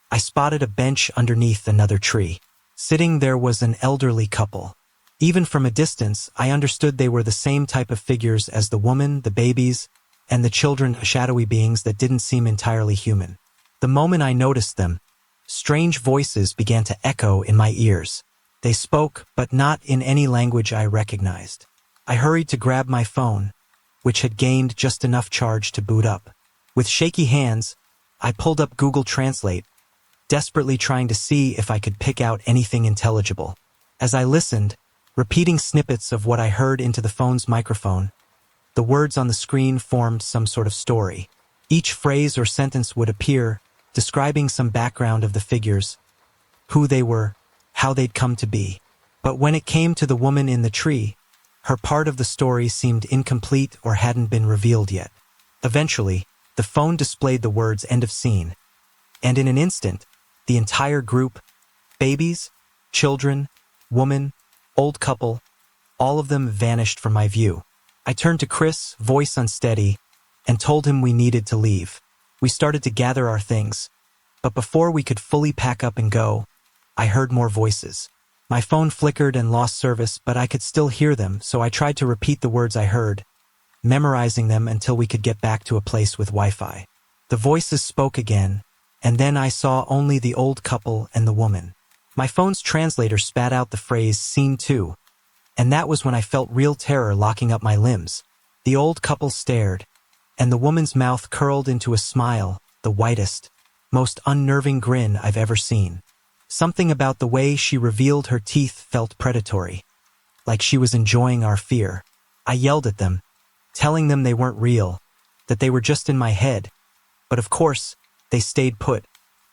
I spotted a bench underneath another tree. Sitting there was an elderly couple. Even from a distance, I understood they were the same type of figures as the woman, the babies, and the children, shadowy beings that didn't seem entirely human. The moment I noticed them, strange voices began to echo in my ears. They spoke, but not in any language I recognized. I hurried to grab my phone, which had gained just enough charge to boot up. With shaky hands, I pulled up Google Translate, desperately trying to see if I could pick out anything intelligible. As I listened, repeating snippets of what I heard into the phone's microphone, the words on the screen formed some sort of story. Each phrase or sentence would appear, describing some background of the figures, who they were, how they'd come to be. But when it came to the woman in the tree, her part of the story seemed incomplete or hadn't been revealed yet. Eventually, the phone displayed the words "end of scene," and in an instant, the entire group, babies, children, woman, old couple, all of them vanished from my view. I turned to Chris, voice unsteady, and told him we needed to leave. We started to gather our things, but before we could fully pack up and go, I heard more voices. My phone flickered and lost service, but I could still hear them, so I tried to repeat the words I heard, memorizing them until we could get back to a place with Wi-Fi. The voices spoke again, and then I saw only the old couple and the woman. My phone's translator spat out the phrase "scene 2," and that was when I felt real terror locking up my limbs. The old couple stared, and the woman's mouth curled into a smile, the whitest, most unnerving grin I've ever seen. Something about the way she revealed her teeth felt predatory, like she was enjoying our fear. I yelled at them, telling them they weren't real, that they were just in my head, but of course, they stayed put,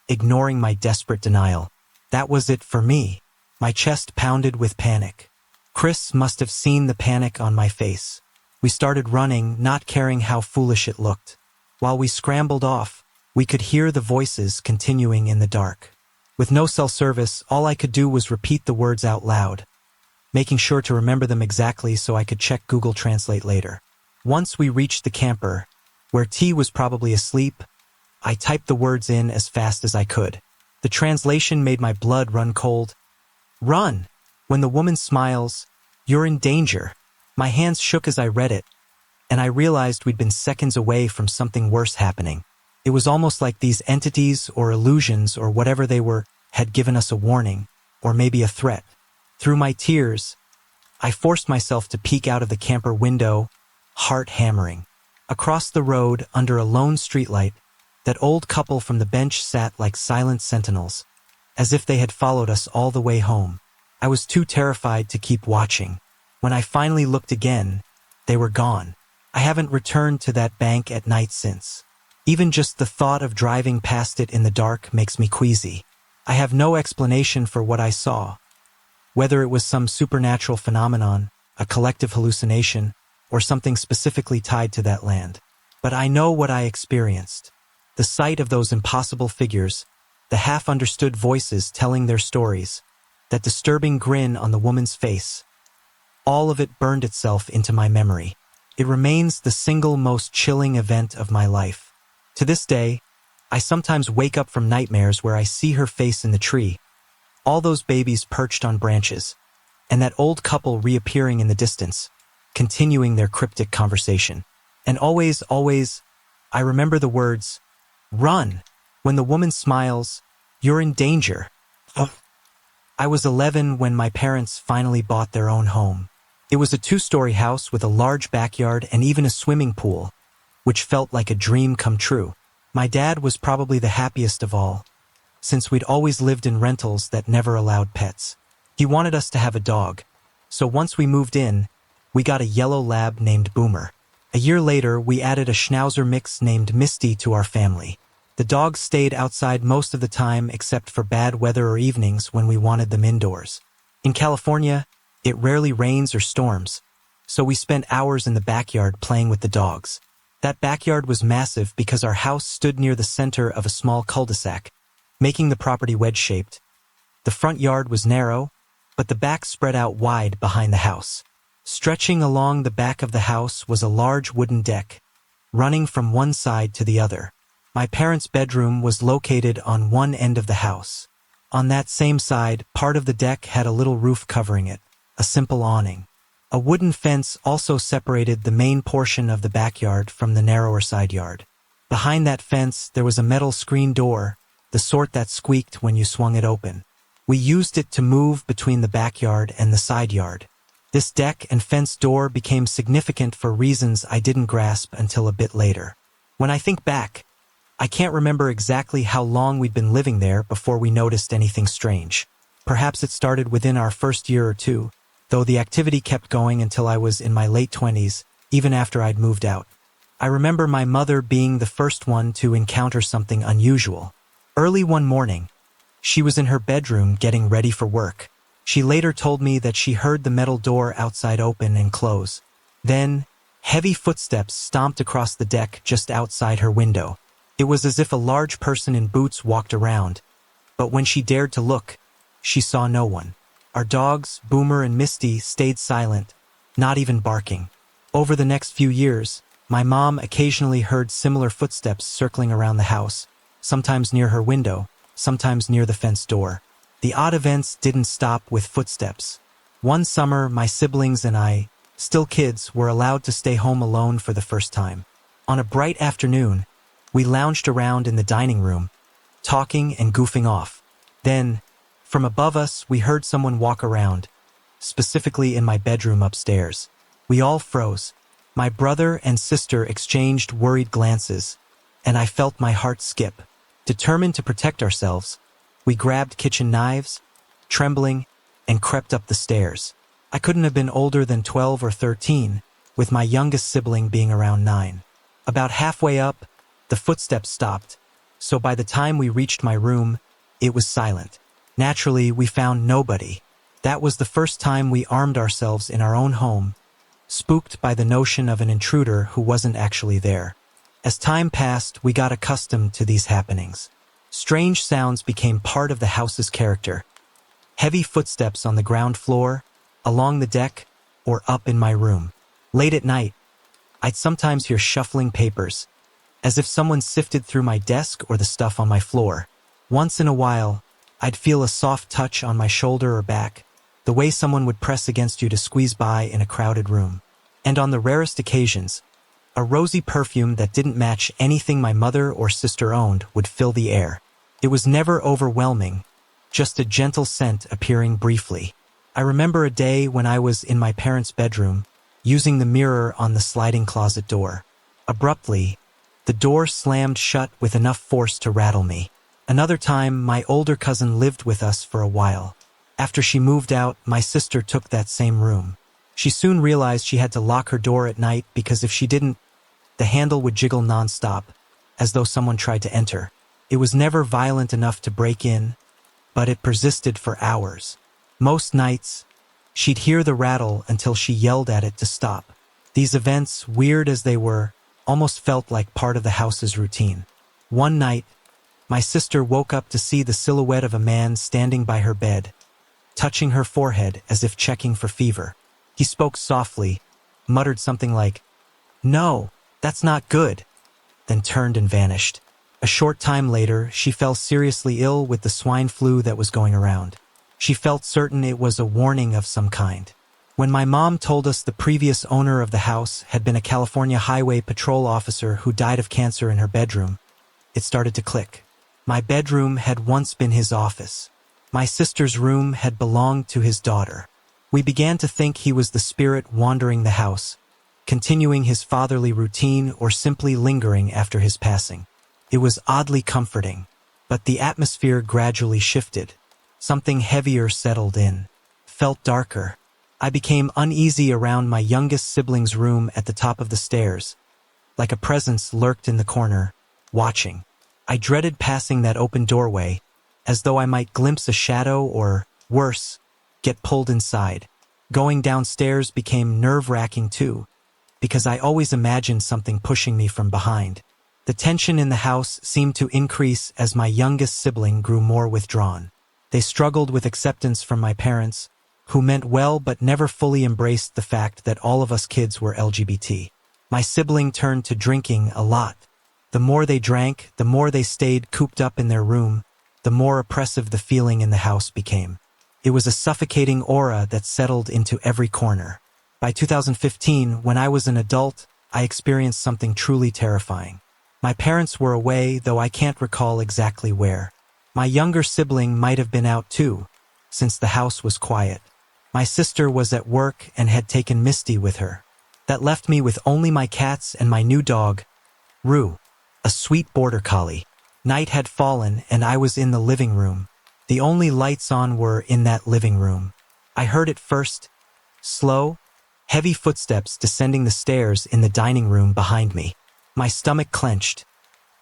ignoring my desperate denial. That was it for me. My chest pounded with panic. Chris must have seen the panic on my face. We started running, not caring how foolish it looked. While we scrambled off, we could hear the voices continuing in the dark. With no cell service, all I could do was repeat the words out loud, making sure to remember them exactly so I could check Google Translate later. Once we reached the camper, where T was probably asleep, I typed the words in as fast as I could. The translation made my blood run cold. Run! When the woman smiles, you're in danger. My hands shook as I read it, and I realized we'd been seconds away from something worse happening. It was almost like these entities or illusions or whatever they were had given us a warning, or maybe a threat. Through my tears, I forced myself to peek out of the camper window, heart hammering. Across the road, under a lone streetlight, that old couple from the bench sat like silent sentinels, as if they had followed us all the way home. I was too terrified to keep watching. When I finally looked again, they were gone. I haven't returned to that bank at night since. Even just the thought of driving past it in the dark makes me queasy. I have no explanation for what I saw, whether it was some supernatural phenomenon, a collective hallucination, or something specifically tied to that land. But I know what I experienced. The sight of those impossible figures, the half-understood voices telling their stories, that disturbing grin on the woman's face, all of it burned itself into my memory. It remains the single most chilling event of my life. To this day, I sometimes wake up from nightmares where I see her face in the tree, all those babies perched on branches, and that old couple reappearing in the distance, continuing their cryptic conversation. And always, I remember the words, "Run!" When the woman smiles, "You're in danger." I was 11 when my parents finally bought their own home. It was a 2-story house with a large backyard and even a swimming pool, which felt like a dream come true. My dad was probably the happiest of all, since we'd always lived in rentals that never allowed pets. He wanted us to have a dog, so once we moved in, we got a yellow lab named Boomer. A year later, we added a schnauzer mix named Misty to our family. The dogs stayed outside most of the time except for bad weather or evenings when we wanted them indoors. In California, it rarely rains or storms, so we spent hours in the backyard playing with the dogs. That backyard was massive because our house stood near the center of a small cul-de-sac, making the property wedge-shaped. The front yard was narrow, but the back spread out wide behind the house. Stretching along the back of the house was a large wooden deck, running from one side to the other. My parents' bedroom was located on one end of the house. On that same side, part of the deck had a little roof covering it, a simple awning. A wooden fence also separated the main portion of the backyard from the narrower side yard. Behind that fence, there was a metal screen door, the sort that squeaked when you swung it open. We used it to move between the backyard and the side yard. This deck and fence door became significant for reasons I didn't grasp until a bit later. When I think back, I can't remember exactly how long we'd been living there before we noticed anything strange. Perhaps it started within our first year or two, though the activity kept going until I was in my late 20s, even after I'd moved out. I remember my mother being the first one to encounter something unusual. Early one morning, she was in her bedroom getting ready for work. She later told me that she heard the metal door outside open and close. Then, heavy footsteps stomped across the deck just outside her window. It was as if a large person in boots walked around, but when she dared to look, she saw no one. Our dogs, Boomer and Misty, stayed silent, not even barking. Over the next few years, my mom occasionally heard similar footsteps circling around the house, sometimes near her window, sometimes near the fence door. The odd events didn't stop with footsteps. One summer, my siblings and I, still kids, were allowed to stay home alone for the first time. On a bright afternoon, we lounged around in the dining room, talking and goofing off. Then, from above us, we heard someone walk around, specifically in my bedroom upstairs. We all froze. My brother and sister exchanged worried glances, and I felt my heart skip. Determined to protect ourselves, we grabbed kitchen knives, trembling, and crept up the stairs. I couldn't have been older than 12 or 13, with my youngest sibling being around 9. About halfway up, the footsteps stopped, so by the time we reached my room, it was silent. Naturally, we found nobody, That was the first time we armed ourselves in our own home, spooked by the notion of an intruder who wasn't actually there. As time passed, we got accustomed to these happenings. Strange sounds became part of the house's character. Heavy footsteps on the ground floor, along the deck, or up in my room. Late at night, I'd sometimes hear shuffling papers, as if someone sifted through my desk or the stuff on my floor. Once in a while, I'd feel a soft touch on my shoulder or back, the way someone would press against you to squeeze by in a crowded room. And on the rarest occasions, a rosy perfume that didn't match anything my mother or sister owned would fill the air. It was never overwhelming, just a gentle scent appearing briefly. I remember a day when I was in my parents' bedroom, using the mirror on the sliding closet door. Abruptly, the door slammed shut with enough force to rattle me. Another time, my older cousin lived with us for a while. After she moved out, my sister took that same room. She soon realized she had to lock her door at night because if she didn't, the handle would jiggle nonstop, as though someone tried to enter. It was never violent enough to break in, but it persisted for hours. Most nights, she'd hear the rattle until she yelled at it to stop. These events, weird as they were, almost felt like part of the house's routine. One night, my sister woke up to see the silhouette of a man standing by her bed, touching her forehead as if checking for fever. He spoke softly, muttered something like, "No, that's not good," then turned and vanished. A short time later, she fell seriously ill with the swine flu that was going around. She felt certain it was a warning of some kind. When my mom told us the previous owner of the house had been a California Highway Patrol officer who died of cancer in her bedroom, it started to click. My bedroom had once been his office. My sister's room had belonged to his daughter. We began to think he was the spirit wandering the house, continuing his fatherly routine or simply lingering after his passing. It was oddly comforting, but the atmosphere gradually shifted. Something heavier settled in, felt darker. I became uneasy around my youngest sibling's room at the top of the stairs, like a presence lurked in the corner, watching. I dreaded passing that open doorway, as though I might glimpse a shadow or, worse, get pulled inside. Going downstairs became nerve-wracking too, because I always imagined something pushing me from behind. The tension in the house seemed to increase as my youngest sibling grew more withdrawn. They struggled with acceptance from my parents, who meant well but never fully embraced the fact that all of us kids were LGBT. My sibling turned to drinking a lot. The more they drank, the more they stayed cooped up in their room, the more oppressive the feeling in the house became. It was a suffocating aura that settled into every corner. By 2015, when I was an adult, I experienced something truly terrifying. My parents were away, though I can't recall exactly where. My younger sibling might have been out too, since the house was quiet. My sister was at work and had taken Misty with her. That left me with only my cats and my new dog, Rue, a sweet border collie. Night had fallen and I was in the living room. The only lights on were in that living room. I heard it first, slow, heavy footsteps descending the stairs in the dining room behind me. My stomach clenched.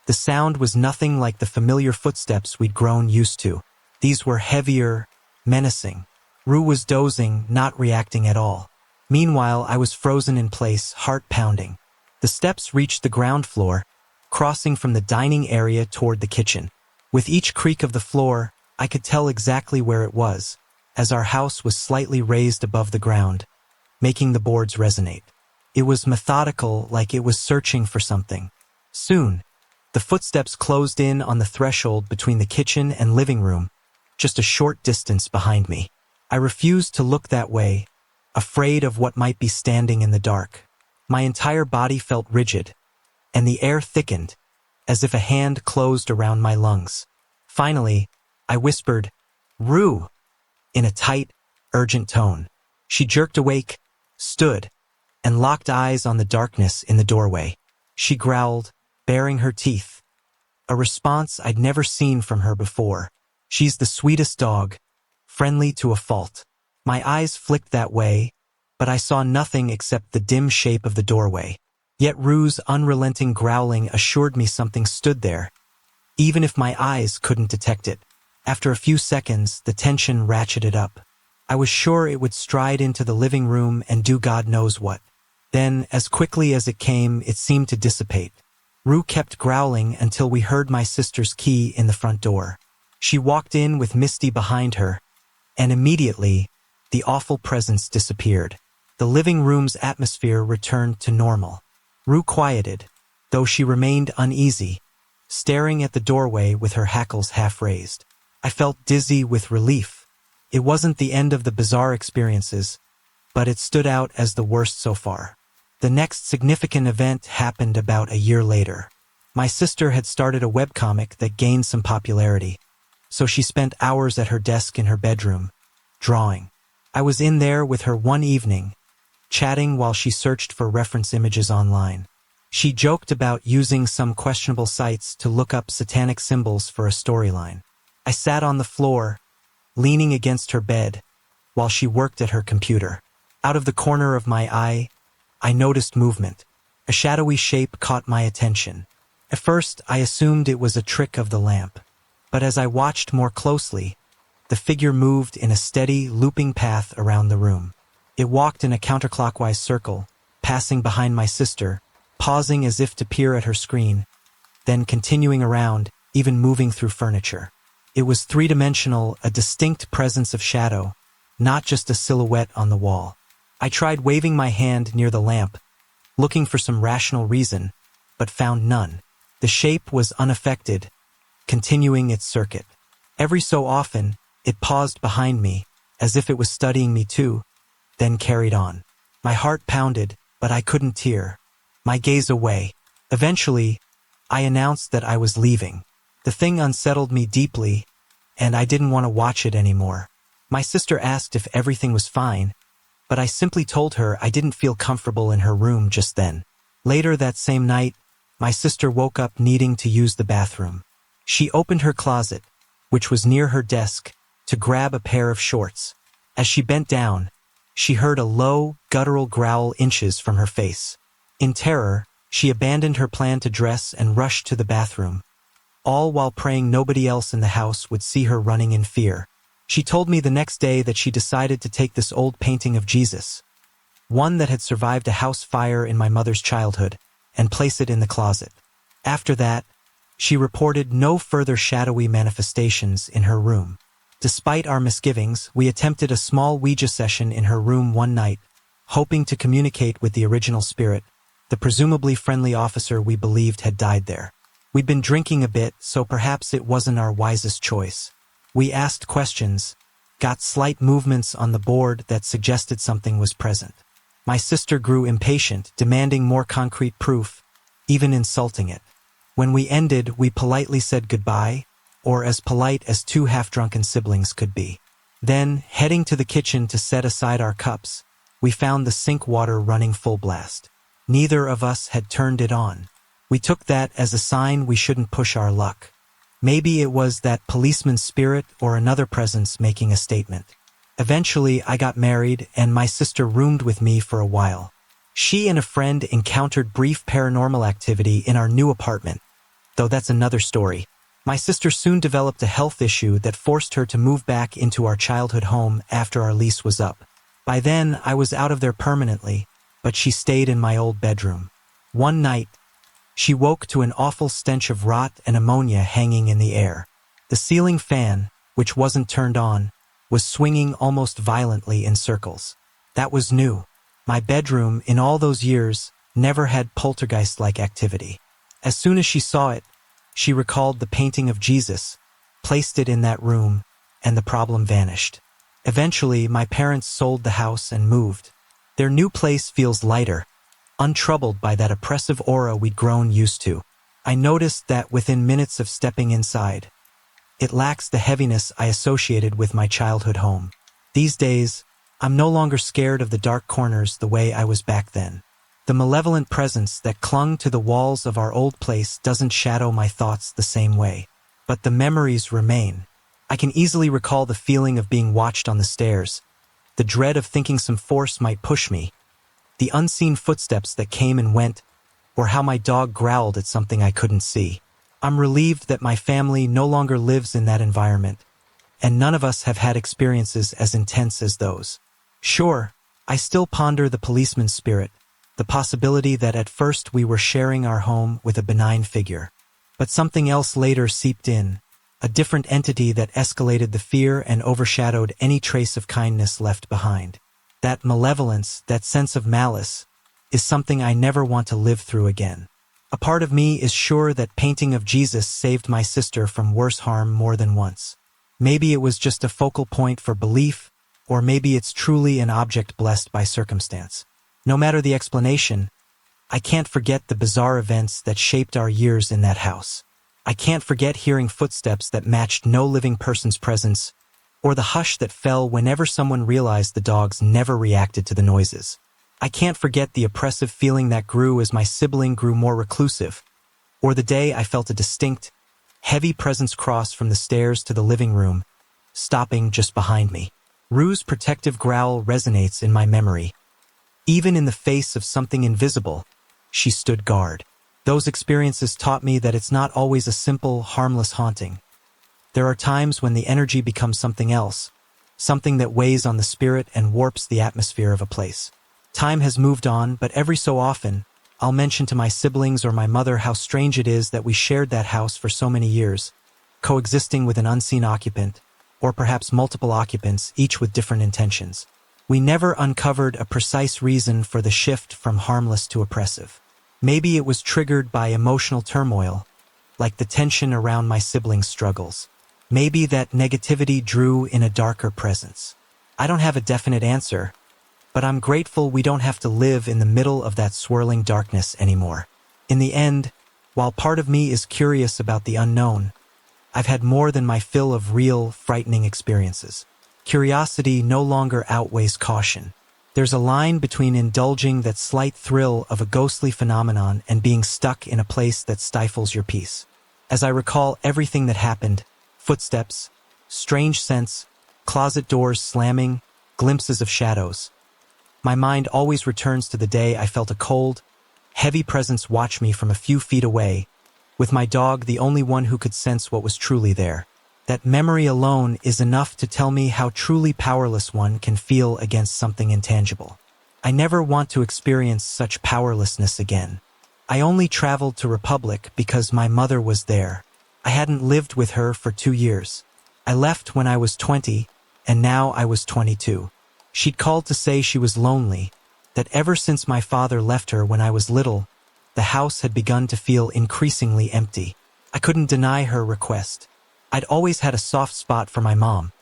The sound was nothing like the familiar footsteps we'd grown used to. These were heavier, menacing. Rue was dozing, not reacting at all. Meanwhile, I was frozen in place, heart pounding. The steps reached the ground floor, crossing from the dining area toward the kitchen. With each creak of the floor, I could tell exactly where it was, as our house was slightly raised above the ground, making the boards resonate. It was methodical, like it was searching for something. Soon, the footsteps closed in on the threshold between the kitchen and living room, just a short distance behind me. I refused to look that way, afraid of what might be standing in the dark. My entire body felt rigid, and the air thickened, as if a hand closed around my lungs. Finally, I whispered, "Rue," in a tight, urgent tone. She jerked awake, stood, and locked eyes on the darkness in the doorway. She growled, baring her teeth, a response I'd never seen from her before. She's the sweetest dog, friendly to a fault. My eyes flicked that way, but I saw nothing except the dim shape of the doorway. Yet Rue's unrelenting growling assured me something stood there, even if my eyes couldn't detect it. After a few seconds, the tension ratcheted up. I was sure it would stride into the living room and do God knows what. Then, as quickly as it came, it seemed to dissipate. Rue kept growling until we heard my sister's key in the front door. She walked in with Misty behind her, and immediately, the awful presence disappeared. The living room's atmosphere returned to normal. Rue quieted, though she remained uneasy, staring at the doorway with her hackles half raised. I felt dizzy with relief. It wasn't the end of the bizarre experiences, but it stood out as the worst so far. The next significant event happened about a year later. My sister had started a webcomic that gained some popularity, so she spent hours at her desk in her bedroom, drawing. I was in there with her one evening, chatting while she searched for reference images online. She joked about using some questionable sites to look up satanic symbols for a storyline. I sat on the floor, leaning against her bed, while she worked at her computer. Out of the corner of my eye, I noticed movement. A shadowy shape caught my attention. At first, I assumed it was a trick of the lamp, but as I watched more closely, the figure moved in a steady, looping path around the room. It walked in a counterclockwise circle, passing behind my sister, pausing as if to peer at her screen, then continuing around, even moving through furniture. It was three-dimensional, a distinct presence of shadow, not just a silhouette on the wall. I tried waving my hand near the lamp, looking for some rational reason, but found none. The shape was unaffected, continuing its circuit. Every so often, it paused behind me, as if it was studying me too, then carried on. My heart pounded, but I couldn't tear. My gaze away. Eventually, I announced that I was leaving. The thing unsettled me deeply, and I didn't want to watch it anymore. My sister asked if everything was fine, but I simply told her I didn't feel comfortable in her room just then. Later that same night, my sister woke up needing to use the bathroom. She opened her closet, which was near her desk, to grab a pair of shorts. As she bent down, she heard a low, guttural growl inches from her face. In terror, she abandoned her plan to dress and rushed to the bathroom, all while praying nobody else in the house would see her running in fear. She told me the next day that she decided to take this old painting of Jesus, one that had survived a house fire in my mother's childhood, and place it in the closet. After that, she reported no further shadowy manifestations in her room. Despite our misgivings, we attempted a small Ouija session in her room one night, hoping to communicate with the original spirit, the presumably friendly officer we believed had died there. We'd been drinking a bit, so perhaps it wasn't our wisest choice. We asked questions, got slight movements on the board that suggested something was present. My sister grew impatient, demanding more concrete proof, even insulting it. When we ended, we politely said goodbye, or as polite as two half-drunken siblings could be. Then, heading to the kitchen to set aside our cups, we found the sink water running full blast. Neither of us had turned it on. We took that as a sign we shouldn't push our luck. Maybe it was that policeman's spirit or another presence making a statement. Eventually, I got married, and my sister roomed with me for a while. She and a friend encountered brief paranormal activity in our new apartment, though that's another story. My sister soon developed a health issue that forced her to move back into our childhood home after our lease was up. By then, I was out of there permanently, but she stayed in my old bedroom. One night, she woke to an awful stench of rot and ammonia hanging in the air. The ceiling fan, which wasn't turned on, was swinging almost violently in circles. That was new. My bedroom, in all those years, never had poltergeist-like activity. As soon as she saw it, she recalled the painting of Jesus, placed it in that room, and the problem vanished. Eventually, my parents sold the house and moved. Their new place feels lighter, untroubled by that oppressive aura we'd grown used to. I noticed that within minutes of stepping inside, it lacks the heaviness I associated with my childhood home. These days, I'm no longer scared of the dark corners the way I was back then. The malevolent presence that clung to the walls of our old place doesn't shadow my thoughts the same way, but the memories remain. I can easily recall the feeling of being watched on the stairs, the dread of thinking some force might push me, the unseen footsteps that came and went, or how my dog growled at something I couldn't see. I'm relieved that my family no longer lives in that environment, and none of us have had experiences as intense as those. Sure, I still ponder the policeman's spirit, the possibility that at first we were sharing our home with a benign figure. But something else later seeped in, a different entity that escalated the fear and overshadowed any trace of kindness left behind. That malevolence, that sense of malice, is something I never want to live through again. A part of me is sure that painting of Jesus saved my sister from worse harm more than once. Maybe it was just a focal point for belief, or maybe it's truly an object blessed by circumstance. No matter the explanation, I can't forget the bizarre events that shaped our years in that house. I can't forget hearing footsteps that matched no living person's presence, or the hush that fell whenever someone realized the dogs never reacted to the noises. I can't forget the oppressive feeling that grew as my sibling grew more reclusive, or the day I felt a distinct, heavy presence cross from the stairs to the living room, stopping just behind me. Rue's protective growl resonates in my memory. Even in the face of something invisible, she stood guard. Those experiences taught me that it's not always a simple, harmless haunting. There are times when the energy becomes something else, something that weighs on the spirit and warps the atmosphere of a place. Time has moved on, but every so often, I'll mention to my siblings or my mother how strange it is that we shared that house for so many years, coexisting with an unseen occupant, or perhaps multiple occupants, each with different intentions. We never uncovered a precise reason for the shift from harmless to oppressive. Maybe it was triggered by emotional turmoil, like the tension around my siblings' struggles. Maybe that negativity drew in a darker presence. I don't have a definite answer, but I'm grateful we don't have to live in the middle of that swirling darkness anymore. In the end, while part of me is curious about the unknown, I've had more than my fill of real, frightening experiences. Curiosity no longer outweighs caution. There's a line between indulging that slight thrill of a ghostly phenomenon and being stuck in a place that stifles your peace. As I recall everything that happened, footsteps, strange scents, closet doors slamming, glimpses of shadows, my mind always returns to the day I felt a cold, heavy presence watch me from a few feet away, with my dog the only one who could sense what was truly there. That memory alone is enough to tell me how truly powerless one can feel against something intangible. I never want to experience such powerlessness again. I only traveled to Republic because my mother was there. I hadn't lived with her for 2 years. I left when I was 20, and now I was 22. She'd called to say she was lonely, that ever since my father left her when I was little, the house had begun to feel increasingly empty. I couldn't deny her request. I'd always had a soft spot for my mom,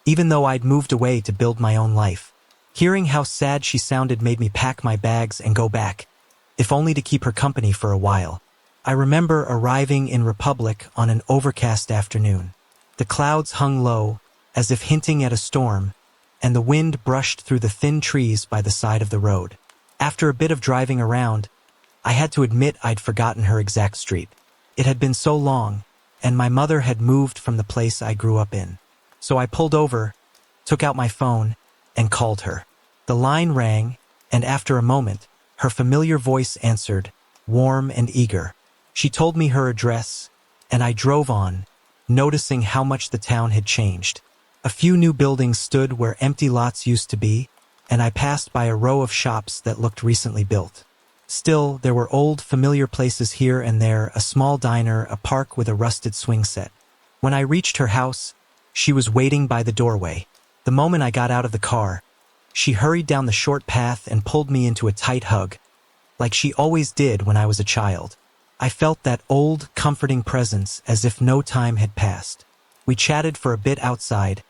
even though I'd moved away to build my own life. Hearing how sad she sounded made me pack my bags and go back, if only to keep her company for a while. I remember arriving in Republic on an overcast afternoon. The clouds hung low, as if hinting at a storm, and the wind brushed through the thin trees by the side of the road. After a bit of driving around, I had to admit I'd forgotten her exact street. It had been so long, and my mother had moved from the place I grew up in. So I pulled over, took out my phone, and called her. The line rang, and after a moment, her familiar voice answered, warm and eager. She told me her address, and I drove on, noticing how much the town had changed. A few new buildings stood where empty lots used to be, and I passed by a row of shops that looked recently built. Still, there were old, familiar places here and there, a small diner, a park with a rusted swing set. When I reached her house, she was waiting by the doorway. The moment I got out of the car, she hurried down the short path and pulled me into a tight hug, like she always did when I was a child. I felt that old, comforting presence as if no time had passed. We chatted for a bit outside,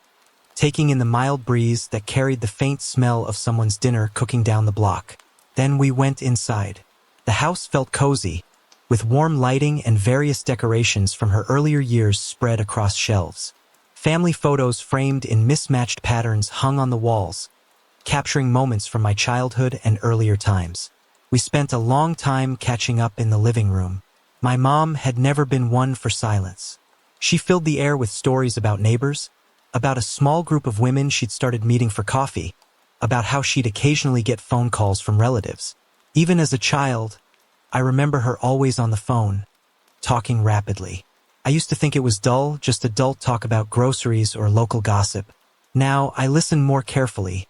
taking in the mild breeze that carried the faint smell of someone's dinner cooking down the block. Then we went inside. The house felt cozy, with warm lighting and various decorations from her earlier years spread across shelves. Family photos framed in mismatched patterns hung on the walls, capturing moments from my childhood and earlier times. We spent a long time catching up in the living room. My mom had never been one for silence. She filled the air with stories about neighbors, about a small group of women she'd started meeting for coffee, about how she'd occasionally get phone calls from relatives. Even as a child, I remember her always on the phone, talking rapidly. I used to think it was dull, just adult talk about groceries or local gossip. Now, I listened more carefully,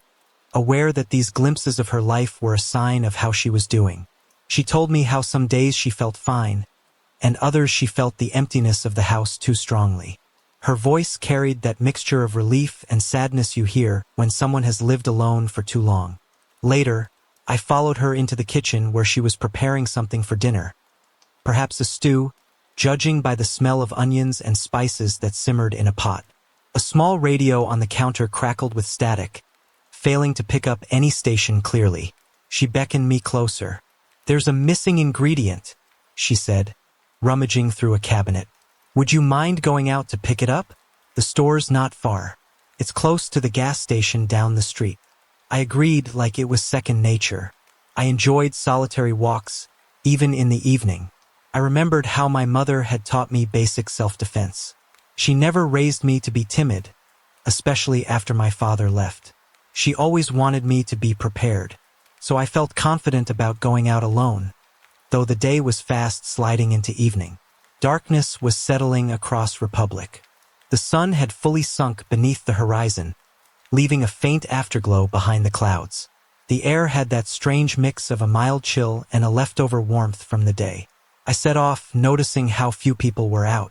aware that these glimpses of her life were a sign of how she was doing. She told me how some days she felt fine, and others she felt the emptiness of the house too strongly. Her voice carried that mixture of relief and sadness you hear when someone has lived alone for too long. Later, I followed her into the kitchen where she was preparing something for dinner. Perhaps a stew, judging by the smell of onions and spices that simmered in a pot. A small radio on the counter crackled with static, failing to pick up any station clearly. She beckoned me closer. "There's a missing ingredient," she said, rummaging through a cabinet. "Would you mind going out to pick it up? The store's not far. It's close to the gas station down the street." I agreed like it was second nature. I enjoyed solitary walks, even in the evening. I remembered how my mother had taught me basic self-defense. She never raised me to be timid, especially after my father left. She always wanted me to be prepared, so I felt confident about going out alone, though the day was fast sliding into evening. Darkness was settling across Republic. The sun had fully sunk beneath the horizon, leaving a faint afterglow behind the clouds. The air had that strange mix of a mild chill and a leftover warmth from the day. I set off, noticing how few people were out.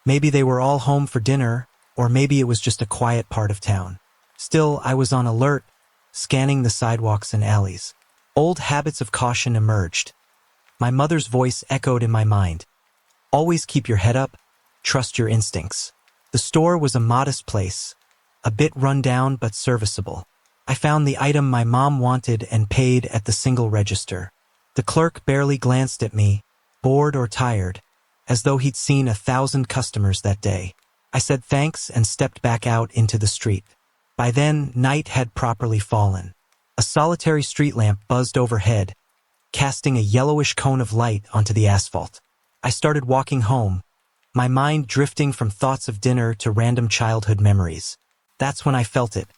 Maybe they were all home for dinner, or maybe it was just a quiet part of town. Still, I was on alert, scanning the sidewalks and alleys. Old habits of caution emerged. My mother's voice echoed in my mind. "Always keep your head up, trust your instincts." The store was a modest place, a bit run down but serviceable. I found the item my mom wanted and paid at the single register. The clerk barely glanced at me, bored or tired, as though he'd seen 1,000 customers that day. I said thanks and stepped back out into the street. By then, night had properly fallen. A solitary street lamp buzzed overhead, casting a yellowish cone of light onto the asphalt. I started walking home, my mind drifting from thoughts of dinner to random childhood memories. That's when I felt it.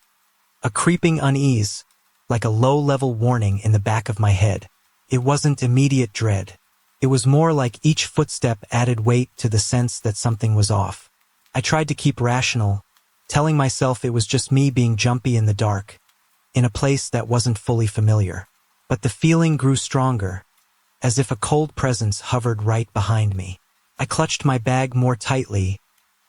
A creeping unease, like a low-level warning in the back of my head. It wasn't immediate dread. It was more like each footstep added weight to the sense that something was off. I tried to keep rational, telling myself it was just me being jumpy in the dark, in a place that wasn't fully familiar. But the feeling grew stronger, as if a cold presence hovered right behind me. I clutched my bag more tightly,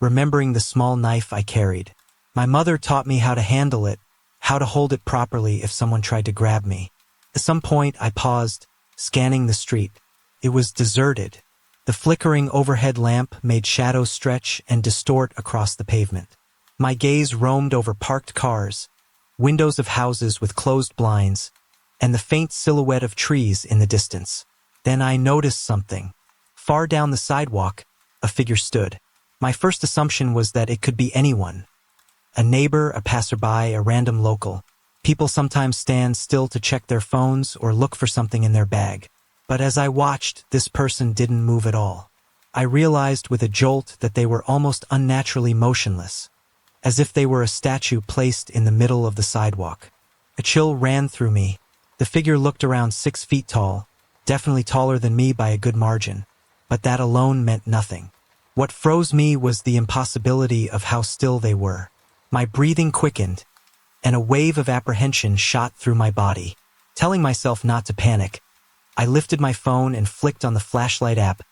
remembering the small knife I carried. My mother taught me how to handle it, how to hold it properly if someone tried to grab me. At some point, I paused, scanning the street. It was deserted. The flickering overhead lamp made shadows stretch and distort across the pavement. My gaze roamed over parked cars, windows of houses with closed blinds, and the faint silhouette of trees in the distance. Then I noticed something. Far down the sidewalk, a figure stood. My first assumption was that it could be anyone. A neighbor, a passerby, a random local. People sometimes stand still to check their phones or look for something in their bag. But as I watched, this person didn't move at all. I realized with a jolt that they were almost unnaturally motionless, as if they were a statue placed in the middle of the sidewalk. A chill ran through me. The figure looked around 6 feet tall, definitely taller than me by a good margin, but that alone meant nothing. What froze me was the impossibility of how still they were. My breathing quickened, and a wave of apprehension shot through my body. Telling myself not to panic, I lifted my phone and flicked on the flashlight app,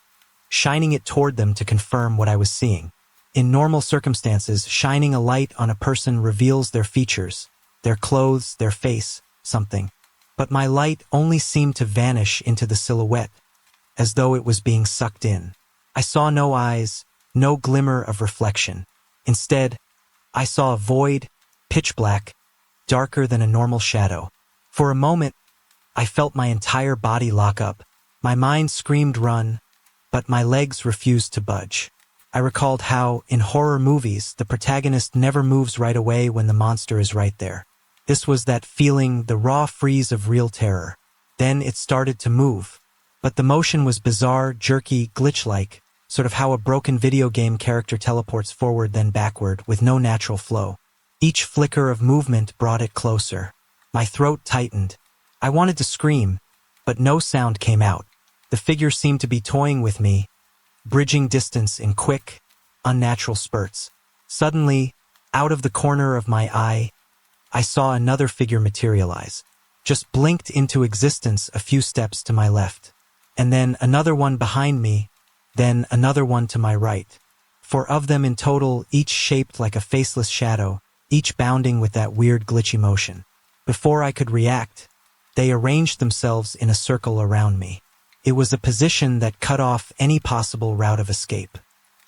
shining it toward them to confirm what I was seeing. In normal circumstances, shining a light on a person reveals their features, their clothes, their face, something. But my light only seemed to vanish into the silhouette, as though it was being sucked in. I saw no eyes, no glimmer of reflection. Instead, I saw a void, pitch black, darker than a normal shadow. For a moment, I felt my entire body lock up. My mind screamed run, but my legs refused to budge. I recalled how, in horror movies, the protagonist never moves right away when the monster is right there. This was that feeling, the raw freeze of real terror. Then it started to move. But the motion was bizarre, jerky, glitch-like, sort of how a broken video game character teleports forward then backward with no natural flow. Each flicker of movement brought it closer. My throat tightened. I wanted to scream, but no sound came out. The figure seemed to be toying with me, bridging distance in quick, unnatural spurts. Suddenly, out of the corner of my eye, I saw another figure materialize, just blinked into existence a few steps to my left. And then another one behind me, then another one to my right. 4 of them in total, each shaped like a faceless shadow, each bounding with that weird glitchy motion. Before I could react, they arranged themselves in a circle around me. It was a position that cut off any possible route of escape.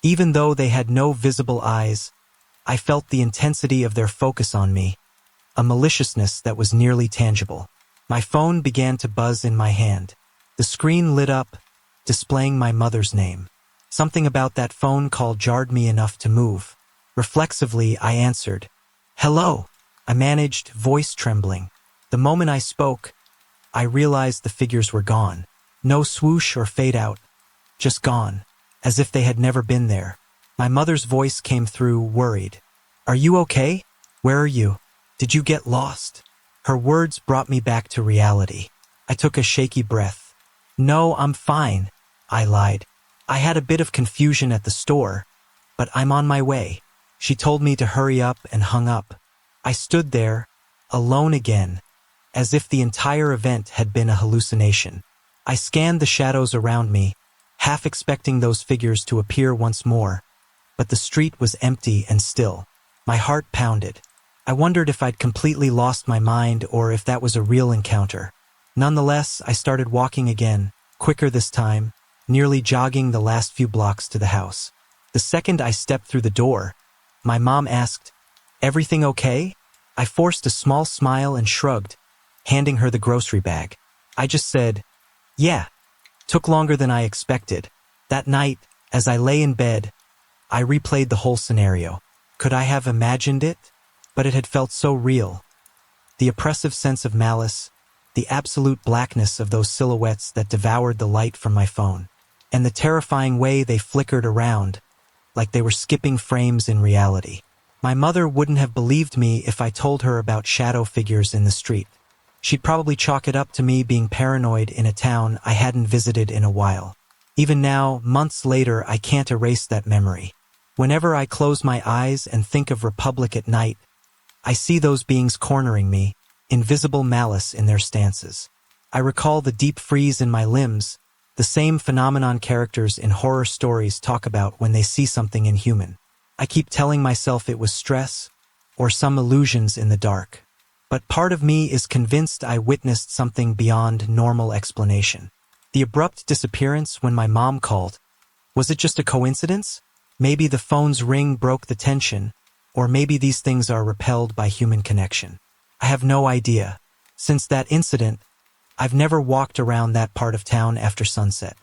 Even though they had no visible eyes, I felt the intensity of their focus on me, a maliciousness that was nearly tangible. My phone began to buzz in my hand. The screen lit up, displaying my mother's name. Something about that phone call jarred me enough to move. Reflexively, I answered, "Hello," I managed, voice trembling. The moment I spoke, I realized the figures were gone. No swoosh or fade out, just gone, as if they had never been there. My mother's voice came through, worried. "Are you okay? Where are you? Did you get lost?" Her words brought me back to reality. I took a shaky breath. "No, I'm fine," I lied. "I had a bit of confusion at the store, but I'm on my way." She told me to hurry up and hung up. I stood there, alone again, as if the entire event had been a hallucination. I scanned the shadows around me, half expecting those figures to appear once more, but the street was empty and still. My heart pounded. I wondered if I'd completely lost my mind or if that was a real encounter. Nonetheless, I started walking again, quicker this time, nearly jogging the last few blocks to the house. The second I stepped through the door, my mom asked, "Everything okay?" I forced a small smile and shrugged, handing her the grocery bag. I just said, "Yeah." Took longer than I expected. That night, as I lay in bed, I replayed the whole scenario. Could I have imagined it? But it had felt so real. The oppressive sense of malice, the absolute blackness of those silhouettes that devoured the light from my phone, and the terrifying way they flickered around, like they were skipping frames in reality. My mother wouldn't have believed me if I told her about shadow figures in the street. She'd probably chalk it up to me being paranoid in a town I hadn't visited in a while. Even now, months later, I can't erase that memory. Whenever I close my eyes and think of Republic at night, I see those beings cornering me, invisible malice in their stances. I recall the deep freeze in my limbs, the same phenomenon characters in horror stories talk about when they see something inhuman. I keep telling myself it was stress, or some illusions in the dark. But part of me is convinced I witnessed something beyond normal explanation. The abrupt disappearance when my mom called, was it just a coincidence? Maybe the phone's ring broke the tension, or maybe these things are repelled by human connection. I have no idea. Since that incident, I've never walked around that part of town after sunset.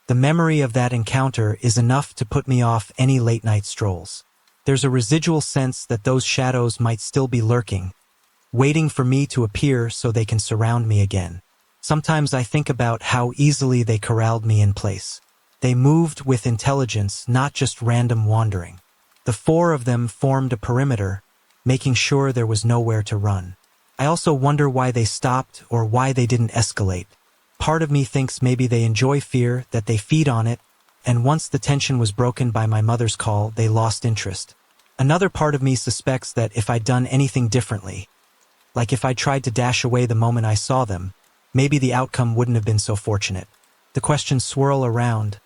The memory of that encounter is enough to put me off any late-night strolls. There's a residual sense that those shadows might still be lurking, waiting for me to appear so they can surround me again. Sometimes I think about how easily they corralled me in place. They moved with intelligence, not just random wandering. The 4 of them formed a perimeter, making sure there was nowhere to run. I also wonder why they stopped or why they didn't escalate. Part of me thinks maybe they enjoy fear, that they feed on it, and once the tension was broken by my mother's call, they lost interest. Another part of me suspects that if I'd done anything differently, like if I tried to dash away the moment I saw them, maybe the outcome wouldn't have been so fortunate. The questions swirl around,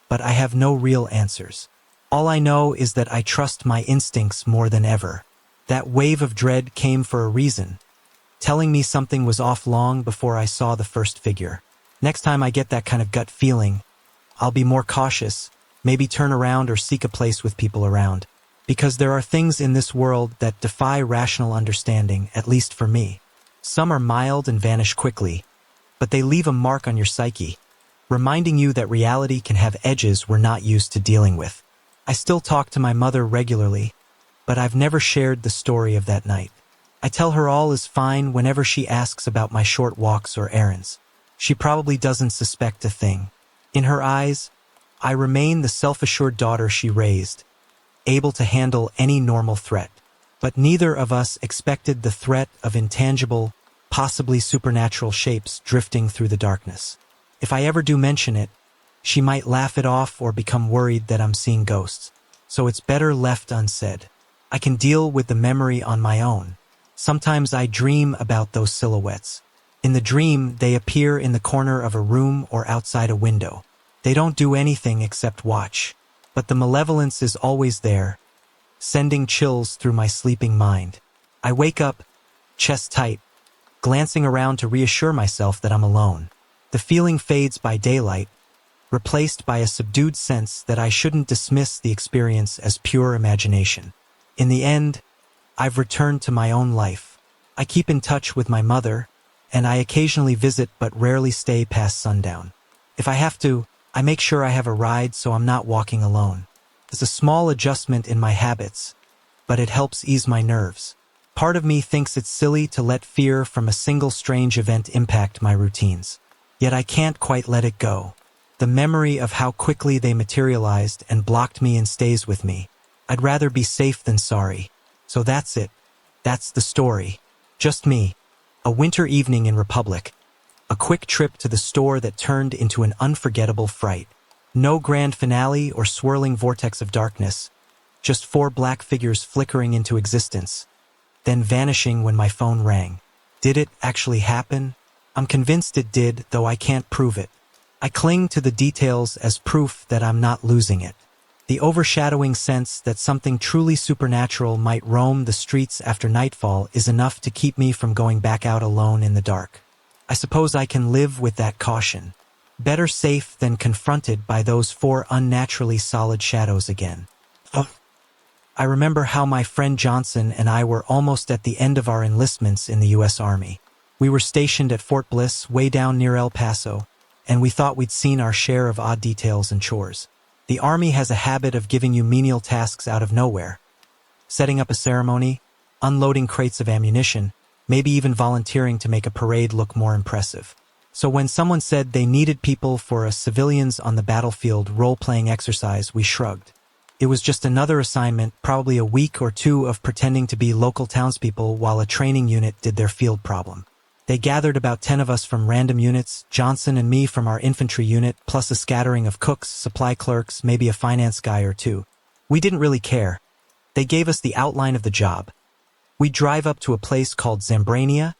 but I have no real answers. All I know is that I trust my instincts more than ever. That wave of dread came for a reason, telling me something was off long before I saw the first figure. Next time I get that kind of gut feeling, I'll be more cautious, maybe turn around or seek a place with people around. Because there are things in this world that defy rational understanding, at least for me. Some are mild and vanish quickly, but they leave a mark on your psyche, reminding you that reality can have edges we're not used to dealing with. I still talk to my mother regularly, but I've never shared the story of that night. I tell her all is fine whenever she asks about my short walks or errands. She probably doesn't suspect a thing. In her eyes, I remain the self-assured daughter she raised, able to handle any normal threat. But neither of us expected the threat of intangible, possibly supernatural shapes drifting through the darkness. If I ever do mention it, she might laugh it off or become worried that I'm seeing ghosts. so it's better left unsaid. I can deal with the memory on my own. Sometimes I dream about those silhouettes. In the dream, they appear in the corner of a room or outside a window. They don't do anything except watch. But the malevolence is always there, sending chills through my sleeping mind. I wake up, chest tight, glancing around to reassure myself that I'm alone. The feeling fades by daylight, replaced by a subdued sense that I shouldn't dismiss the experience as pure imagination. In the end, I've returned to my own life. I keep in touch with my mother, and I occasionally visit but rarely stay past sundown. If I have to, I make sure I have a ride so I'm not walking alone. It's a small adjustment in my habits, but it helps ease my nerves. Part of me thinks it's silly to let fear from a single strange event impact my routines. Yet I can't quite let it go. The memory of how quickly they materialized and blocked me and stays with me. I'd rather be safe than sorry. So that's it. That's the story. Just me. A winter evening in Republic. A quick trip to the store that turned into an unforgettable fright. No grand finale or swirling vortex of darkness. Just 4 black figures flickering into existence, then vanishing when my phone rang. Did it actually happen? I'm convinced it did, though I can't prove it. I cling to the details as proof that I'm not losing it. The overshadowing sense that something truly supernatural might roam the streets after nightfall is enough to keep me from going back out alone in the dark. I suppose I can live with that caution. Better safe than confronted by those 4 unnaturally solid shadows again. I remember how my friend Johnson and I were almost at the end of our enlistments in the U.S. Army. We were stationed at Fort Bliss, way down near El Paso, and we thought we'd seen our share of odd details and chores. The Army has a habit of giving you menial tasks out of nowhere. Setting up a ceremony, unloading crates of ammunition, maybe even volunteering to make a parade look more impressive. So when someone said they needed people for a civilians on the battlefield role-playing exercise, we shrugged. It was just another assignment, probably a week or 2 of pretending to be local townspeople while a training unit did their field problem. They gathered about 10 of us from random units, Johnson and me from our infantry unit, plus a scattering of cooks, supply clerks, maybe a finance guy or 2. We didn't really care. They gave us the outline of the job. We'd drive up to a place called Zambrania,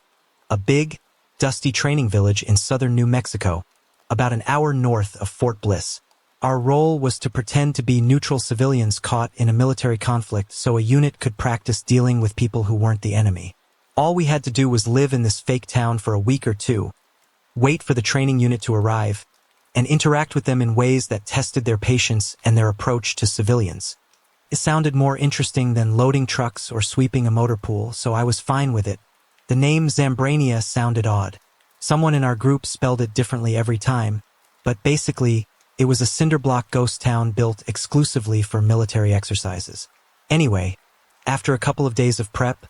a big, dusty training village in southern New Mexico, about an hour north of Fort Bliss. Our role was to pretend to be neutral civilians caught in a military conflict so a unit could practice dealing with people who weren't the enemy. All we had to do was live in this fake town for a week or 2, wait for the training unit to arrive, and interact with them in ways that tested their patience and their approach to civilians. It sounded more interesting than loading trucks or sweeping a motor pool, so I was fine with it. The name Zambrania sounded odd. Someone in our group spelled it differently every time, but basically, it was a cinderblock ghost town built exclusively for military exercises. Anyway, after a couple of days of prep,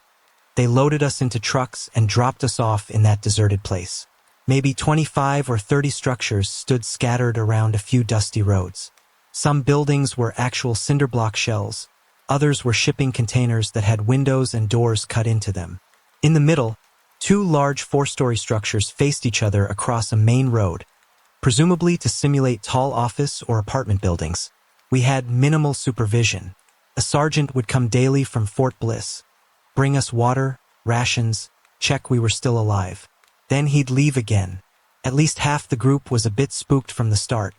they loaded us into trucks and dropped us off in that deserted place. Maybe 25 or 30 structures stood scattered around a few dusty roads. Some buildings were actual cinderblock shells. Others were shipping containers that had windows and doors cut into them. In the middle, 2 large 4-story structures faced each other across a main road, presumably to simulate tall office or apartment buildings. We had minimal supervision. A sergeant would come daily from Fort Bliss, bring us water, rations, check we were still alive. Then he'd leave again. At least half the group was a bit spooked from the start.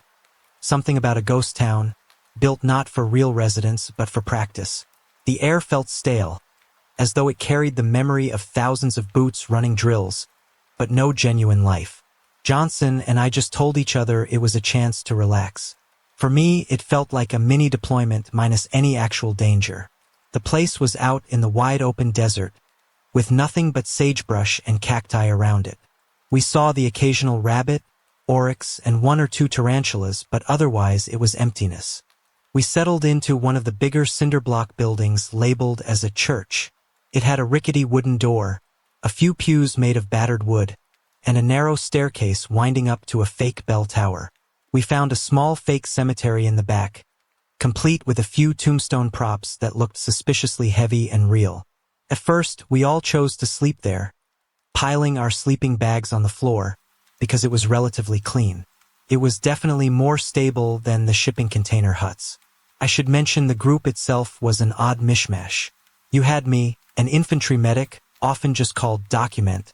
Something about a ghost town, built not for real residents but for practice. The air felt stale, as though it carried the memory of thousands of boots running drills, but no genuine life. Johnson and I just told each other it was a chance to relax. For me, it felt like a mini deployment minus any actual danger. The place was out in the wide-open desert, with nothing but sagebrush and cacti around it. We saw the occasional rabbit, oryx, and 1 or 2 tarantulas, but otherwise it was emptiness. We settled into one of the bigger cinderblock buildings labeled as a church. It had a rickety wooden door, a few pews made of battered wood, and a narrow staircase winding up to a fake bell tower. We found a small fake cemetery in the back, complete with a few tombstone props that looked suspiciously heavy and real. At first, we all chose to sleep there, piling our sleeping bags on the floor, because it was relatively clean. It was definitely more stable than the shipping container huts. I should mention the group itself was an odd mishmash. You had me, an infantry medic, often just called Document.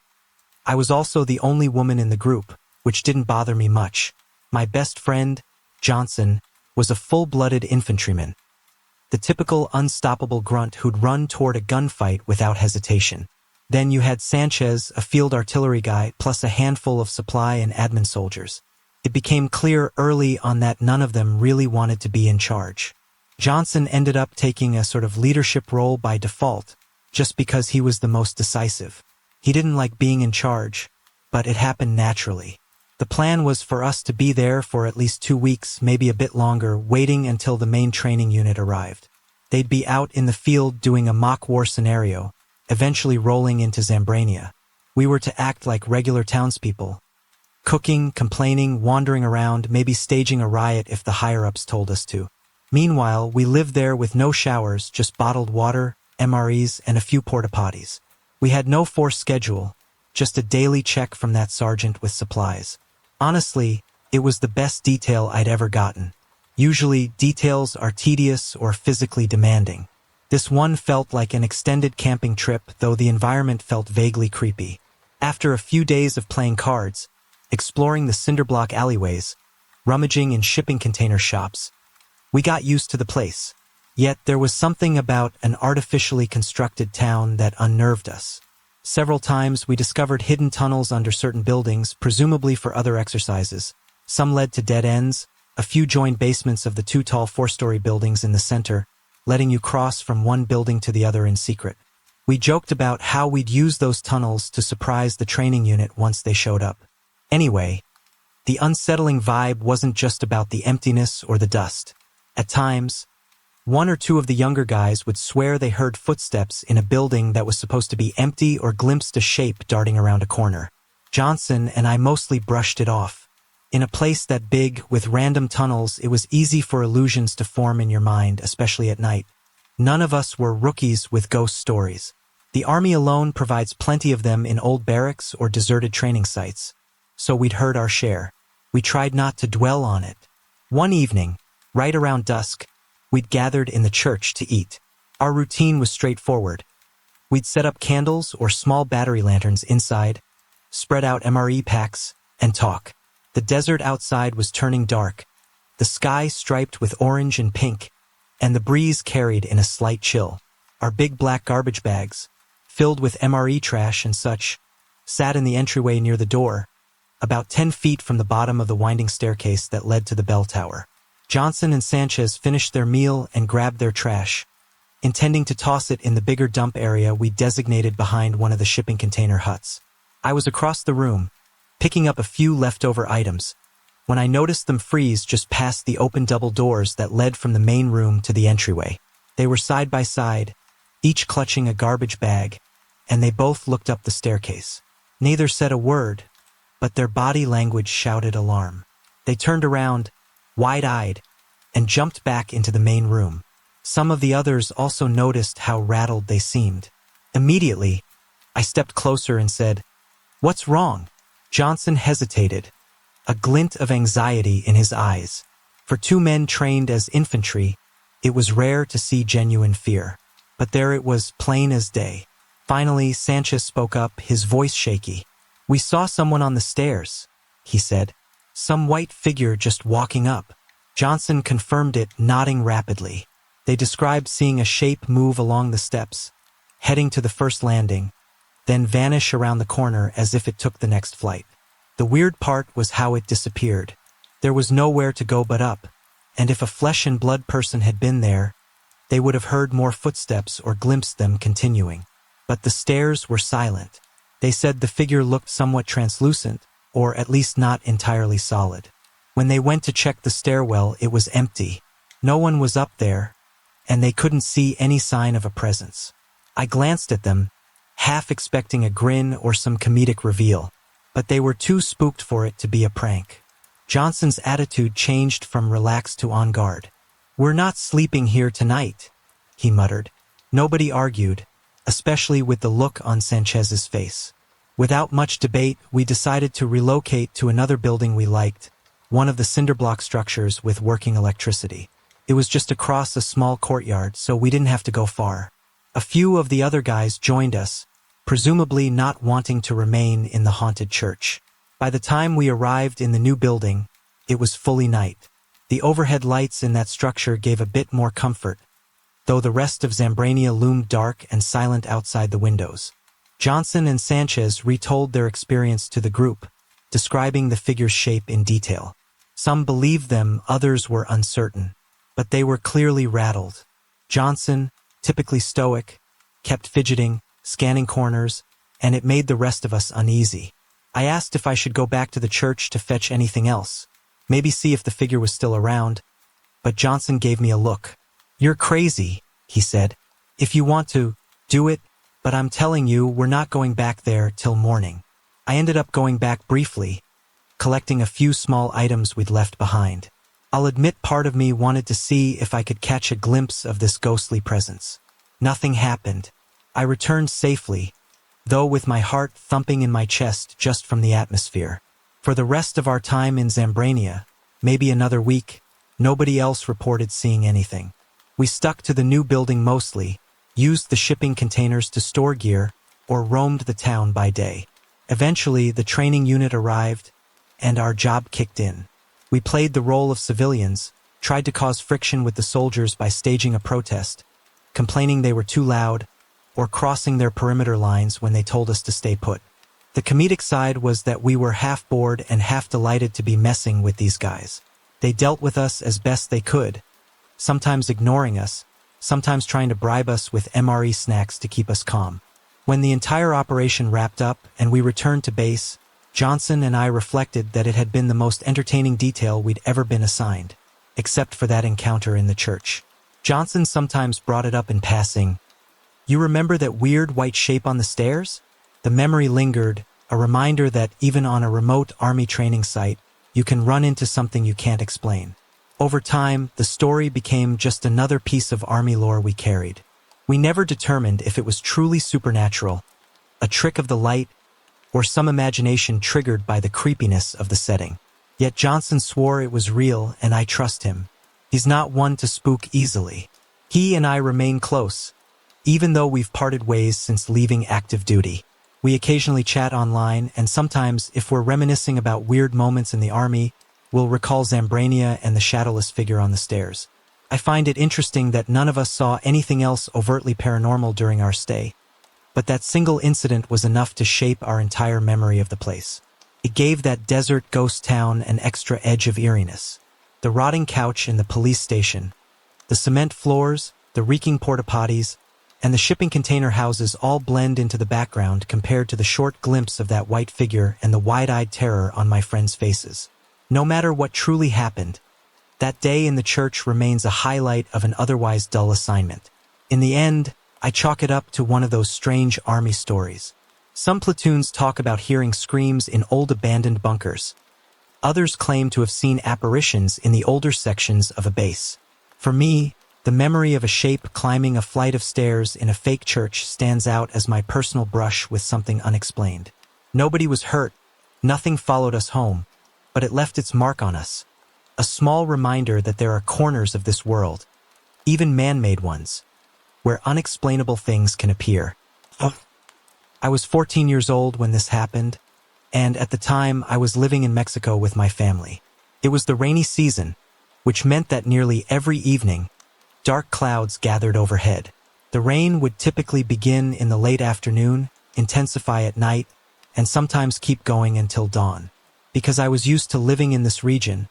I was also the only woman in the group, which didn't bother me much. My best friend, Johnson, was a full-blooded infantryman. The typical unstoppable grunt who'd run toward a gunfight without hesitation. Then you had Sanchez, a field artillery guy, plus a handful of supply and admin soldiers. It became clear early on that none of them really wanted to be in charge. Johnson ended up taking a sort of leadership role by default, just because he was the most decisive. He didn't like being in charge, but it happened naturally. The plan was for us to be there for at least 2 weeks, maybe a bit longer, waiting until the main training unit arrived. They'd be out in the field doing a mock war scenario, eventually rolling into Zambrania. We were to act like regular townspeople, cooking, complaining, wandering around, maybe staging a riot if the higher-ups told us to. Meanwhile, we lived there with no showers, just bottled water, MREs, and a few porta-potties. We had no forced schedule, just a daily check from that sergeant with supplies. Honestly, it was the best detail I'd ever gotten. Usually, details are tedious or physically demanding. This one felt like an extended camping trip, though the environment felt vaguely creepy. After a few days of playing cards, exploring the cinderblock alleyways, rummaging in shipping container shops, we got used to the place. Yet there was something about an artificially constructed town that unnerved us. Several times we discovered hidden tunnels under certain buildings, presumably for other exercises. Some led to dead ends, a few joined basements of the 2 tall 4-story buildings in the center, letting you cross from one building to the other in secret. We joked about how we'd use those tunnels to surprise the training unit once they showed up. Anyway, the unsettling vibe wasn't just about the emptiness or the dust. At times, 1 or 2 of the younger guys would swear they heard footsteps in a building that was supposed to be empty or glimpsed a shape darting around a corner. Johnson and I mostly brushed it off. In a place that big, with random tunnels, it was easy for illusions to form in your mind, especially at night. None of us were rookies with ghost stories. The army alone provides plenty of them in old barracks or deserted training sites. So we'd heard our share. We tried not to dwell on it. One evening, right around dusk, we'd gathered in the church to eat. Our routine was straightforward. We'd set up candles or small battery lanterns inside, spread out MRE packs, and talk. The desert outside was turning dark, the sky striped with orange and pink, and the breeze carried in a slight chill. Our big black garbage bags, filled with MRE trash and such, sat in the entryway near the door, about 10 feet from the bottom of the winding staircase that led to the bell tower. Johnson and Sanchez finished their meal and grabbed their trash, intending to toss it in the bigger dump area we designated behind one of the shipping container huts. I was across the room, picking up a few leftover items, when I noticed them freeze just past the open double doors that led from the main room to the entryway. They were side by side, each clutching a garbage bag, and they both looked up the staircase. Neither said a word, but their body language shouted alarm. They turned around, wide-eyed, and jumped back into the main room. Some of the others also noticed how rattled they seemed. Immediately, I stepped closer and said, "What's wrong?" Johnson hesitated, a glint of anxiety in his eyes. For 2 men trained as infantry, it was rare to see genuine fear. But there it was, plain as day. Finally, Sanchez spoke up, his voice shaky. "We saw someone on the stairs," he said. "Some white figure just walking up." Johnson confirmed it, nodding rapidly. They described seeing a shape move along the steps, heading to the first landing, then vanish around the corner as if it took the next flight. The weird part was how it disappeared. There was nowhere to go but up, and if a flesh and blood person had been there, they would have heard more footsteps or glimpsed them continuing. But the stairs were silent. They said the figure looked somewhat translucent, or at least not entirely solid. When they went to check the stairwell, it was empty. No one was up there, and they couldn't see any sign of a presence. I glanced at them, half expecting a grin or some comedic reveal, but they were too spooked for it to be a prank. Johnson's attitude changed from relaxed to on guard. "We're not sleeping here tonight," he muttered. Nobody argued, especially with the look on Sanchez's face. Without much debate, we decided to relocate to another building we liked, one of the cinderblock structures with working electricity. It was just across a small courtyard, so we didn't have to go far. A few of the other guys joined us, presumably not wanting to remain in the haunted church. By the time we arrived in the new building, it was fully night. The overhead lights in that structure gave a bit more comfort, though the rest of Zambrania loomed dark and silent outside the windows. Johnson and Sanchez retold their experience to the group, describing the figure's shape in detail. Some believed them, others were uncertain, but they were clearly rattled. Johnson, typically stoic, kept fidgeting, scanning corners, and it made the rest of us uneasy. I asked if I should go back to the church to fetch anything else, maybe see if the figure was still around, but Johnson gave me a look. "You're crazy," he said. "If you want to, do it, but I'm telling you, we're not going back there till morning." I ended up going back briefly, collecting a few small items we'd left behind. I'll admit part of me wanted to see if I could catch a glimpse of this ghostly presence. Nothing happened. I returned safely, though with my heart thumping in my chest just from the atmosphere. For the rest of our time in Zambrania, maybe another week, nobody else reported seeing anything. We stuck to the new building mostly, used the shipping containers to store gear, or roamed the town by day. Eventually, the training unit arrived, and our job kicked in. We played the role of civilians, tried to cause friction with the soldiers by staging a protest, complaining they were too loud, or crossing their perimeter lines when they told us to stay put. The comedic side was that we were half bored and half delighted to be messing with these guys. They dealt with us as best they could, sometimes ignoring us, sometimes trying to bribe us with MRE snacks to keep us calm. When the entire operation wrapped up and we returned to base, Johnson and I reflected that it had been the most entertaining detail we'd ever been assigned, except for that encounter in the church. Johnson sometimes brought it up in passing. "You remember that weird white shape on the stairs?" The memory lingered, a reminder that even on a remote army training site, you can run into something you can't explain. Over time, the story became just another piece of army lore we carried. We never determined if it was truly supernatural, a trick of the light, or some imagination triggered by the creepiness of the setting. Yet Johnson swore it was real, and I trust him. He's not one to spook easily. He and I remain close, even though we've parted ways since leaving active duty. We occasionally chat online, and sometimes, if we're reminiscing about weird moments in the army, we'll recall Zambrania and the shadowless figure on the stairs. I find it interesting that none of us saw anything else overtly paranormal during our stay, but that single incident was enough to shape our entire memory of the place. It gave that desert ghost town an extra edge of eeriness. The rotting couch in the police station, the cement floors, the reeking porta potties, and the shipping container houses all blend into the background compared to the short glimpse of that white figure and the wide-eyed terror on my friends' faces. No matter what truly happened, that day in the church remains a highlight of an otherwise dull assignment. In the end, I chalk it up to one of those strange army stories. Some platoons talk about hearing screams in old abandoned bunkers. Others claim to have seen apparitions in the older sections of a base. For me, the memory of a shape climbing a flight of stairs in a fake church stands out as my personal brush with something unexplained. Nobody was hurt, nothing followed us home, but it left its mark on us. A small reminder that there are corners of this world, even man-made ones, where unexplainable things can appear. I was 14 years old when this happened, and at the time I was living in Mexico with my family. It was the rainy season, which meant that nearly every evening, dark clouds gathered overhead. The rain would typically begin in the late afternoon, intensify at night, and sometimes keep going until dawn. Because I was used to living in this region,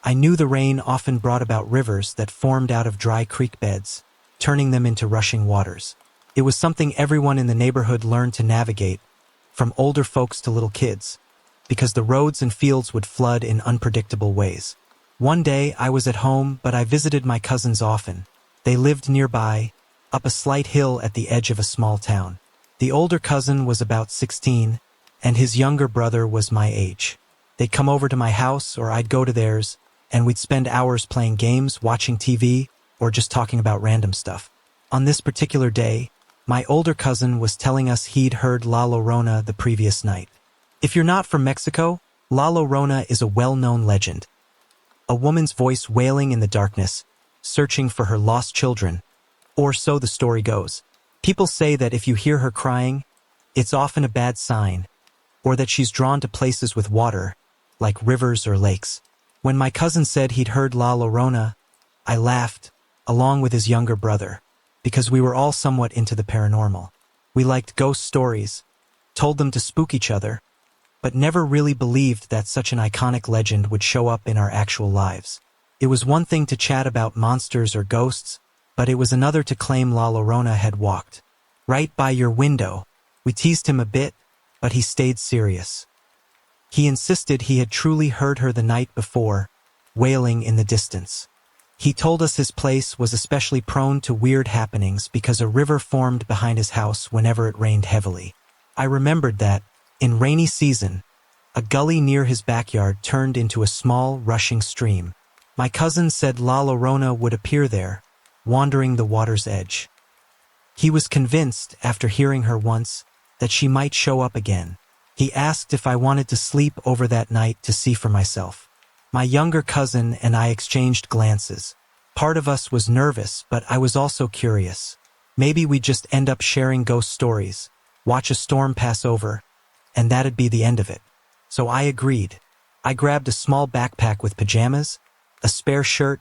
I knew the rain often brought about rivers that formed out of dry creek beds, turning them into rushing waters. It was something everyone in the neighborhood learned to navigate, from older folks to little kids, because the roads and fields would flood in unpredictable ways. One day I was at home, but I visited my cousins often. They lived nearby, up a slight hill at the edge of a small town. The older cousin was about 16, and his younger brother was my age. They'd come over to my house, or I'd go to theirs, and we'd spend hours playing games, watching TV, or just talking about random stuff. On this particular day, my older cousin was telling us he'd heard La Llorona the previous night. If you're not from Mexico, La Llorona is a well-known legend. A woman's voice wailing in the darkness, searching for her lost children, or so the story goes. People say that if you hear her crying, it's often a bad sign, or that she's drawn to places with water, like rivers or lakes. When my cousin said he'd heard La Llorona, I laughed, along with his younger brother, because we were all somewhat into the paranormal. We liked ghost stories, told them to spook each other, but never really believed that such an iconic legend would show up in our actual lives. It was one thing to chat about monsters or ghosts, but it was another to claim La Llorona had walked right by your window. We teased him a bit, but he stayed serious. He insisted he had truly heard her the night before, wailing in the distance. He told us his place was especially prone to weird happenings because a river formed behind his house whenever it rained heavily. I remembered that, in rainy season, a gully near his backyard turned into a small, rushing stream. My cousin said La Llorona would appear there, wandering the water's edge. He was convinced, after hearing her once, that she might show up again. He asked if I wanted to sleep over that night to see for myself. My younger cousin and I exchanged glances. Part of us was nervous, but I was also curious. Maybe we'd just end up sharing ghost stories, watch a storm pass over, and that'd be the end of it. So I agreed. I grabbed a small backpack with pajamas, a spare shirt,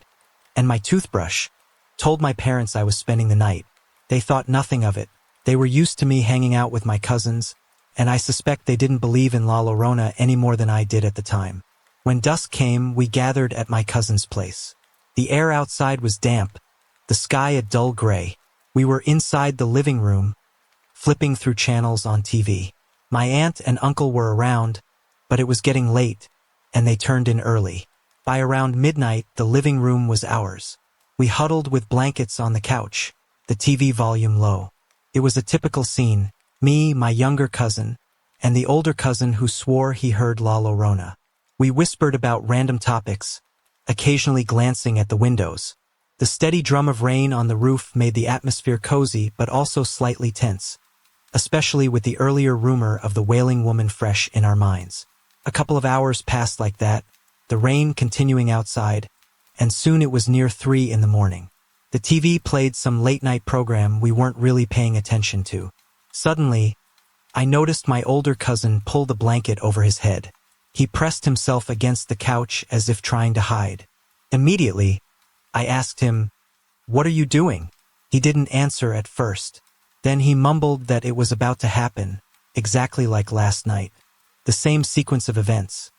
and my toothbrush, told my parents I was spending the night. They thought nothing of it. They were used to me hanging out with my cousins, and I suspect they didn't believe in La Llorona any more than I did at the time. When dusk came, we gathered at my cousin's place. The air outside was damp, the sky a dull gray. We were inside the living room, flipping through channels on TV. My aunt and uncle were around, but it was getting late, and they turned in early. By around midnight, the living room was ours. We huddled with blankets on the couch, the TV volume low. It was a typical scene, me, my younger cousin, and the older cousin who swore he heard La Llorona. We whispered about random topics, occasionally glancing at the windows. The steady drum of rain on the roof made the atmosphere cozy but also slightly tense, especially with the earlier rumor of the wailing woman fresh in our minds. A couple of hours passed like that, the rain continuing outside, and soon it was near 3 in the morning. The TV played some late-night program we weren't really paying attention to. Suddenly, I noticed my older cousin pull the blanket over his head. He pressed himself against the couch as if trying to hide. Immediately, I asked him, "What are you doing?" He didn't answer at first. Then he mumbled that it was about to happen, exactly like last night. The same sequence of events.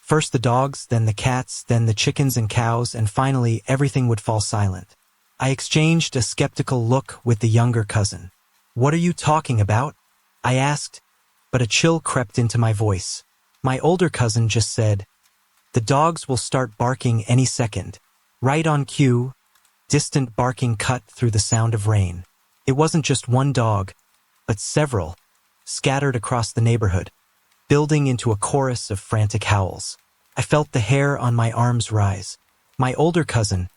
First the dogs, then the cats, then the chickens and cows, and finally everything would fall silent. I exchanged a skeptical look with the younger cousin. "What are you talking about?" I asked, but a chill crept into my voice. My older cousin just said, "The dogs will start barking any second." Right on cue, distant barking cut through the sound of rain. It wasn't just one dog, but several, scattered across the neighborhood, building into a chorus of frantic howls. I felt the hair on my arms rise. My older cousin,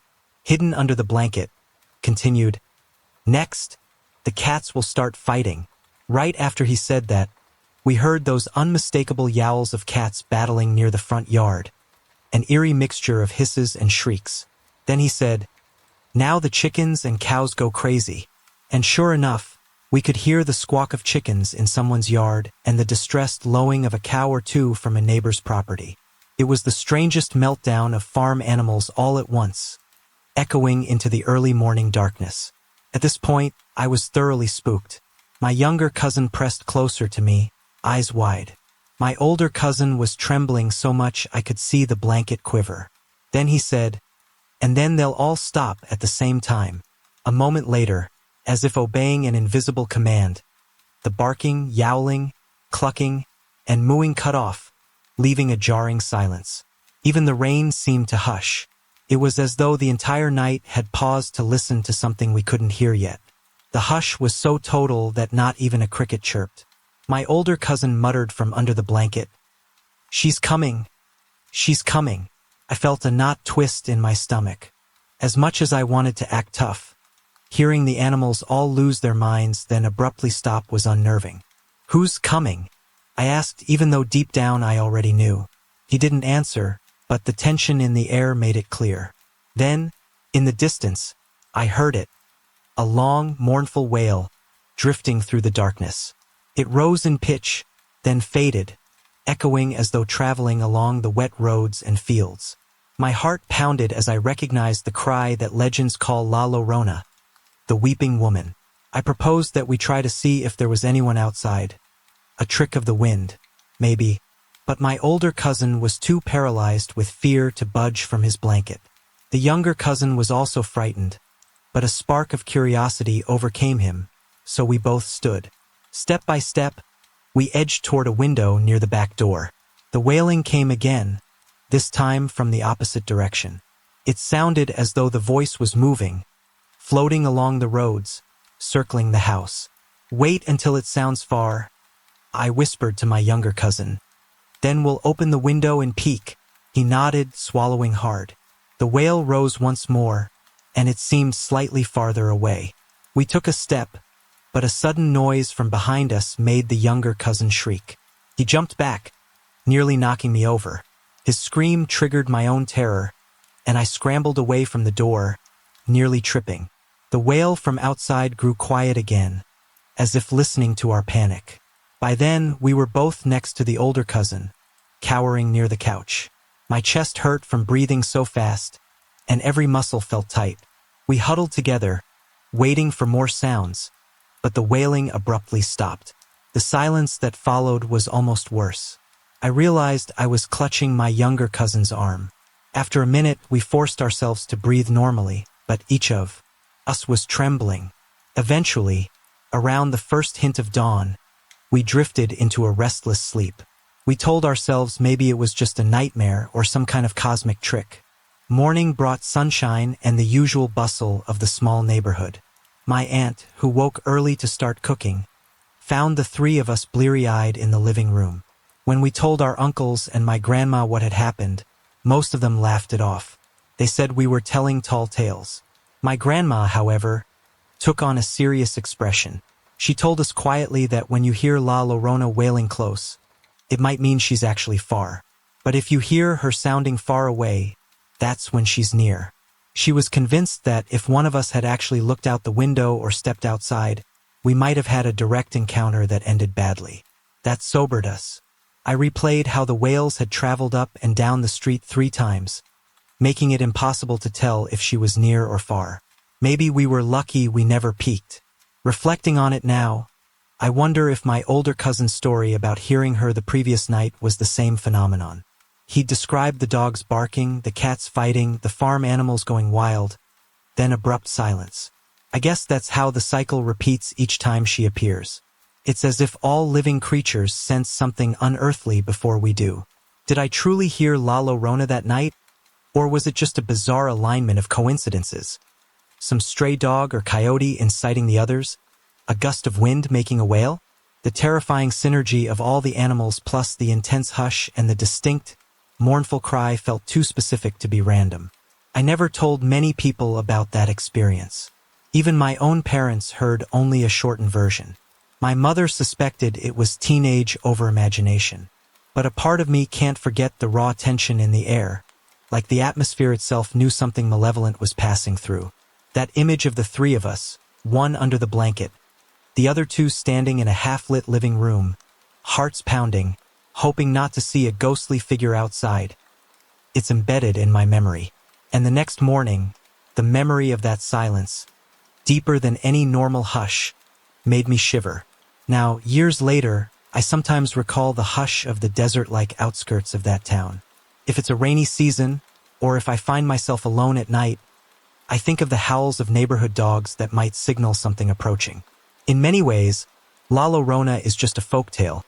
hidden under the blanket, continued, "Next, the cats will start fighting." Right after he said that, we heard those unmistakable yowls of cats battling near the front yard, an eerie mixture of hisses and shrieks. Then he said, "Now the chickens and cows go crazy." And sure enough, we could hear the squawk of chickens in someone's yard and the distressed lowing of a cow or two from a neighbor's property. It was the strangest meltdown of farm animals all at once, echoing into the early morning darkness. At this point, I was thoroughly spooked. My younger cousin pressed closer to me, eyes wide. My older cousin was trembling so much I could see the blanket quiver. Then he said, "And then they'll all stop at the same time." A moment later, as if obeying an invisible command, the barking, yowling, clucking, and mooing cut off, leaving a jarring silence. Even the rain seemed to hush. It was as though the entire night had paused to listen to something we couldn't hear yet. The hush was so total that not even a cricket chirped. My older cousin muttered from under the blanket, "She's coming. She's coming." I felt a knot twist in my stomach. As much as I wanted to act tough, hearing the animals all lose their minds then abruptly stop was unnerving. "Who's coming?" I asked, even though deep down I already knew. He didn't answer, but the tension in the air made it clear. Then, In the distance, I heard it, a long, mournful wail, drifting through the darkness. It rose in pitch, then faded, echoing as though traveling along the wet roads and fields. My heart pounded as I recognized the cry that legends call La Llorona, the weeping woman. I proposed that we try to see if there was anyone outside. A trick of the wind, maybe, but my older cousin was too paralyzed with fear to budge from his blanket. The younger cousin was also frightened, but a spark of curiosity overcame him, so we both stood. Step by step, we edged toward a window near the back door. The wailing came again, this time from the opposite direction. It sounded as though the voice was moving, floating along the roads, circling the house. "Wait until it sounds far," I whispered to my younger cousin. "Then we'll open the window and peek." He nodded, swallowing hard. The wail rose once more, and it seemed slightly farther away. We took a step, but a sudden noise from behind us made the younger cousin shriek. He jumped back, nearly knocking me over. His scream triggered my own terror, and I scrambled away from the door, nearly tripping. The wail from outside grew quiet again, as if listening to our panic. By then, we were both next to the older cousin, cowering near the couch. My chest hurt from breathing so fast, and every muscle felt tight. We huddled together, waiting for more sounds, but the wailing abruptly stopped. The silence that followed was almost worse. I realized I was clutching my younger cousin's arm. After a minute, we forced ourselves to breathe normally, but each of us was trembling. Eventually, around the first hint of dawn, we drifted into a restless sleep. We told ourselves maybe it was just a nightmare or some kind of cosmic trick. Morning brought sunshine and the usual bustle of the small neighborhood. My aunt, who woke early to start cooking, found the three of us bleary-eyed in the living room. When we told our uncles and my grandma what had happened, most of them laughed it off. They said we were telling tall tales. My grandma, however, took on a serious expression. She told us quietly that when you hear La Llorona wailing close, it might mean she's actually far. But if you hear her sounding far away, that's when she's near. She was convinced that if one of us had actually looked out the window or stepped outside, we might have had a direct encounter that ended badly. That sobered us. I replayed how the wails had traveled up and down the street 3 times, making it impossible to tell if she was near or far. Maybe we were lucky we never peeked. Reflecting on it now, I wonder if my older cousin's story about hearing her the previous night was the same phenomenon. He described the dogs barking, the cats fighting, the farm animals going wild, then abrupt silence. I guess that's how the cycle repeats each time she appears. It's as if all living creatures sense something unearthly before we do. Did I truly hear La Llorona that night? Or was it just a bizarre alignment of coincidences? Some stray dog or coyote inciting the others? A gust of wind making a wail? The terrifying synergy of all the animals plus the intense hush and the distinct, mournful cry felt too specific to be random. I never told many people about that experience. Even my own parents heard only a shortened version. My mother suspected it was teenage overimagination. But a part of me can't forget the raw tension in the air, like the atmosphere itself knew something malevolent was passing through. That image of the 3 of us, one under the blanket, the other 2 standing in a half-lit living room, hearts pounding, hoping not to see a ghostly figure outside. It's embedded in my memory. And the next morning, the memory of that silence, deeper than any normal hush, made me shiver. Now, years later, I sometimes recall the hush of the desert-like outskirts of that town. If it's a rainy season, or if I find myself alone at night, I think of the howls of neighborhood dogs that might signal something approaching. In many ways, La Llorona is just a folktale,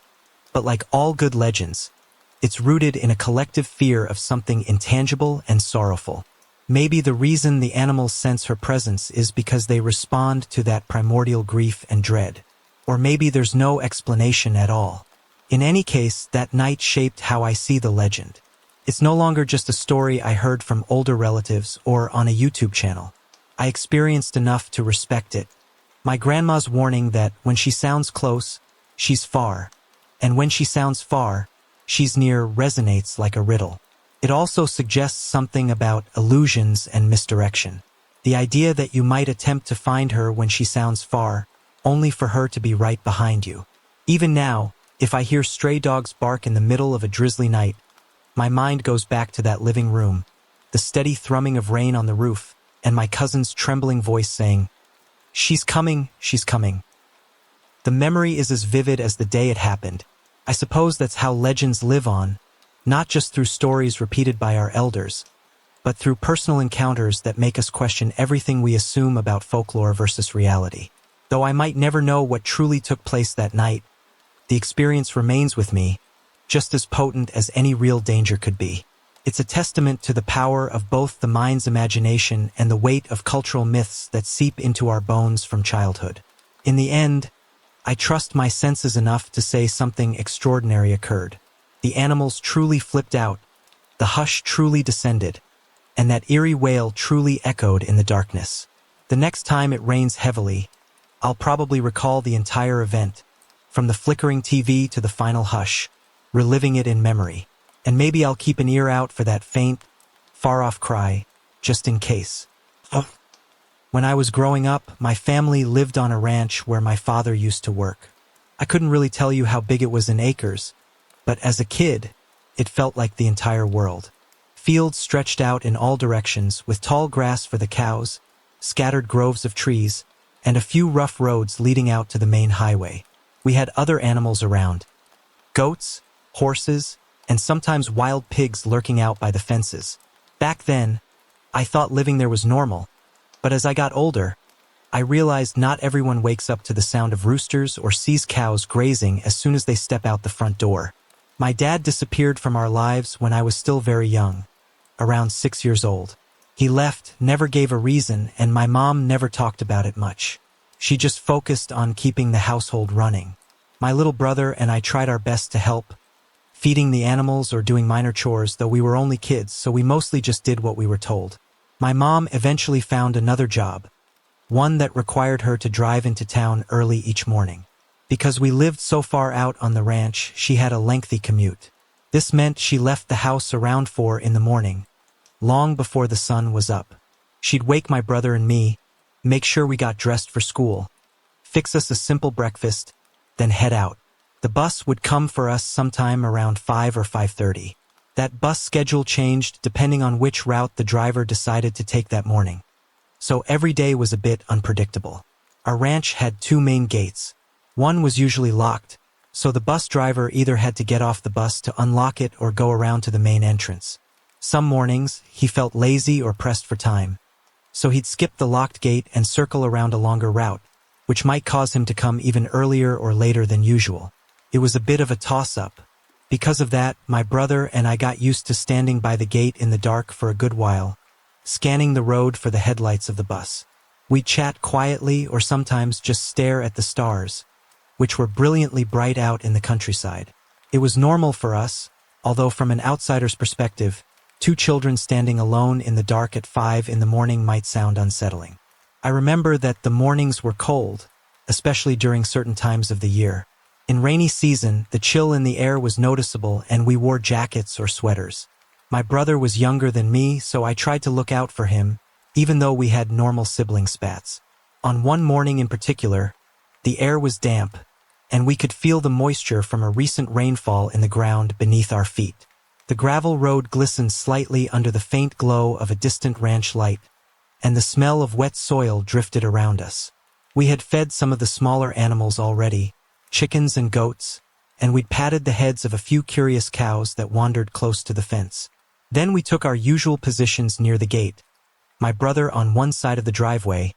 but like all good legends, it's rooted in a collective fear of something intangible and sorrowful. Maybe the reason the animals sense her presence is because they respond to that primordial grief and dread. Or maybe there's no explanation at all. In any case, that night shaped how I see the legend. It's no longer just a story I heard from older relatives or on a YouTube channel. I experienced enough to respect it. My grandma's warning that when she sounds close, she's far, and when she sounds far, she's near resonates like a riddle. It also suggests something about illusions and misdirection. The idea that you might attempt to find her when she sounds far, only for her to be right behind you. Even now, if I hear stray dogs bark in the middle of a drizzly night, my mind goes back to that living room, the steady thrumming of rain on the roof, and my cousin's trembling voice saying, "She's coming, she's coming." The memory is as vivid as the day it happened. I suppose that's how legends live on, not just through stories repeated by our elders, but through personal encounters that make us question everything we assume about folklore versus reality. Though I might never know what truly took place that night, the experience remains with me, just as potent as any real danger could be. It's a testament to the power of both the mind's imagination and the weight of cultural myths that seep into our bones from childhood. In the end, I trust my senses enough to say something extraordinary occurred. The animals truly flipped out, the hush truly descended, and that eerie wail truly echoed in the darkness. The next time it rains heavily, I'll probably recall the entire event, from the flickering TV to the final hush, reliving it in memory. And maybe I'll keep an ear out for that faint, far-off cry, just in case. When I was growing up, my family lived on a ranch where my father used to work. I couldn't really tell you how big it was in acres, but as a kid, it felt like the entire world. Fields stretched out in all directions with tall grass for the cows, scattered groves of trees, and a few rough roads leading out to the main highway. We had other animals around: goats, horses, and sometimes wild pigs lurking out by the fences. Back then, I thought living there was normal, but as I got older, I realized not everyone wakes up to the sound of roosters or sees cows grazing as soon as they step out the front door. My dad disappeared from our lives when I was still very young, around 6 years old. He left, never gave a reason, and my mom never talked about it much. She just focused on keeping the household running. My little brother and I tried our best to help, feeding the animals or doing minor chores, though we were only kids, so we mostly just did what we were told. My mom eventually found another job, one that required her to drive into town early each morning. Because we lived so far out on the ranch, she had a lengthy commute. This meant she left the house around 4 in the morning, long before the sun was up. She'd wake my brother and me, make sure we got dressed for school, fix us a simple breakfast, then head out. The bus would come for us sometime around 5 or 5:30. That bus schedule changed depending on which route the driver decided to take that morning. So every day was a bit unpredictable. Our ranch had 2 main gates. One was usually locked, so the bus driver either had to get off the bus to unlock it or go around to the main entrance. Some mornings, he felt lazy or pressed for time, so he'd skip the locked gate and circle around a longer route, which might cause him to come even earlier or later than usual. It was a bit of a toss-up. Because of that, my brother and I got used to standing by the gate in the dark for a good while, scanning the road for the headlights of the bus. We'd chat quietly or sometimes just stare at the stars, which were brilliantly bright out in the countryside. It was normal for us, although from an outsider's perspective, 2 children standing alone in the dark at 5 in the morning might sound unsettling. I remember that the mornings were cold, especially during certain times of the year. In rainy season, the chill in the air was noticeable and we wore jackets or sweaters. My brother was younger than me, so I tried to look out for him, even though we had normal sibling spats. On one morning in particular, the air was damp, and we could feel the moisture from a recent rainfall in the ground beneath our feet. The gravel road glistened slightly under the faint glow of a distant ranch light, and the smell of wet soil drifted around us. We had fed some of the smaller animals already, chickens and goats, and we'd patted the heads of a few curious cows that wandered close to the fence. Then we took our usual positions near the gate, my brother on one side of the driveway,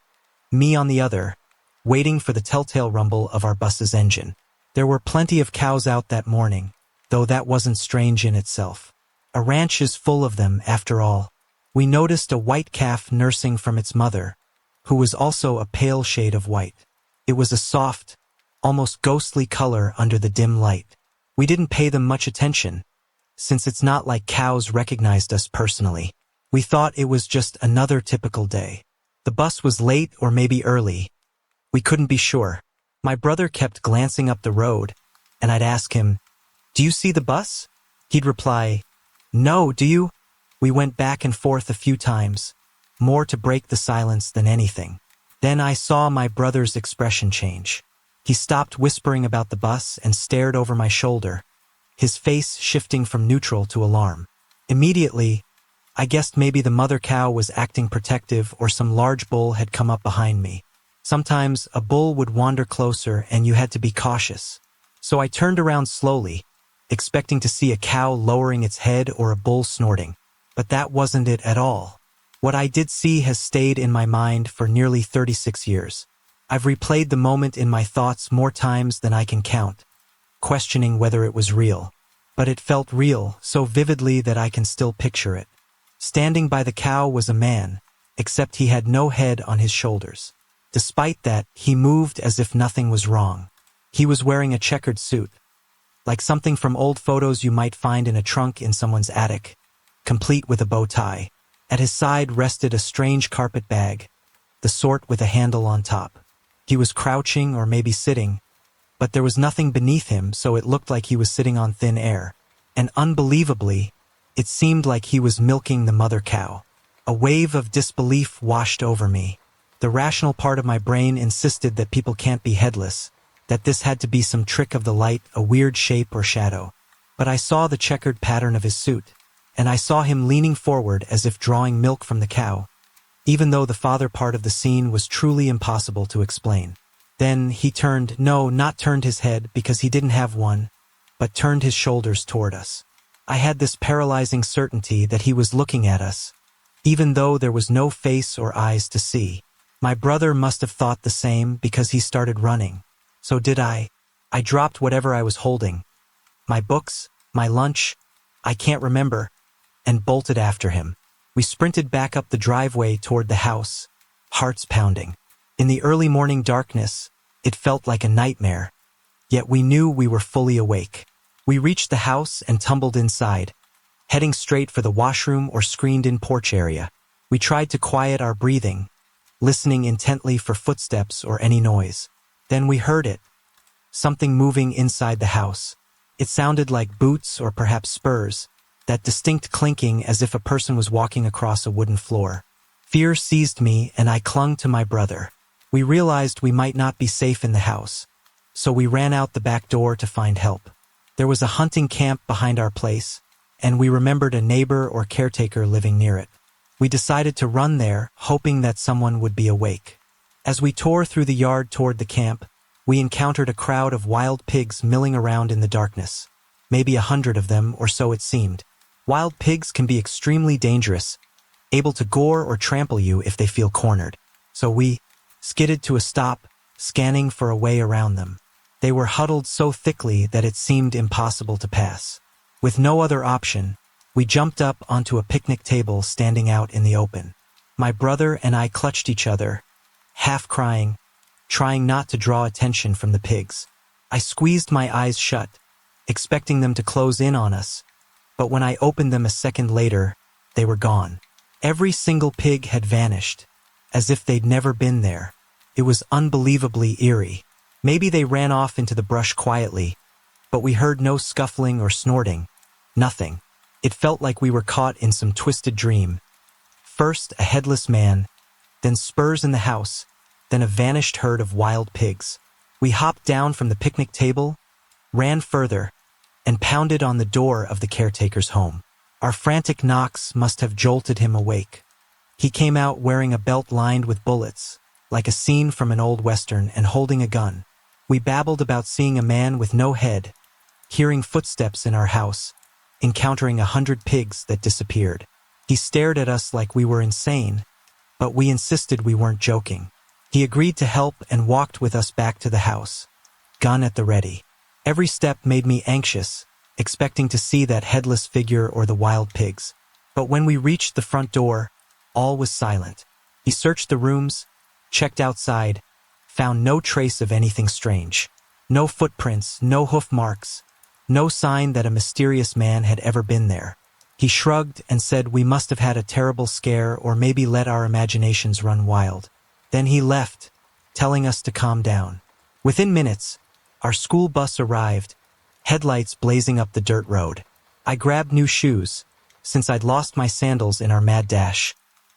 me on the other, waiting for the telltale rumble of our bus's engine. There were plenty of cows out that morning, though that wasn't strange in itself. A ranch is full of them, after all. We noticed a white calf nursing from its mother, who was also a pale shade of white. It was a soft, almost ghostly color under the dim light. We didn't pay them much attention, since it's not like cows recognized us personally. We thought it was just another typical day. The bus was late or maybe early. We couldn't be sure. My brother kept glancing up the road, and I'd ask him, "Do you see the bus?" He'd reply, "No, do you?" We went back and forth a few times, more to break the silence than anything. Then I saw my brother's expression change. He stopped whispering about the bus and stared over my shoulder, his face shifting from neutral to alarm. Immediately, I guessed maybe the mother cow was acting protective or some large bull had come up behind me. Sometimes a bull would wander closer and you had to be cautious. So I turned around slowly, expecting to see a cow lowering its head or a bull snorting. But that wasn't it at all. What I did see has stayed in my mind for nearly 36 years. I've replayed the moment in my thoughts more times than I can count, questioning whether it was real. But it felt real, so vividly that I can still picture it. Standing by the cow was a man, except he had no head on his shoulders. Despite that, he moved as if nothing was wrong. He was wearing a checkered suit, like something from old photos you might find in a trunk in someone's attic, complete with a bow tie. At his side rested a strange carpet bag, the sort with a handle on top. He was crouching or maybe sitting, but there was nothing beneath him, so it looked like he was sitting on thin air. And unbelievably, it seemed like he was milking the mother cow. A wave of disbelief washed over me. The rational part of my brain insisted that people can't be headless, that this had to be some trick of the light, a weird shape or shadow. But I saw the checkered pattern of his suit, and I saw him leaning forward as if drawing milk from the cow, even though the father part of the scene was truly impossible to explain. Then he not turned his head because he didn't have one, but turned his shoulders toward us. I had this paralyzing certainty that he was looking at us, even though there was no face or eyes to see. My brother must have thought the same because he started running. So did I. I dropped whatever I was holding, my books, my lunch, I can't remember, and bolted after him. We sprinted back up the driveway toward the house, hearts pounding. In the early morning darkness, it felt like a nightmare, yet we knew we were fully awake. We reached the house and tumbled inside, heading straight for the washroom or screened-in porch area. We tried to quiet our breathing, listening intently for footsteps or any noise. Then we heard it, something moving inside the house. It sounded like boots or perhaps spurs, that distinct clinking as if a person was walking across a wooden floor. Fear seized me and I clung to my brother. We realized we might not be safe in the house, so we ran out the back door to find help. There was a hunting camp behind our place, and we remembered a neighbor or caretaker living near it. We decided to run there, hoping that someone would be awake. As we tore through the yard toward the camp, we encountered a crowd of wild pigs milling around in the darkness. Maybe 100 of them, or so it seemed. Wild pigs can be extremely dangerous, able to gore or trample you if they feel cornered. So we skidded to a stop, scanning for a way around them. They were huddled so thickly that it seemed impossible to pass. With no other option, we jumped up onto a picnic table standing out in the open. My brother and I clutched each other, half crying, trying not to draw attention from the pigs. I squeezed my eyes shut, expecting them to close in on us, but when I opened them a second later, they were gone. Every single pig had vanished, as if they'd never been there. It was unbelievably eerie. Maybe they ran off into the brush quietly, but we heard no scuffling or snorting. Nothing. It felt like we were caught in some twisted dream. First a headless man, then spurs in the house, then a vanished herd of wild pigs. We hopped down from the picnic table, ran further, and pounded on the door of the caretaker's home. Our frantic knocks must have jolted him awake. He came out wearing a belt lined with bullets, like a scene from an old western, and holding a gun. We babbled about seeing a man with no head, hearing footsteps in our house, encountering 100 pigs that disappeared. He stared at us like we were insane, but we insisted we weren't joking. He agreed to help and walked with us back to the house, gun at the ready. Every step made me anxious, expecting to see that headless figure or the wild pigs. But when we reached the front door, all was silent. He searched the rooms, checked outside, found no trace of anything strange. No footprints, no hoof marks, no sign that a mysterious man had ever been there. He shrugged and said we must have had a terrible scare or maybe let our imaginations run wild. Then he left, telling us to calm down. Within minutes, our school bus arrived, headlights blazing up the dirt road. I grabbed new shoes, since I'd lost my sandals in our mad dash.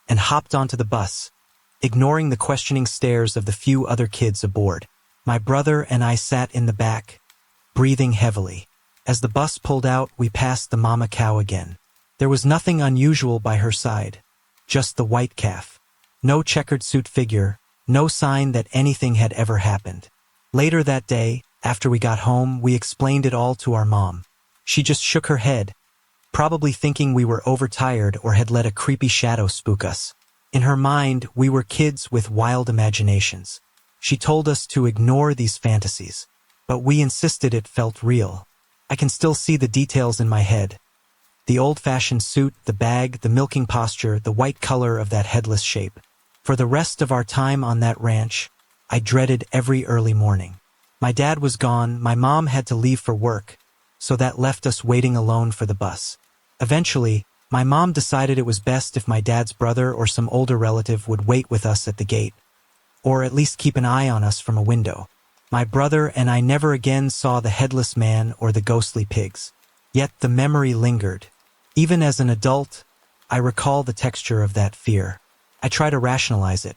and hopped onto the bus, ignoring the questioning stares of the few other kids aboard. My brother and I sat in the back, breathing heavily. As the bus pulled out, we passed the mama cow again. There was nothing unusual by her side, just the white calf. No checkered suit figure, no sign that anything had ever happened. Later that day, after we got home, we explained it all to our mom. She just shook her head, probably thinking we were overtired or had let a creepy shadow spook us. In her mind, we were kids with wild imaginations. She told us to ignore these fantasies, but we insisted it felt real. I can still see the details in my head. The old-fashioned suit, the bag, the milking posture, the white color of that headless shape. For the rest of our time on that ranch, I dreaded every early morning. My dad was gone, my mom had to leave for work, so that left us waiting alone for the bus. Eventually, my mom decided it was best if my dad's brother or some older relative would wait with us at the gate, or at least keep an eye on us from a window. My brother and I never again saw the headless man or the ghostly pigs. Yet the memory lingered. Even as an adult, I recall the texture of that fear. I try to rationalize it.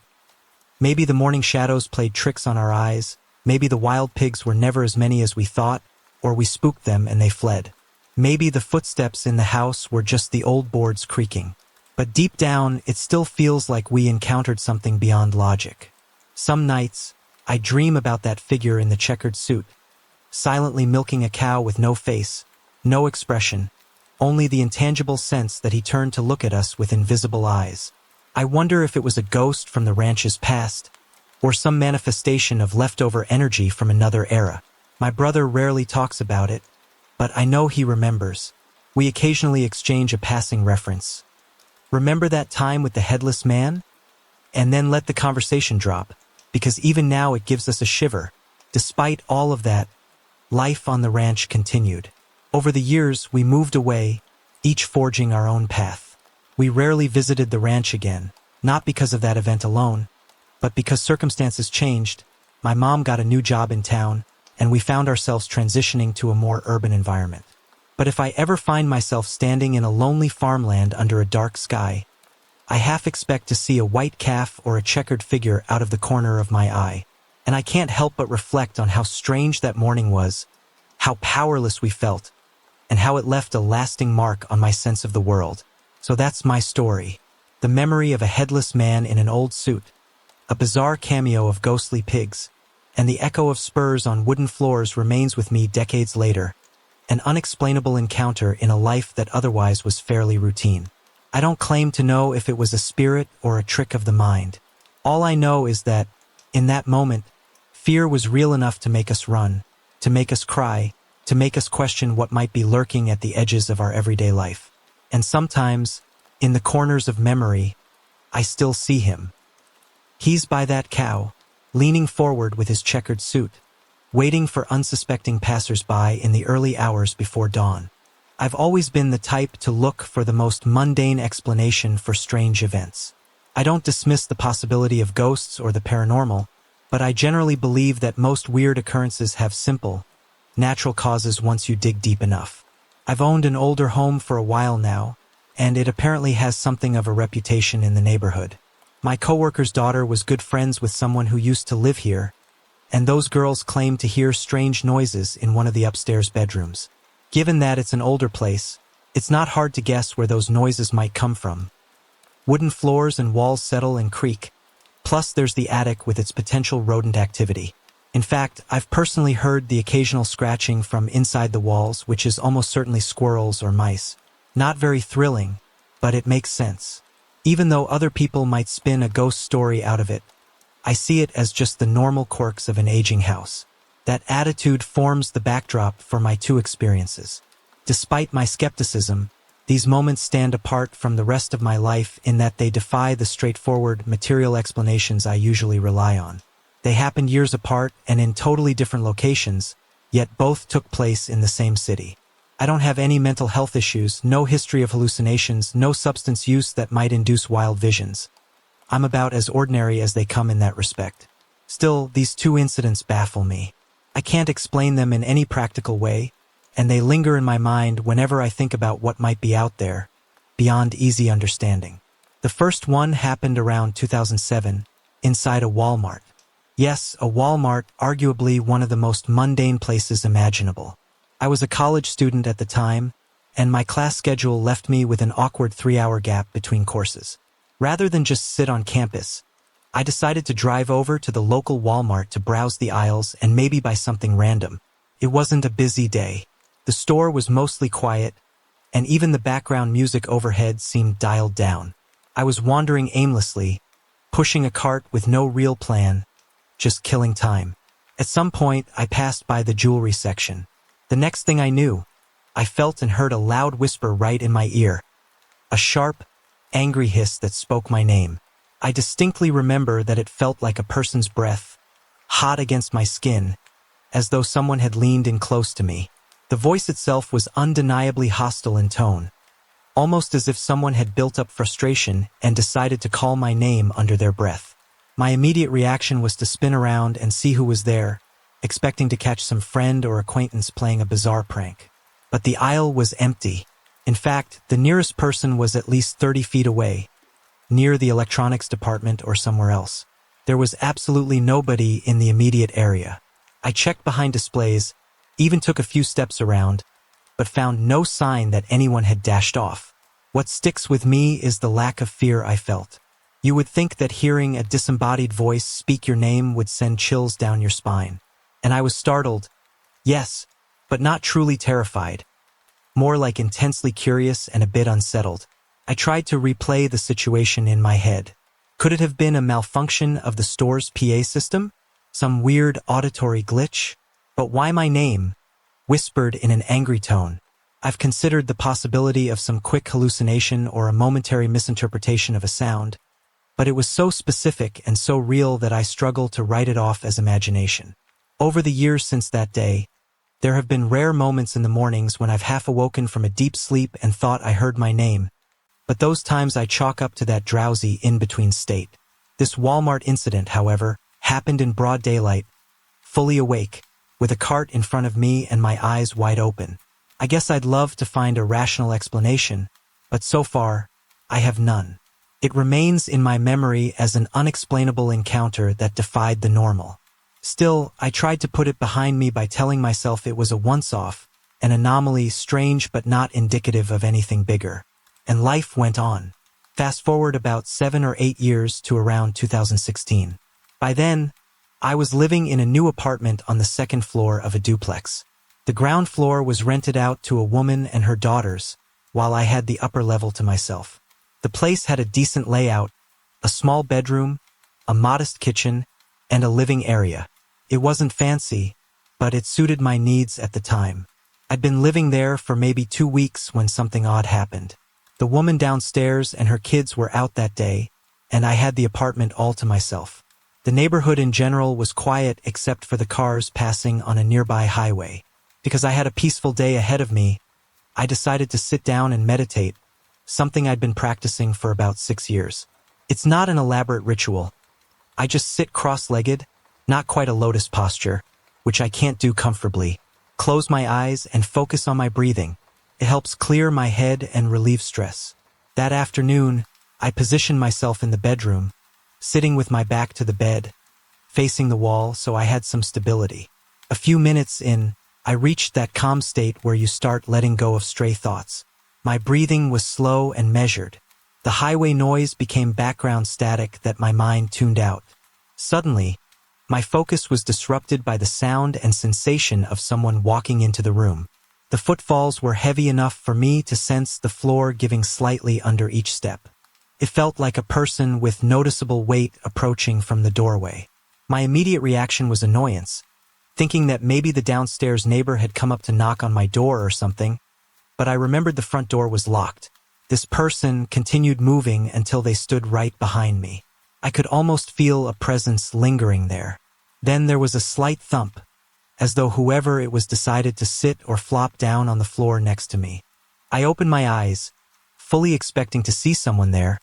Maybe the morning shadows played tricks on our eyes, maybe the wild pigs were never as many as we thought, or we spooked them and they fled. Maybe the footsteps in the house were just the old boards creaking. But deep down, it still feels like we encountered something beyond logic. Some nights, I dream about that figure in the checkered suit, silently milking a cow with no face, no expression, only the intangible sense that he turned to look at us with invisible eyes. I wonder if it was a ghost from the ranch's past, or some manifestation of leftover energy from another era. My brother rarely talks about it, but I know he remembers. We occasionally exchange a passing reference. Remember that time with the headless man? And then let the conversation drop, because even now it gives us a shiver. Despite all of that, life on the ranch continued. Over the years, we moved away, each forging our own path. We rarely visited the ranch again, not because of that event alone, but because circumstances changed. My mom got a new job in town, and we found ourselves transitioning to a more urban environment. But if I ever find myself standing in a lonely farmland under a dark sky, I half expect to see a white calf or a checkered figure out of the corner of my eye. And I can't help but reflect on how strange that morning was, how powerless we felt, and how it left a lasting mark on my sense of the world. So that's my story. The memory of a headless man in an old suit, a bizarre cameo of ghostly pigs, and the echo of spurs on wooden floors remains with me decades later, an unexplainable encounter in a life that otherwise was fairly routine. I don't claim to know if it was a spirit or a trick of the mind. All I know is that, in that moment, fear was real enough to make us run, to make us cry, to make us question what might be lurking at the edges of our everyday life. And sometimes, in the corners of memory, I still see him. He's by that cow, leaning forward with his checkered suit, waiting for unsuspecting passers-by in the early hours before dawn. I've always been the type to look for the most mundane explanation for strange events. I don't dismiss the possibility of ghosts or the paranormal, but I generally believe that most weird occurrences have simple, natural causes once you dig deep enough. I've owned an older home for a while now, and it apparently has something of a reputation in the neighborhood. My coworker's daughter was good friends with someone who used to live here, and those girls claimed to hear strange noises in one of the upstairs bedrooms. Given that it's an older place, it's not hard to guess where those noises might come from. Wooden floors and walls settle and creak, plus there's the attic with its potential rodent activity. In fact, I've personally heard the occasional scratching from inside the walls, which is almost certainly squirrels or mice. Not very thrilling, but it makes sense. Even though other people might spin a ghost story out of it, I see it as just the normal quirks of an aging house. That attitude forms the backdrop for my two experiences. Despite my skepticism, these moments stand apart from the rest of my life in that they defy the straightforward, material explanations I usually rely on. They happened years apart and in totally different locations, yet both took place in the same city. I don't have any mental health issues, no history of hallucinations, no substance use that might induce wild visions. I'm about as ordinary as they come in that respect. Still, these two incidents baffle me. I can't explain them in any practical way, and they linger in my mind whenever I think about what might be out there, beyond easy understanding. The first one happened around 2007, inside a Walmart. Yes, a Walmart, arguably one of the most mundane places imaginable. I was a college student at the time, and my class schedule left me with an awkward 3-hour gap between courses. Rather than just sit on campus, I decided to drive over to the local Walmart to browse the aisles and maybe buy something random. It wasn't a busy day. The store was mostly quiet, and even the background music overhead seemed dialed down. I was wandering aimlessly, pushing a cart with no real plan, just killing time. At some point, I passed by the jewelry section. The next thing I knew, I felt and heard a loud whisper right in my ear. A sharp, angry hiss that spoke my name. I distinctly remember that it felt like a person's breath, hot against my skin, as though someone had leaned in close to me. The voice itself was undeniably hostile in tone, almost as if someone had built up frustration and decided to call my name under their breath. My immediate reaction was to spin around and see who was there, expecting to catch some friend or acquaintance playing a bizarre prank. But the aisle was empty. In fact, the nearest person was at least 30 feet away, near the electronics department or somewhere else. There was absolutely nobody in the immediate area. I checked behind displays, even took a few steps around, but found no sign that anyone had dashed off. What sticks with me is the lack of fear I felt. You would think that hearing a disembodied voice speak your name would send chills down your spine. And I was startled, yes, but not truly terrified. More like intensely curious and a bit unsettled. I tried to replay the situation in my head. Could it have been a malfunction of the store's PA system? Some weird auditory glitch? But why my name? Whispered in an angry tone. I've considered the possibility of some quick hallucination or a momentary misinterpretation of a sound, but it was so specific and so real that I struggle to write it off as imagination. Over the years since that day, there have been rare moments in the mornings when I've half awoken from a deep sleep and thought I heard my name, but those times I chalk up to that drowsy in-between state. This Walmart incident, however, happened in broad daylight, fully awake, with a cart in front of me and my eyes wide open. I guess I'd love to find a rational explanation, but so far, I have none. It remains in my memory as an unexplainable encounter that defied the normal. Still, I tried to put it behind me by telling myself it was a once-off, an anomaly strange but not indicative of anything bigger. And life went on. Fast forward about 7 or 8 years to around 2016. By then, I was living in a new apartment on the second floor of a duplex. The ground floor was rented out to a woman and her daughters, while I had the upper level to myself. The place had a decent layout, a small bedroom, a modest kitchen, and a living area. It wasn't fancy, but it suited my needs at the time. I'd been living there for maybe 2 weeks when something odd happened. The woman downstairs and her kids were out that day, and I had the apartment all to myself. The neighborhood in general was quiet except for the cars passing on a nearby highway. Because I had a peaceful day ahead of me, I decided to sit down and meditate, something I'd been practicing for about 6 years. It's not an elaborate ritual. I just sit cross-legged, not quite a lotus posture, which I can't do comfortably, close my eyes and focus on my breathing. It helps clear my head and relieve stress. That afternoon, I positioned myself in the bedroom, sitting with my back to the bed, facing the wall so I had some stability. A few minutes in, I reached that calm state where you start letting go of stray thoughts. My breathing was slow and measured. The highway noise became background static that my mind tuned out. Suddenly, my focus was disrupted by the sound and sensation of someone walking into the room. The footfalls were heavy enough for me to sense the floor giving slightly under each step. It felt like a person with noticeable weight approaching from the doorway. My immediate reaction was annoyance, thinking that maybe the downstairs neighbor had come up to knock on my door or something, but I remembered the front door was locked. This person continued moving until they stood right behind me. I could almost feel a presence lingering there. Then there was a slight thump, as though whoever it was decided to sit or flop down on the floor next to me. I opened my eyes, fully expecting to see someone there,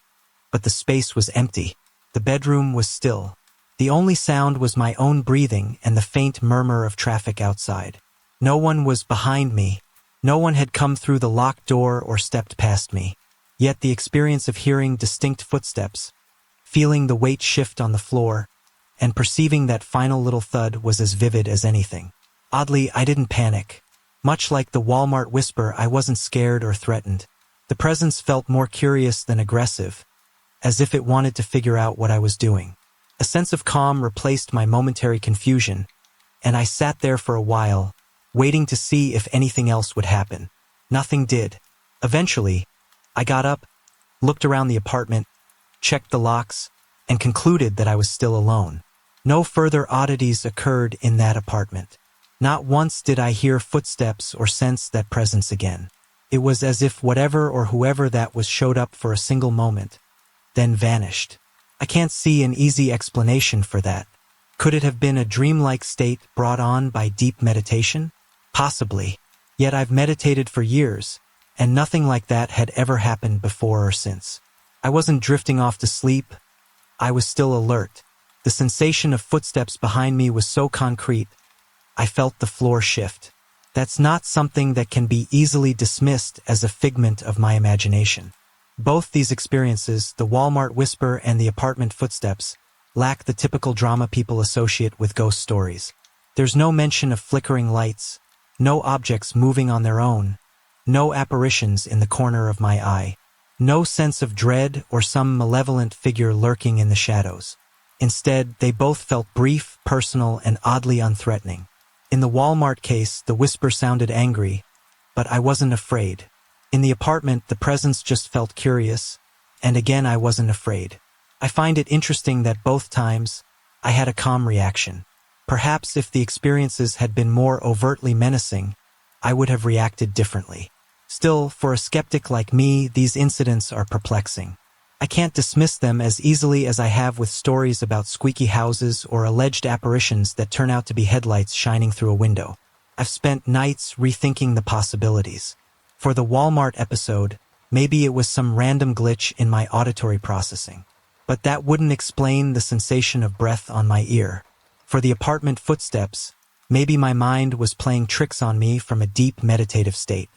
but the space was empty. The bedroom was still. The only sound was my own breathing and the faint murmur of traffic outside. No one was behind me. No one had come through the locked door or stepped past me. Yet the experience of hearing distinct footsteps, feeling the weight shift on the floor, and perceiving that final little thud was as vivid as anything. Oddly, I didn't panic. Much like the Walmart whisper, I wasn't scared or threatened. The presence felt more curious than aggressive, as if it wanted to figure out what I was doing. A sense of calm replaced my momentary confusion, and I sat there for a while, waiting to see if anything else would happen. Nothing did. Eventually, I got up, looked around the apartment, checked the locks, and concluded that I was still alone. No further oddities occurred in that apartment. Not once did I hear footsteps or sense that presence again. It was as if whatever or whoever that was showed up for a single moment, then vanished. I can't see an easy explanation for that. Could it have been a dreamlike state brought on by deep meditation? Possibly. Yet I've meditated for years, and nothing like that had ever happened before or since. I wasn't drifting off to sleep. I was still alert. The sensation of footsteps behind me was so concrete, I felt the floor shift. That's not something that can be easily dismissed as a figment of my imagination. Both these experiences, the Walmart whisper and the apartment footsteps, lack the typical drama people associate with ghost stories. There's no mention of flickering lights, no objects moving on their own, no apparitions in the corner of my eye, no sense of dread or some malevolent figure lurking in the shadows. Instead, they both felt brief, personal, and oddly unthreatening. In the Walmart case, the whisper sounded angry, but I wasn't afraid. In the apartment, the presence just felt curious, and again I wasn't afraid. I find it interesting that both times, I had a calm reaction. Perhaps if the experiences had been more overtly menacing, I would have reacted differently. Still, for a skeptic like me, these incidents are perplexing. I can't dismiss them as easily as I have with stories about squeaky houses or alleged apparitions that turn out to be headlights shining through a window. I've spent nights rethinking the possibilities. For the Walmart episode, maybe it was some random glitch in my auditory processing. But that wouldn't explain the sensation of breath on my ear. For the apartment footsteps, maybe my mind was playing tricks on me from a deep meditative state.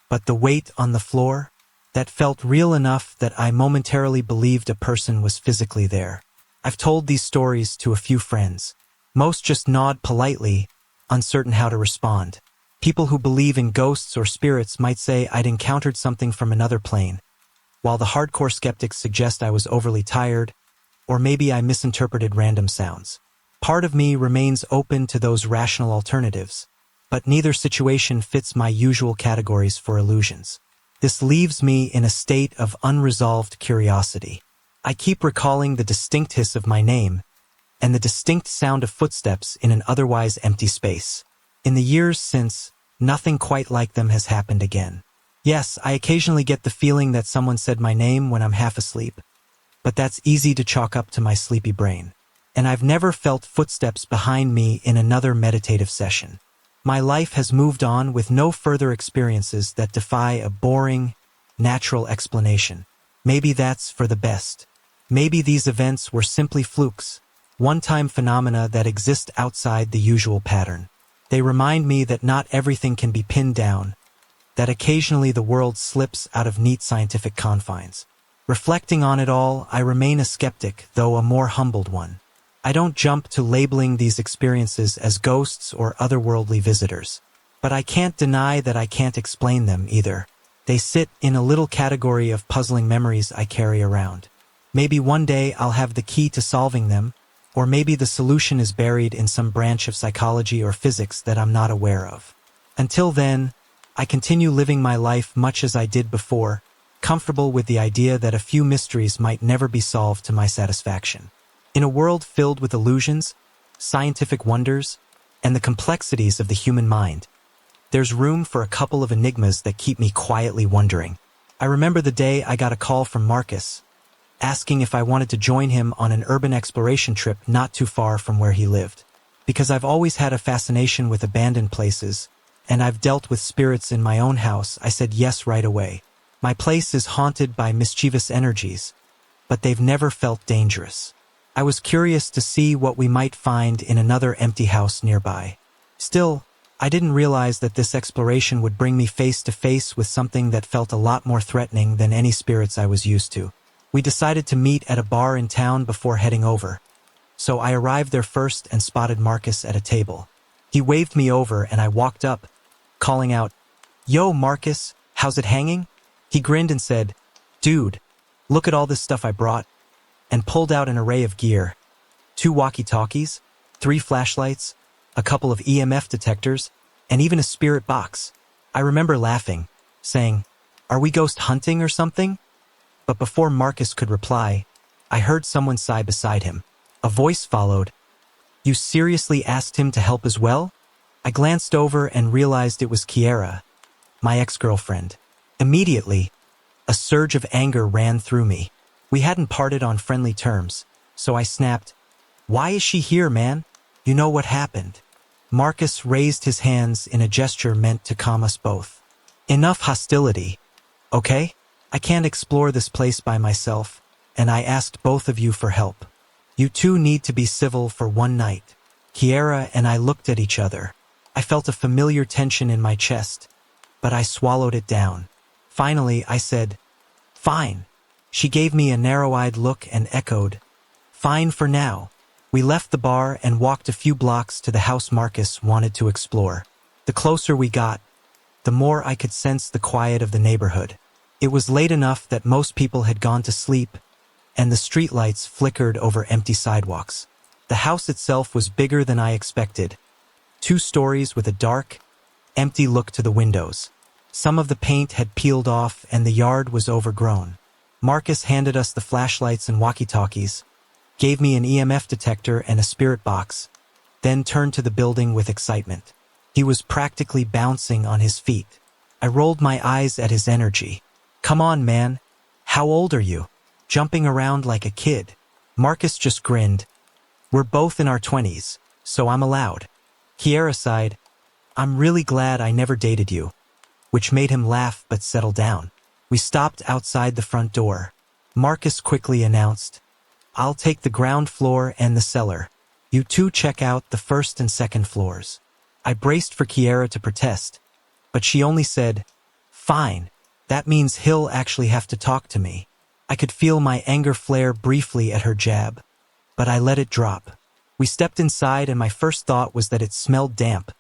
But the weight on the floor, that felt real enough that I momentarily believed a person was physically there. I've told these stories to a few friends. Most just nod politely, uncertain how to respond. People who believe in ghosts or spirits might say I'd encountered something from another plane, while the hardcore skeptics suggest I was overly tired, or maybe I misinterpreted random sounds. Part of me remains open to those rational alternatives, but neither situation fits my usual categories for illusions. This leaves me in a state of unresolved curiosity. I keep recalling the distinct hiss of my name and the distinct sound of footsteps in an otherwise empty space. In the years since, nothing quite like them has happened again. Yes, I occasionally get the feeling that someone said my name when I'm half asleep, but that's easy to chalk up to my sleepy brain. And I've never felt footsteps behind me in another meditative session. My life has moved on with no further experiences that defy a boring, natural explanation. Maybe that's for the best. Maybe these events were simply flukes, one-time phenomena that exist outside the usual pattern. They remind me that not everything can be pinned down, that occasionally the world slips out of neat scientific confines. Reflecting on it all, I remain a skeptic, though a more humbled one. I don't jump to labeling these experiences as ghosts or otherworldly visitors. But I can't deny that I can't explain them either. They sit in a little category of puzzling memories I carry around. Maybe one day I'll have the key to solving them, or maybe the solution is buried in some branch of psychology or physics that I'm not aware of. Until then, I continue living my life much as I did before, comfortable with the idea that a few mysteries might never be solved to my satisfaction. In a world filled with illusions, scientific wonders, and the complexities of the human mind, there's room for a couple of enigmas that keep me quietly wondering. I remember the day I got a call from Marcus, asking if I wanted to join him on an urban exploration trip not too far from where he lived. Because I've always had a fascination with abandoned places, and I've dealt with spirits in my own house, I said yes right away. My place is haunted by mischievous energies, but they've never felt dangerous. I was curious to see what we might find in another empty house nearby. Still, I didn't realize that this exploration would bring me face to face with something that felt a lot more threatening than any spirits I was used to. We decided to meet at a bar in town before heading over. So I arrived there first and spotted Marcus at a table. He waved me over and I walked up, calling out, "Yo, Marcus, how's it hanging?" He grinned and said, "Dude, look at all this stuff I brought," and pulled out an array of gear. 2 walkie-talkies, 3 flashlights, a couple of EMF detectors, and even a spirit box. I remember laughing, saying, "Are we ghost hunting or something?" But before Marcus could reply, I heard someone sigh beside him. A voice followed, "You seriously asked him to help as well?" I glanced over and realized it was Kiera, my ex-girlfriend. Immediately, a surge of anger ran through me. We hadn't parted on friendly terms, so I snapped, "Why is she here, man? You know what happened." Marcus raised his hands in a gesture meant to calm us both. "Enough hostility, okay? I can't explore this place by myself, and I asked both of you for help. You two need to be civil for one night." Kiera and I looked at each other. I felt a familiar tension in my chest, but I swallowed it down. Finally, I said, "Fine." She gave me a narrow-eyed look and echoed, "Fine for now." We left the bar and walked a few blocks to the house Marcus wanted to explore. The closer we got, the more I could sense the quiet of the neighborhood. It was late enough that most people had gone to sleep, and the streetlights flickered over empty sidewalks. The house itself was bigger than I expected. 2 stories with a dark, empty look to the windows. Some of the paint had peeled off and the yard was overgrown. Marcus handed us the flashlights and walkie-talkies, gave me an EMF detector and a spirit box, then turned to the building with excitement. He was practically bouncing on his feet. I rolled my eyes at his energy. "Come on, man. How old are you? Jumping around like a kid." Marcus just grinned. "We're both in our 20s, so I'm allowed." Kiera sighed, "I'm really glad I never dated you," which made him laugh but settle down. We stopped outside the front door. Marcus quickly announced, "I'll take the ground floor and the cellar. You two check out the first and second floors." I braced for Kiera to protest, but she only said, "Fine. That means he'll actually have to talk to me." I could feel my anger flare briefly at her jab, but I let it drop. We stepped inside and my first thought was that it smelled damp,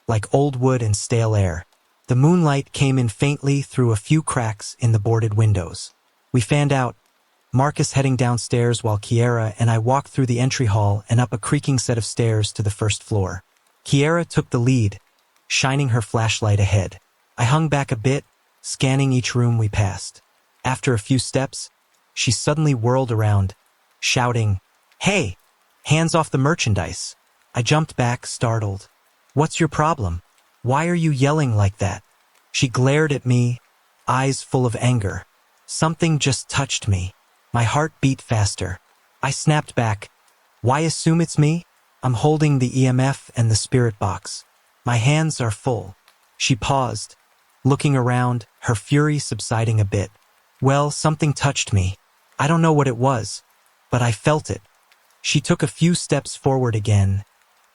like old wood and stale air. The moonlight came in faintly through a few cracks in the boarded windows. We fanned out, Marcus heading downstairs while Kiera and I walked through the entry hall and up a creaking set of stairs to the first floor. Kiera took the lead, shining her flashlight ahead. I hung back a bit, scanning each room we passed. After a few steps, she suddenly whirled around, shouting, "Hey, hands off the merchandise." I jumped back, startled. "What's your problem? Why are you yelling like that?" She glared at me, eyes full of anger. Something just touched me. My heart beat faster. I snapped back. "Why assume it's me? I'm holding the EMF and the spirit box. My hands are full." She paused, looking around, her fury subsiding a bit. "Well, something touched me. I don't know what it was, but I felt it." She took a few steps forward again,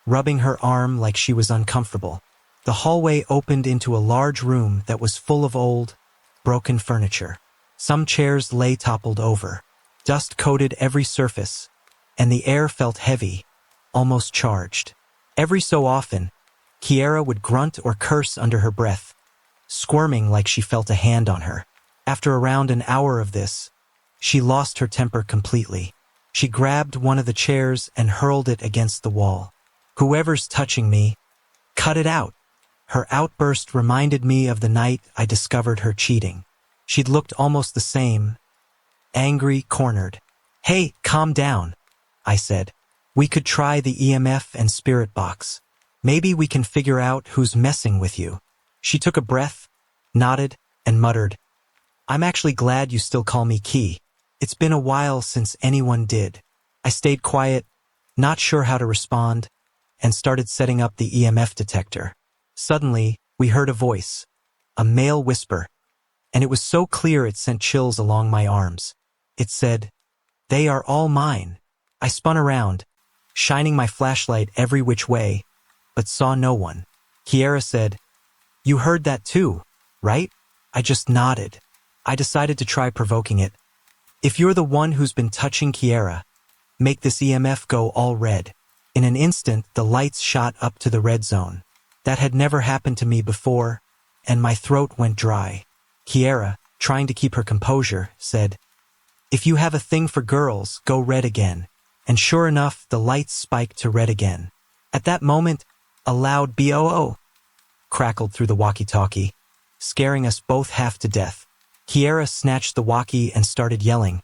rubbing her arm like she was uncomfortable. The hallway opened into a large room that was full of old, broken furniture. Some chairs lay toppled over. Dust coated every surface, and the air felt heavy, almost charged. Every so often, Kiera would grunt or curse under her breath, squirming like she felt a hand on her. After around an hour of this, she lost her temper completely. She grabbed one of the chairs and hurled it against the wall. "Whoever's touching me, cut it out." Her outburst reminded me of the night I discovered her cheating. She'd looked almost the same, angry, cornered. "Hey, calm down," I said. "We could try the EMF and spirit box. Maybe we can figure out who's messing with you." She took a breath, nodded, and muttered, "I'm actually glad you still call me Key. It's been a while since anyone did." I stayed quiet, not sure how to respond, and started setting up the EMF detector. Suddenly, we heard a voice, a male whisper, and it was so clear it sent chills along my arms. It said, "They are all mine." I spun around, shining my flashlight every which way, but saw no one. Kiera said, "You heard that too, right?" I just nodded. I decided to try provoking it. "If you're the one who's been touching Kiera, make this EMF go all red." In an instant, the lights shot up to the red zone. That had never happened to me before, and my throat went dry. Kiera, trying to keep her composure, said, "If you have a thing for girls, go red again." And sure enough, the lights spiked to red again. At that moment, a loud "BOO" crackled through the walkie-talkie, scaring us both half to death. Kiera snatched the walkie and started yelling,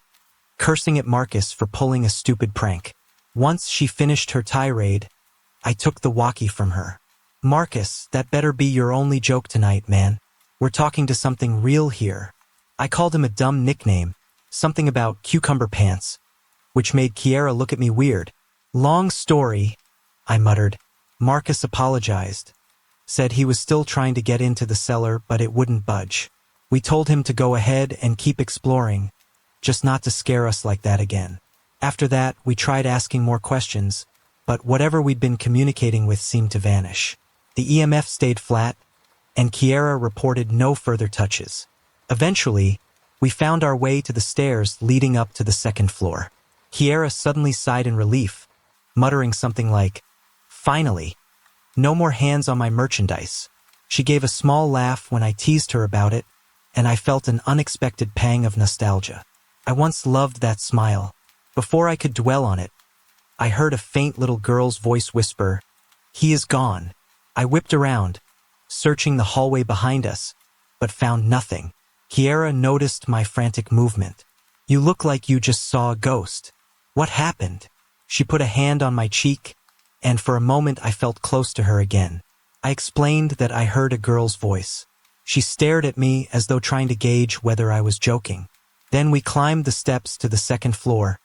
cursing at Marcus for pulling a stupid prank. Once she finished her tirade, I took the walkie from her. "Marcus, that better be your only joke tonight, man. We're talking to something real here." I called him a dumb nickname, something about cucumber pants, which made Kiera look at me weird. "Long story," I muttered. Marcus apologized, said he was still trying to get into the cellar, but it wouldn't budge. We told him to go ahead and keep exploring, just not to scare us like that again. After that, we tried asking more questions, but whatever we'd been communicating with seemed to vanish. The EMF stayed flat, and Kiera reported no further touches. Eventually, we found our way to the stairs leading up to the second floor. Kiera suddenly sighed in relief, muttering something like, "Finally, no more hands on my merchandise." She gave a small laugh when I teased her about it, and I felt an unexpected pang of nostalgia. I once loved that smile. Before I could dwell on it, I heard a faint little girl's voice whisper, "He is gone." I whipped around, searching the hallway behind us, but found nothing. Kiera noticed my frantic movement. "You look like you just saw a ghost. What happened?" She put a hand on my cheek, and for a moment I felt close to her again. I explained that I heard a girl's voice. She stared at me as though trying to gauge whether I was joking. Then we climbed the steps to the second floor,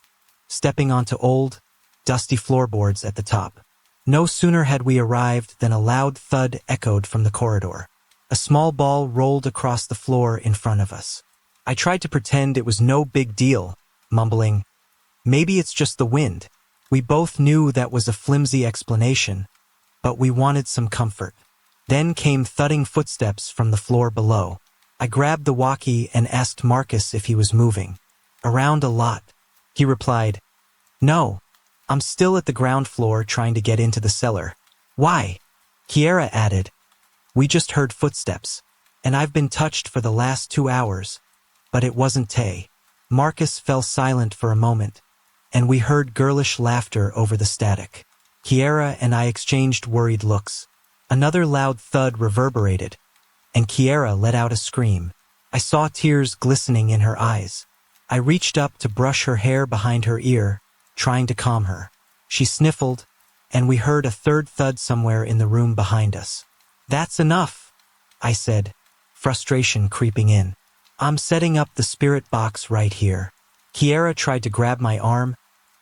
stepping onto old, dusty floorboards at the top. No sooner had we arrived than a loud thud echoed from the corridor. A small ball rolled across the floor in front of us. I tried to pretend it was no big deal, mumbling, "Maybe it's just the wind." We both knew that was a flimsy explanation, but we wanted some comfort. Then came thudding footsteps from the floor below. I grabbed the walkie and asked Marcus if he was moving. "Around a lot." He replied, "No, I'm still at the ground floor trying to get into the cellar." "Why?" Kiera added, "We just heard footsteps, and I've been touched for the last 2 hours, but it wasn't Tay." Marcus fell silent for a moment, and we heard girlish laughter over the static. Kiera and I exchanged worried looks. Another loud thud reverberated, and Kiera let out a scream. I saw tears glistening in her eyes. I reached up to brush her hair behind her ear, trying to calm her. She sniffled, and we heard a third thud somewhere in the room behind us. "That's enough," I said, frustration creeping in. "I'm setting up the spirit box right here." Kiera tried to grab my arm,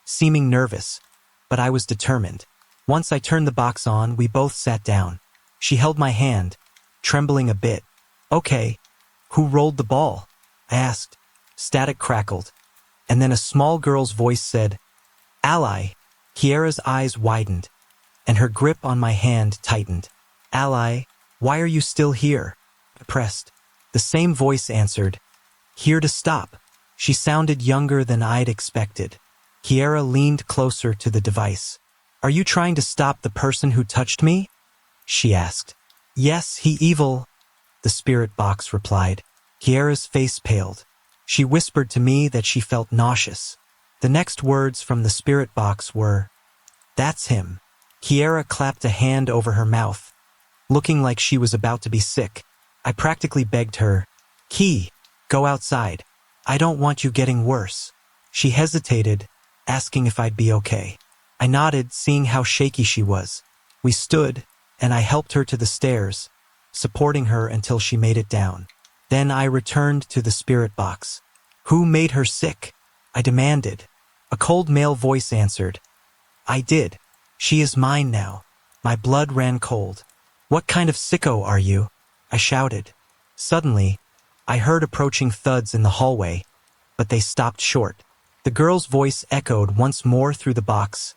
seeming nervous, but I was determined. Once I turned the box on, we both sat down. She held my hand, trembling a bit. "Okay, who rolled the ball?" I asked. Static crackled, and then a small girl's voice said, "Ally." Kiera's eyes widened, and her grip on my hand tightened. "Ally, why are you still here?" I pressed. The same voice answered, "Here to stop." She sounded younger than I'd expected. Kiera leaned closer to the device. "Are you trying to stop the person who touched me?" she asked. "Yes, he evil," the spirit box replied. Kiera's face paled. She whispered to me that she felt nauseous. The next words from the spirit box were, "That's him." Kiera clapped a hand over her mouth, looking like she was about to be sick. I practically begged her, "Ki, go outside. I don't want you getting worse." She hesitated, asking if I'd be okay. I nodded, seeing how shaky she was. We stood, and I helped her to the stairs, supporting her until she made it down. Then I returned to the spirit box. "Who made her sick?" I demanded. A cold male voice answered, "I did. She is mine now." My blood ran cold. "What kind of sicko are you?" I shouted. Suddenly, I heard approaching thuds in the hallway, but they stopped short. The girl's voice echoed once more through the box.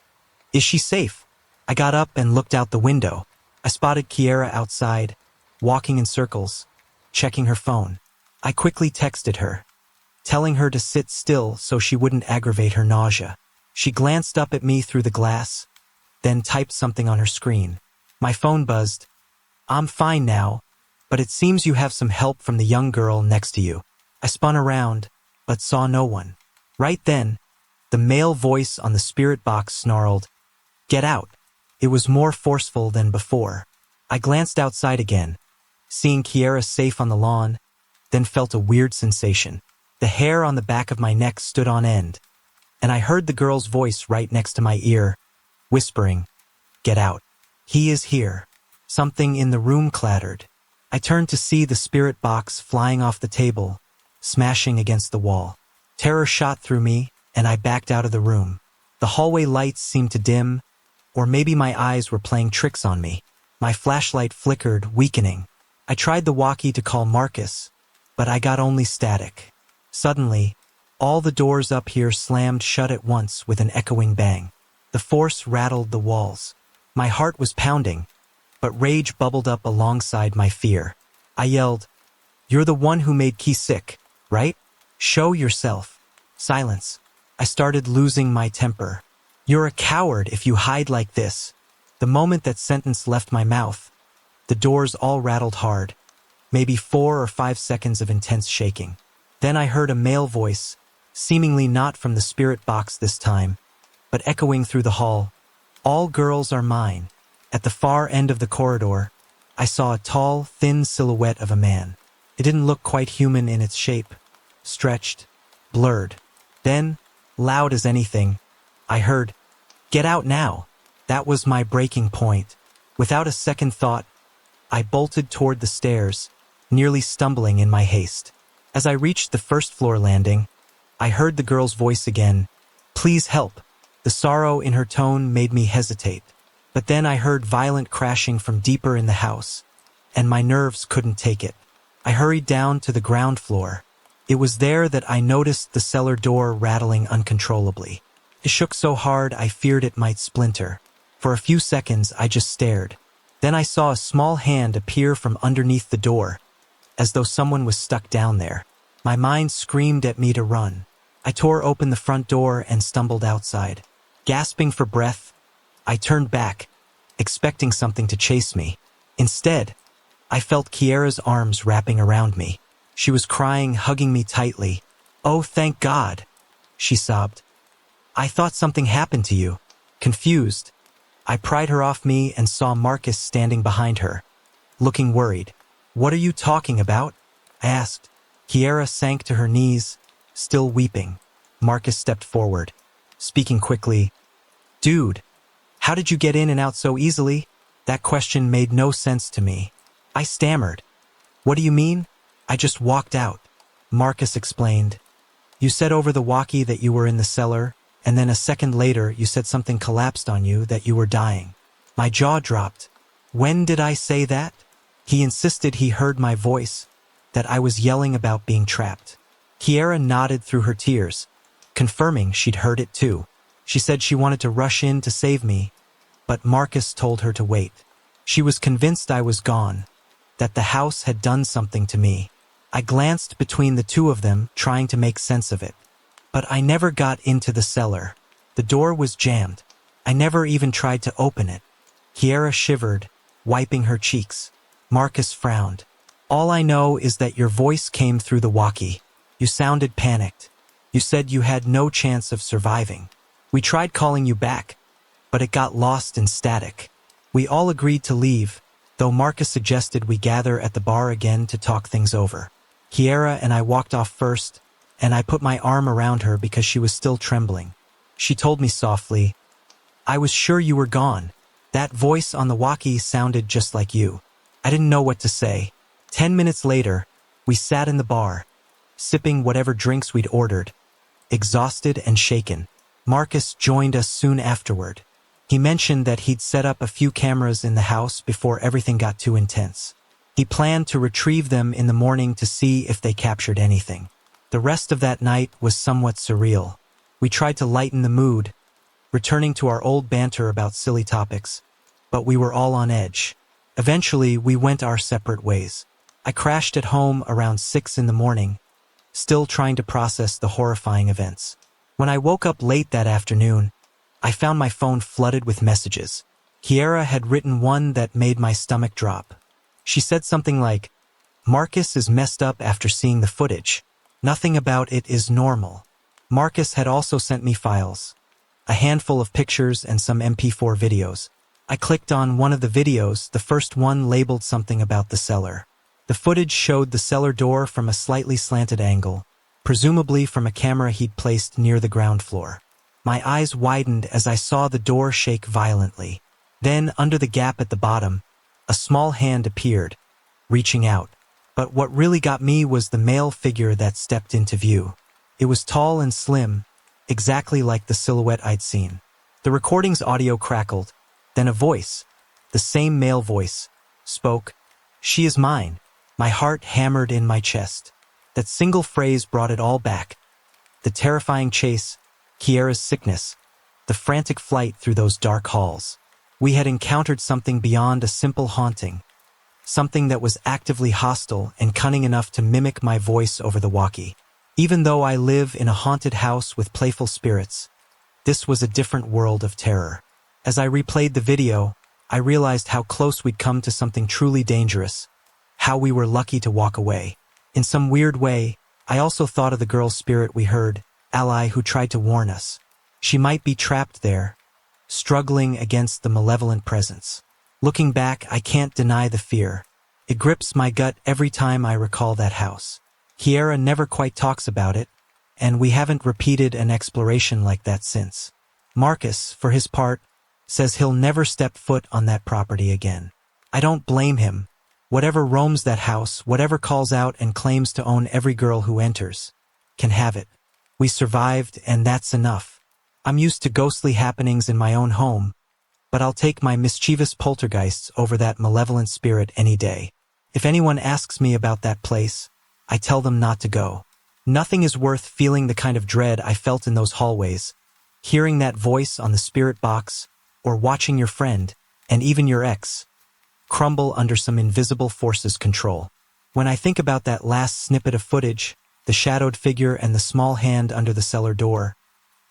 "Is she safe?" I got up and looked out the window. I spotted Kiera outside, walking in circles, checking her phone. I quickly texted her, telling her to sit still so she wouldn't aggravate her nausea. She glanced up at me through the glass, then typed something on her screen. My phone buzzed. "I'm fine now, but it seems you have some help from the young girl next to you." I spun around, but saw no one. Right then, the male voice on the spirit box snarled, "Get out." It was more forceful than before. I glanced outside again, seeing Kiera safe on the lawn, then felt a weird sensation. The hair on the back of my neck stood on end, and I heard the girl's voice right next to my ear, whispering, "Get out. He is here." Something in the room clattered. I turned to see the spirit box flying off the table, smashing against the wall. Terror shot through me, and I backed out of the room. The hallway lights seemed to dim, or maybe my eyes were playing tricks on me. My flashlight flickered, weakening. I tried the walkie to call Marcus, but I got only static. Suddenly, all the doors up here slammed shut at once with an echoing bang. The force rattled the walls. My heart was pounding, but rage bubbled up alongside my fear. I yelled, "You're the one who made Key sick, right? Show yourself." Silence. I started losing my temper. "You're a coward if you hide like this." The moment that sentence left my mouth, the doors all rattled hard, maybe 4 or 5 seconds of intense shaking. Then I heard a male voice, seemingly not from the spirit box this time, but echoing through the hall, "All girls are mine." At the far end of the corridor, I saw a tall, thin silhouette of a man. It didn't look quite human in its shape, stretched, blurred. Then, loud as anything, I heard, "Get out now." That was my breaking point. Without a second thought, I bolted toward the stairs, nearly stumbling in my haste. As I reached the first-floor landing, I heard the girl's voice again, "Please help." The sorrow in her tone made me hesitate. But then I heard violent crashing from deeper in the house, and my nerves couldn't take it. I hurried down to the ground floor. It was there that I noticed the cellar door rattling uncontrollably. It shook so hard I feared it might splinter. For a few seconds I just stared. Then I saw a small hand appear from underneath the door, as though someone was stuck down there. My mind screamed at me to run. I tore open the front door and stumbled outside. Gasping for breath, I turned back, expecting something to chase me. Instead, I felt Kiera's arms wrapping around me. She was crying, hugging me tightly. "Oh, thank God," she sobbed. "I thought something happened to you." Confused, I pried her off me and saw Marcus standing behind her, looking worried. "What are you talking about?" I asked. Kiera sank to her knees, still weeping. Marcus stepped forward, speaking quickly. "Dude, how did you get in and out so easily?" That question made no sense to me. I stammered. "What do you mean?" "I just walked out," Marcus explained. "You said over the walkie that you were in the cellar, and then a second later you said something collapsed on you, that you were dying." My jaw dropped. When did I say that? He insisted he heard my voice, that I was yelling about being trapped. Kiera nodded through her tears, confirming she'd heard it too. She said she wanted to rush in to save me, but Marcus told her to wait. She was convinced I was gone, that the house had done something to me. I glanced between the two of them, trying to make sense of it. But I never got into the cellar. The door was jammed. I never even tried to open it. Kiera shivered, wiping her cheeks. Marcus frowned. "All I know is that your voice came through the walkie. You sounded panicked. You said you had no chance of surviving. We tried calling you back, but it got lost in static. We all agreed to leave, though Marcus suggested we gather at the bar again to talk things over. Kiera and I walked off first, and I put my arm around her because she was still trembling. She told me softly, "I was sure you were gone. That voice on the walkie sounded just like you." I didn't know what to say. 10 minutes later, we sat in the bar, sipping whatever drinks we'd ordered, exhausted and shaken. Marcus joined us soon afterward. He mentioned that he'd set up a few cameras in the house before everything got too intense. He planned to retrieve them in the morning to see if they captured anything. The rest of that night was somewhat surreal. We tried to lighten the mood, returning to our old banter about silly topics, but we were all on edge. Eventually, we went our separate ways. I crashed at home around 6 in the morning, still trying to process the horrifying events. When I woke up late that afternoon, I found my phone flooded with messages. Kiera had written one that made my stomach drop. She said something like, "Marcus is messed up after seeing the footage. Nothing about it is normal." Marcus had also sent me files, a handful of pictures and some MP4 videos. I clicked on one of the videos, the first one labeled something about the cellar. The footage showed the cellar door from a slightly slanted angle, presumably from a camera he'd placed near the ground floor. My eyes widened as I saw the door shake violently. Then, under the gap at the bottom, a small hand appeared, reaching out. But what really got me was the male figure that stepped into view. It was tall and slim, exactly like the silhouette I'd seen. The recording's audio crackled. Then a voice, the same male voice, spoke, "She is mine." My heart hammered in my chest. That single phrase brought it all back. The terrifying chase, Kiera's sickness, the frantic flight through those dark halls. We had encountered something beyond a simple haunting, something that was actively hostile and cunning enough to mimic my voice over the walkie. Even though I live in a haunted house with playful spirits, this was a different world of terror. As I replayed the video, I realized how close we'd come to something truly dangerous, how we were lucky to walk away. In some weird way, I also thought of the girl's spirit we heard, Ally, who tried to warn us. She might be trapped there, struggling against the malevolent presence. Looking back, I can't deny the fear. It grips my gut every time I recall that house. Kiera never quite talks about it, and we haven't repeated an exploration like that since. Marcus, for his part, says he'll never step foot on that property again. I don't blame him. Whatever roams that house, whatever calls out and claims to own every girl who enters, can have it. We survived, and that's enough. I'm used to ghostly happenings in my own home, but I'll take my mischievous poltergeists over that malevolent spirit any day. If anyone asks me about that place, I tell them not to go. Nothing is worth feeling the kind of dread I felt in those hallways, hearing that voice on the spirit box, or watching your friend, and even your ex, crumble under some invisible force's control. When I think about that last snippet of footage, the shadowed figure and the small hand under the cellar door,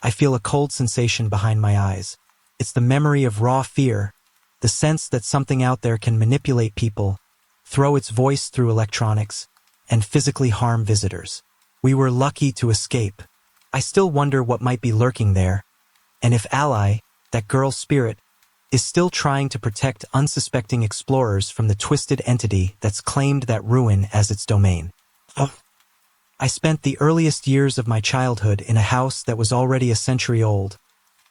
I feel a cold sensation behind my eyes. It's the memory of raw fear, the sense that something out there can manipulate people, throw its voice through electronics, and physically harm visitors. We were lucky to escape. I still wonder what might be lurking there, and if Ally, that girl's spirit, is still trying to protect unsuspecting explorers from the twisted entity that's claimed that ruin as its domain. I spent the earliest years of my childhood in a house that was already a century old,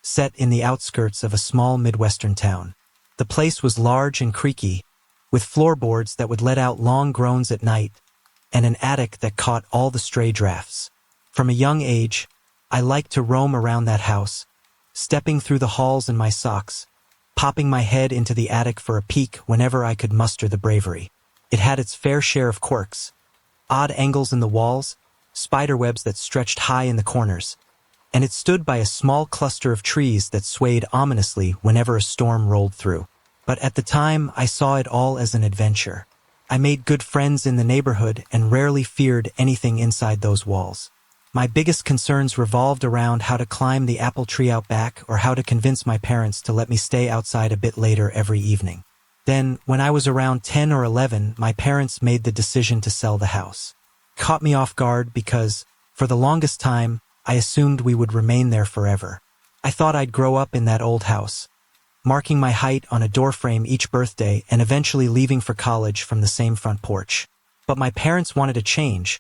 set in the outskirts of a small Midwestern town. The place was large and creaky, with floorboards that would let out long groans at night, and an attic that caught all the stray drafts. From a young age, I liked to roam around that house, stepping through the halls in my socks, popping my head into the attic for a peek whenever I could muster the bravery. It had its fair share of quirks, odd angles in the walls, spiderwebs that stretched high in the corners, and it stood by a small cluster of trees that swayed ominously whenever a storm rolled through. But at the time, I saw it all as an adventure. I made good friends in the neighborhood and rarely feared anything inside those walls. My biggest concerns revolved around how to climb the apple tree out back or how to convince my parents to let me stay outside a bit later every evening. Then, when I was around 10 or 11, my parents made the decision to sell the house. It caught me off guard because, for the longest time, I assumed we would remain there forever. I thought I'd grow up in that old house, marking my height on a doorframe each birthday and eventually leaving for college from the same front porch. But my parents wanted a change,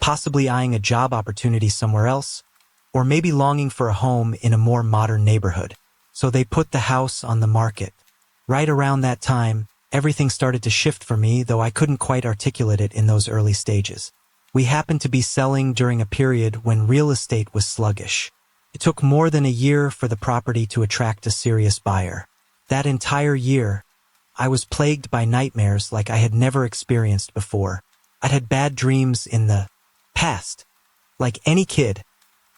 possibly eyeing a job opportunity somewhere else, or maybe longing for a home in a more modern neighborhood. So they put the house on the market. Right around that time, everything started to shift for me, though I couldn't quite articulate it in those early stages. We happened to be selling during a period when real estate was sluggish. It took more than a year for the property to attract a serious buyer. That entire year, I was plagued by nightmares like I had never experienced before. I'd had bad dreams in the past. Like any kid,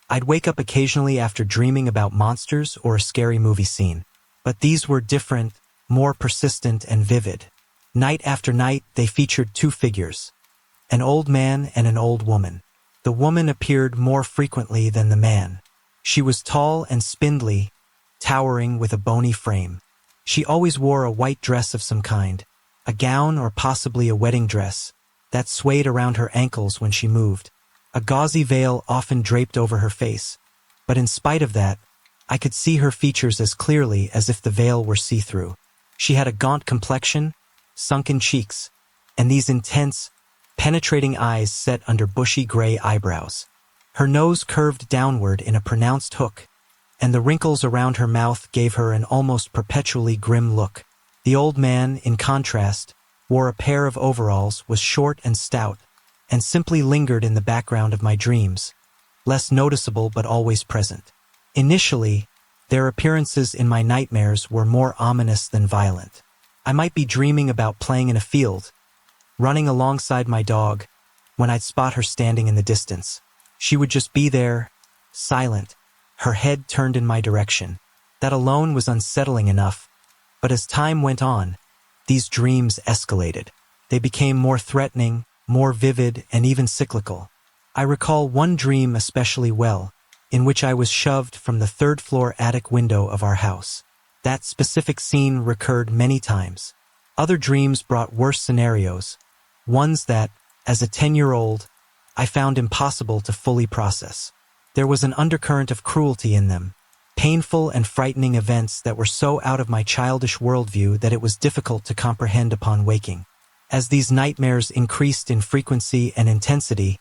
I'd wake up occasionally after dreaming about monsters or a scary movie scene. But these were different, more persistent and vivid. Night after night, they featured two figures, an old man and an old woman. The woman appeared more frequently than the man. She was tall and spindly, towering with a bony frame. She always wore a white dress of some kind, a gown or possibly a wedding dress, that swayed around her ankles when she moved. A gauzy veil often draped over her face, but in spite of that, I could see her features as clearly as if the veil were see-through. She had a gaunt complexion, sunken cheeks, and these intense, penetrating eyes set under bushy gray eyebrows. Her nose curved downward in a pronounced hook, and the wrinkles around her mouth gave her an almost perpetually grim look. The old man, in contrast, wore a pair of overalls, was short and stout, and simply lingered in the background of my dreams, less noticeable but always present. Initially, their appearances in my nightmares were more ominous than violent. I might be dreaming about playing in a field, running alongside my dog, when I'd spot her standing in the distance. She would just be there, silent, her head turned in my direction. That alone was unsettling enough, but as time went on, these dreams escalated. They became more threatening, more vivid, and even cyclical. I recall one dream especially well, in which I was shoved from the third-floor attic window of our house. That specific scene recurred many times. Other dreams brought worse scenarios, ones that, as a 10-year-old, I found impossible to fully process. There was an undercurrent of cruelty in them, painful and frightening events that were so out of my childish worldview that it was difficult to comprehend upon waking. As these nightmares increased in frequency and intensity,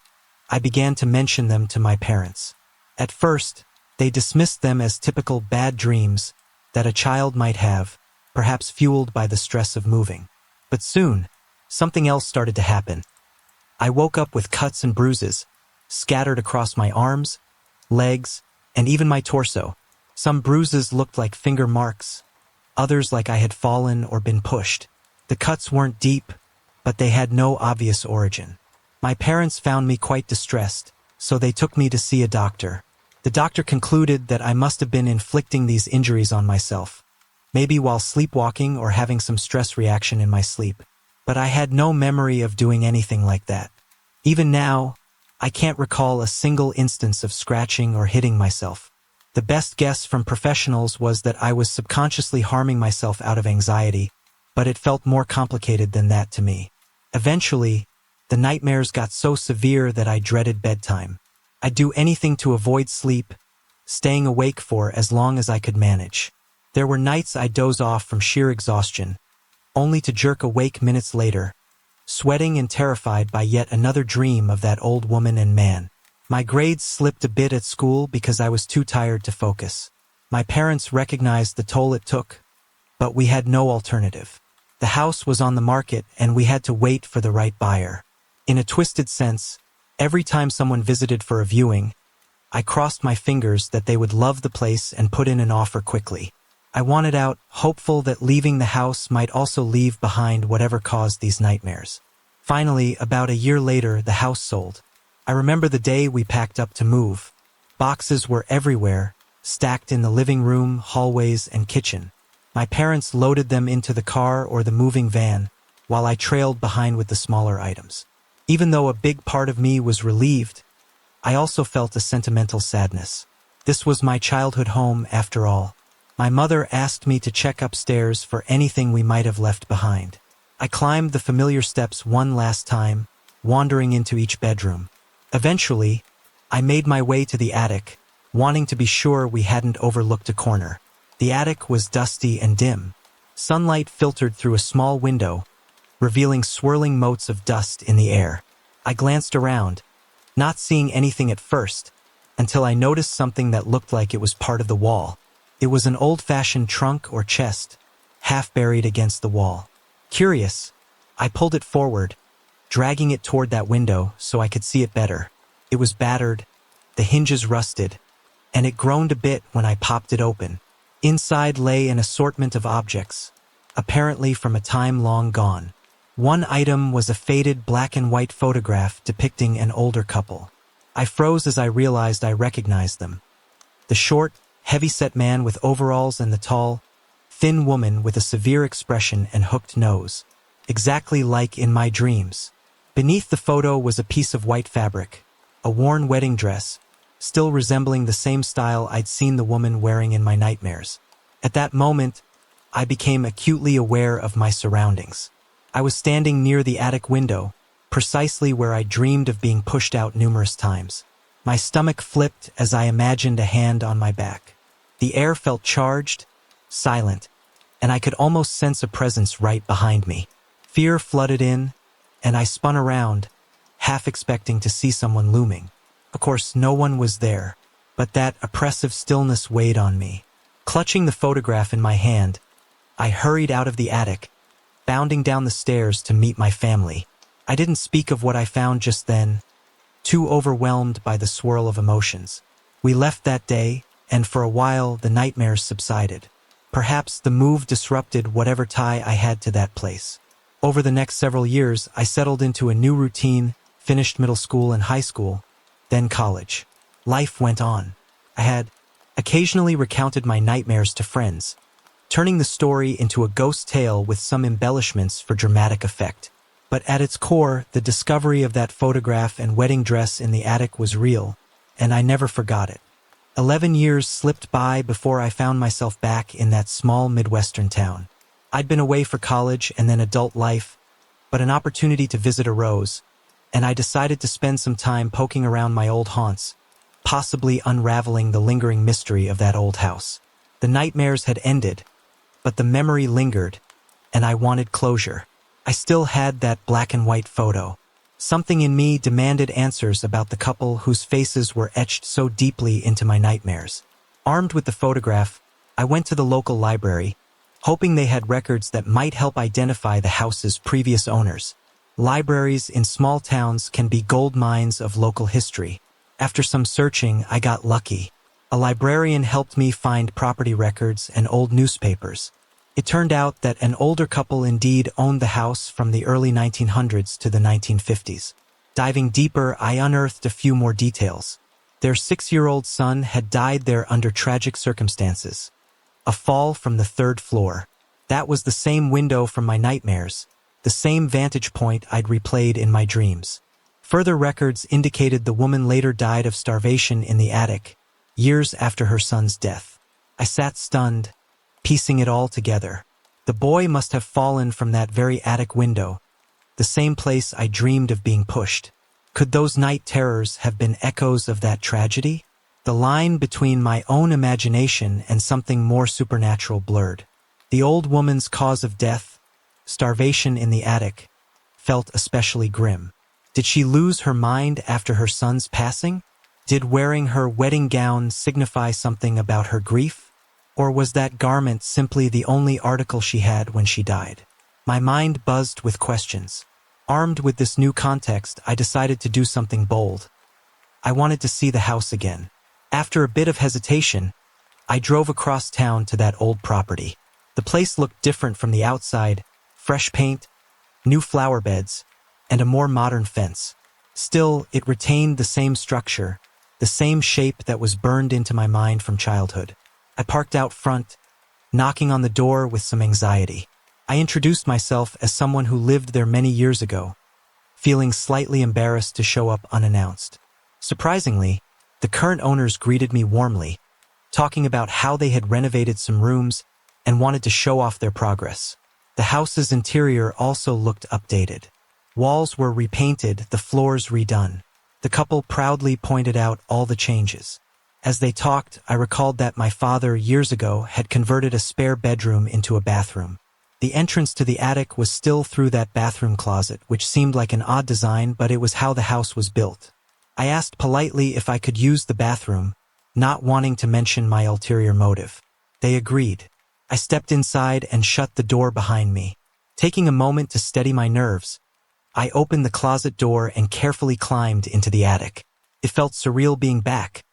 I began to mention them to my parents. At first, they dismissed them as typical bad dreams that a child might have, perhaps fueled by the stress of moving. But soon, something else started to happen. I woke up with cuts and bruises, scattered across my arms, legs, and even my torso. Some bruises looked like finger marks, others like I had fallen or been pushed. The cuts weren't deep, but they had no obvious origin. My parents found me quite distressed, so they took me to see a doctor. The doctor concluded that I must have been inflicting these injuries on myself, maybe while sleepwalking or having some stress reaction in my sleep. But I had no memory of doing anything like that. Even now, I can't recall a single instance of scratching or hitting myself. The best guess from professionals was that I was subconsciously harming myself out of anxiety, but it felt more complicated than that to me. Eventually, the nightmares got so severe that I dreaded bedtime. I'd do anything to avoid sleep, staying awake for as long as I could manage. There were nights I'd doze off from sheer exhaustion, only to jerk awake minutes later, sweating and terrified by yet another dream of that old woman and man. My grades slipped a bit at school because I was too tired to focus. My parents recognized the toll it took, but we had no alternative. The house was on the market and we had to wait for the right buyer. In a twisted sense, every time someone visited for a viewing, I crossed my fingers that they would love the place and put in an offer quickly. I wanted out, hopeful that leaving the house might also leave behind whatever caused these nightmares. Finally, about a year later, the house sold. I remember the day we packed up to move. Boxes were everywhere, stacked in the living room, hallways, and kitchen. My parents loaded them into the car or the moving van, while I trailed behind with the smaller items. Even though a big part of me was relieved, I also felt a sentimental sadness. This was my childhood home, after all. My mother asked me to check upstairs for anything we might have left behind. I climbed the familiar steps one last time, wandering into each bedroom. Eventually, I made my way to the attic, wanting to be sure we hadn't overlooked a corner. The attic was dusty and dim. Sunlight filtered through a small window, revealing swirling motes of dust in the air. I glanced around, not seeing anything at first, until I noticed something that looked like it was part of the wall. It was an old-fashioned trunk or chest, half buried against the wall. Curious, I pulled it forward, dragging it toward that window so I could see it better. It was battered, the hinges rusted, and it groaned a bit when I popped it open. Inside lay an assortment of objects, apparently from a time long gone. One item was a faded black and white photograph depicting an older couple. I froze as I realized I recognized them. The short, heavy-set man with overalls and the tall, thin woman with a severe expression and hooked nose. exactly like in my dreams. Beneath the photo was a piece of white fabric, a worn wedding dress, still resembling the same style I'd seen the woman wearing in my nightmares. At that moment, I became acutely aware of my surroundings. I was standing near the attic window, precisely where I dreamed of being pushed out numerous times. My stomach flipped as I imagined a hand on my back. The air felt charged, silent, and I could almost sense a presence right behind me. Fear flooded in, and I spun around, half expecting to see someone looming. Of course, no one was there, but that oppressive stillness weighed on me. Clutching the photograph in my hand, I hurried out of the attic, bounding down the stairs to meet my family. I didn't speak of what I found just then, too overwhelmed by the swirl of emotions. We left that day, and for a while the nightmares subsided. Perhaps the move disrupted whatever tie I had to that place. Over the next several years, I settled into a new routine, finished middle school and high school, then college. Life went on. I had occasionally recounted my nightmares to friends, turning the story into a ghost tale with some embellishments for dramatic effect. But at its core, the discovery of that photograph and wedding dress in the attic was real, and I never forgot it. 11 years slipped by before I found myself back in that small Midwestern town. I'd been away for college and then adult life, but an opportunity to visit arose, and I decided to spend some time poking around my old haunts, possibly unraveling the lingering mystery of that old house. The nightmares had ended, but the memory lingered, and I wanted closure. I still had that black and white photo. Something in me demanded answers about the couple whose faces were etched so deeply into my nightmares. Armed with the photograph, I went to the local library, hoping they had records that might help identify the house's previous owners. Libraries in small towns can be gold mines of local history. After some searching, I got lucky. A librarian helped me find property records and old newspapers. It turned out that an older couple indeed owned the house from the early 1900s to the 1950s. Diving deeper, I unearthed a few more details. Their 6-year-old son had died there under tragic circumstances. A fall from the 3rd floor. That was the same window from my nightmares, the same vantage point I'd replayed in my dreams. Further records indicated the woman later died of starvation in the attic, years after her son's death. I sat stunned, piecing it all together. The boy must have fallen from that very attic window, the same place I dreamed of being pushed. Could those night terrors have been echoes of that tragedy? The line between my own imagination and something more supernatural blurred. The old woman's cause of death, starvation in the attic, felt especially grim. Did she lose her mind after her son's passing? Did wearing her wedding gown signify something about her grief? Or was that garment simply the only article she had when she died? My mind buzzed with questions. Armed with this new context, I decided to do something bold. I wanted to see the house again. After a bit of hesitation, I drove across town to that old property. The place looked different from the outside: fresh paint, new flower beds, and a more modern fence. Still, it retained the same structure, the same shape that was burned into my mind from childhood. I parked out front, knocking on the door with some anxiety. I introduced myself as someone who lived there many years ago, feeling slightly embarrassed to show up unannounced. Surprisingly, the current owners greeted me warmly, talking about how they had renovated some rooms and wanted to show off their progress. The house's interior also looked updated. Walls were repainted, the floors redone. The couple proudly pointed out all the changes. As they talked, I recalled that my father, years ago, had converted a spare bedroom into a bathroom. The entrance to the attic was still through that bathroom closet, which seemed like an odd design, but it was how the house was built. I asked politely if I could use the bathroom, not wanting to mention my ulterior motive. They agreed. I stepped inside and shut the door behind me. Taking a moment to steady my nerves, I opened the closet door and carefully climbed into the attic. It felt surreal being back,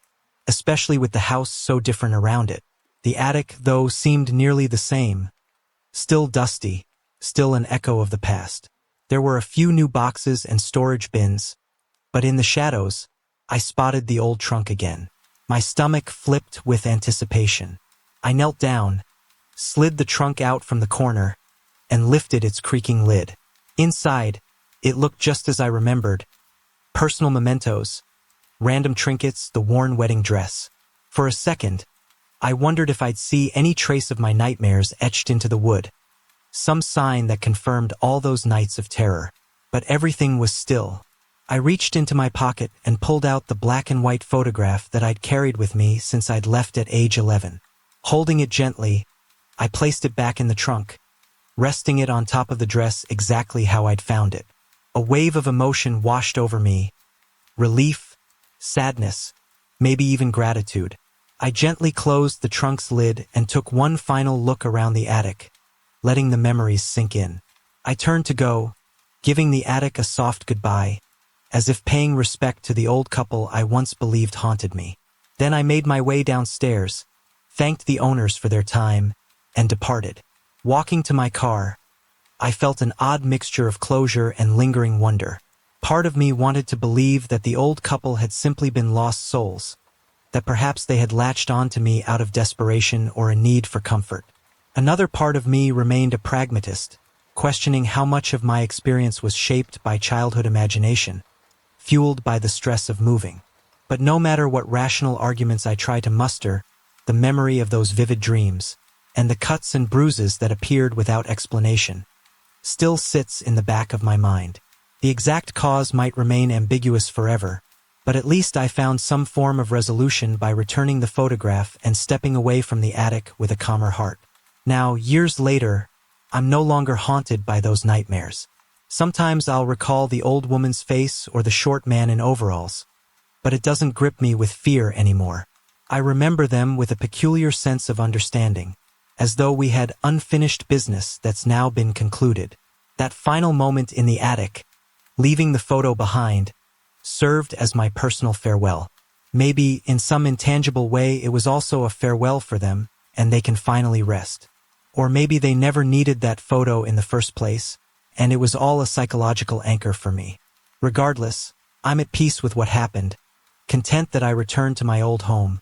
especially with the house so different around it. The attic, though, seemed nearly the same. Still dusty, still an echo of the past. There were a few new boxes and storage bins, but in the shadows, I spotted the old trunk again. My stomach flipped with anticipation. I knelt down, slid the trunk out from the corner, and lifted its creaking lid. Inside, it looked just as I remembered. Personal mementos, random trinkets, the worn wedding dress. For a second, I wondered if I'd see any trace of my nightmares etched into the wood. Some sign that confirmed all those nights of terror. But everything was still. I reached into my pocket and pulled out the black and white photograph that I'd carried with me since I'd left at age 11. Holding it gently, I placed it back in the trunk, resting it on top of the dress exactly how I'd found it. A wave of emotion washed over me. Relief, sadness, maybe even gratitude. I gently closed the trunk's lid and took one final look around the attic, letting the memories sink in. I turned to go, giving the attic a soft goodbye, as if paying respect to the old couple I once believed haunted me. Then I made my way downstairs, thanked the owners for their time, and departed. Walking to my car, I felt an odd mixture of closure and lingering wonder. Part of me wanted to believe that the old couple had simply been lost souls, that perhaps they had latched on to me out of desperation or a need for comfort. Another part of me remained a pragmatist, questioning how much of my experience was shaped by childhood imagination, fueled by the stress of moving. But no matter what rational arguments I tried to muster, the memory of those vivid dreams, and the cuts and bruises that appeared without explanation, still sits in the back of my mind. The exact cause might remain ambiguous forever, but at least I found some form of resolution by returning the photograph and stepping away from the attic with a calmer heart. Now, years later, I'm no longer haunted by those nightmares. Sometimes I'll recall the old woman's face or the short man in overalls, but it doesn't grip me with fear anymore. I remember them with a peculiar sense of understanding, as though we had unfinished business that's now been concluded. That final moment in the attic, leaving the photo behind, served as my personal farewell. Maybe, in some intangible way, it was also a farewell for them, and they can finally rest. Or maybe they never needed that photo in the first place, and it was all a psychological anchor for me. Regardless, I'm at peace with what happened, content that I returned to my old home,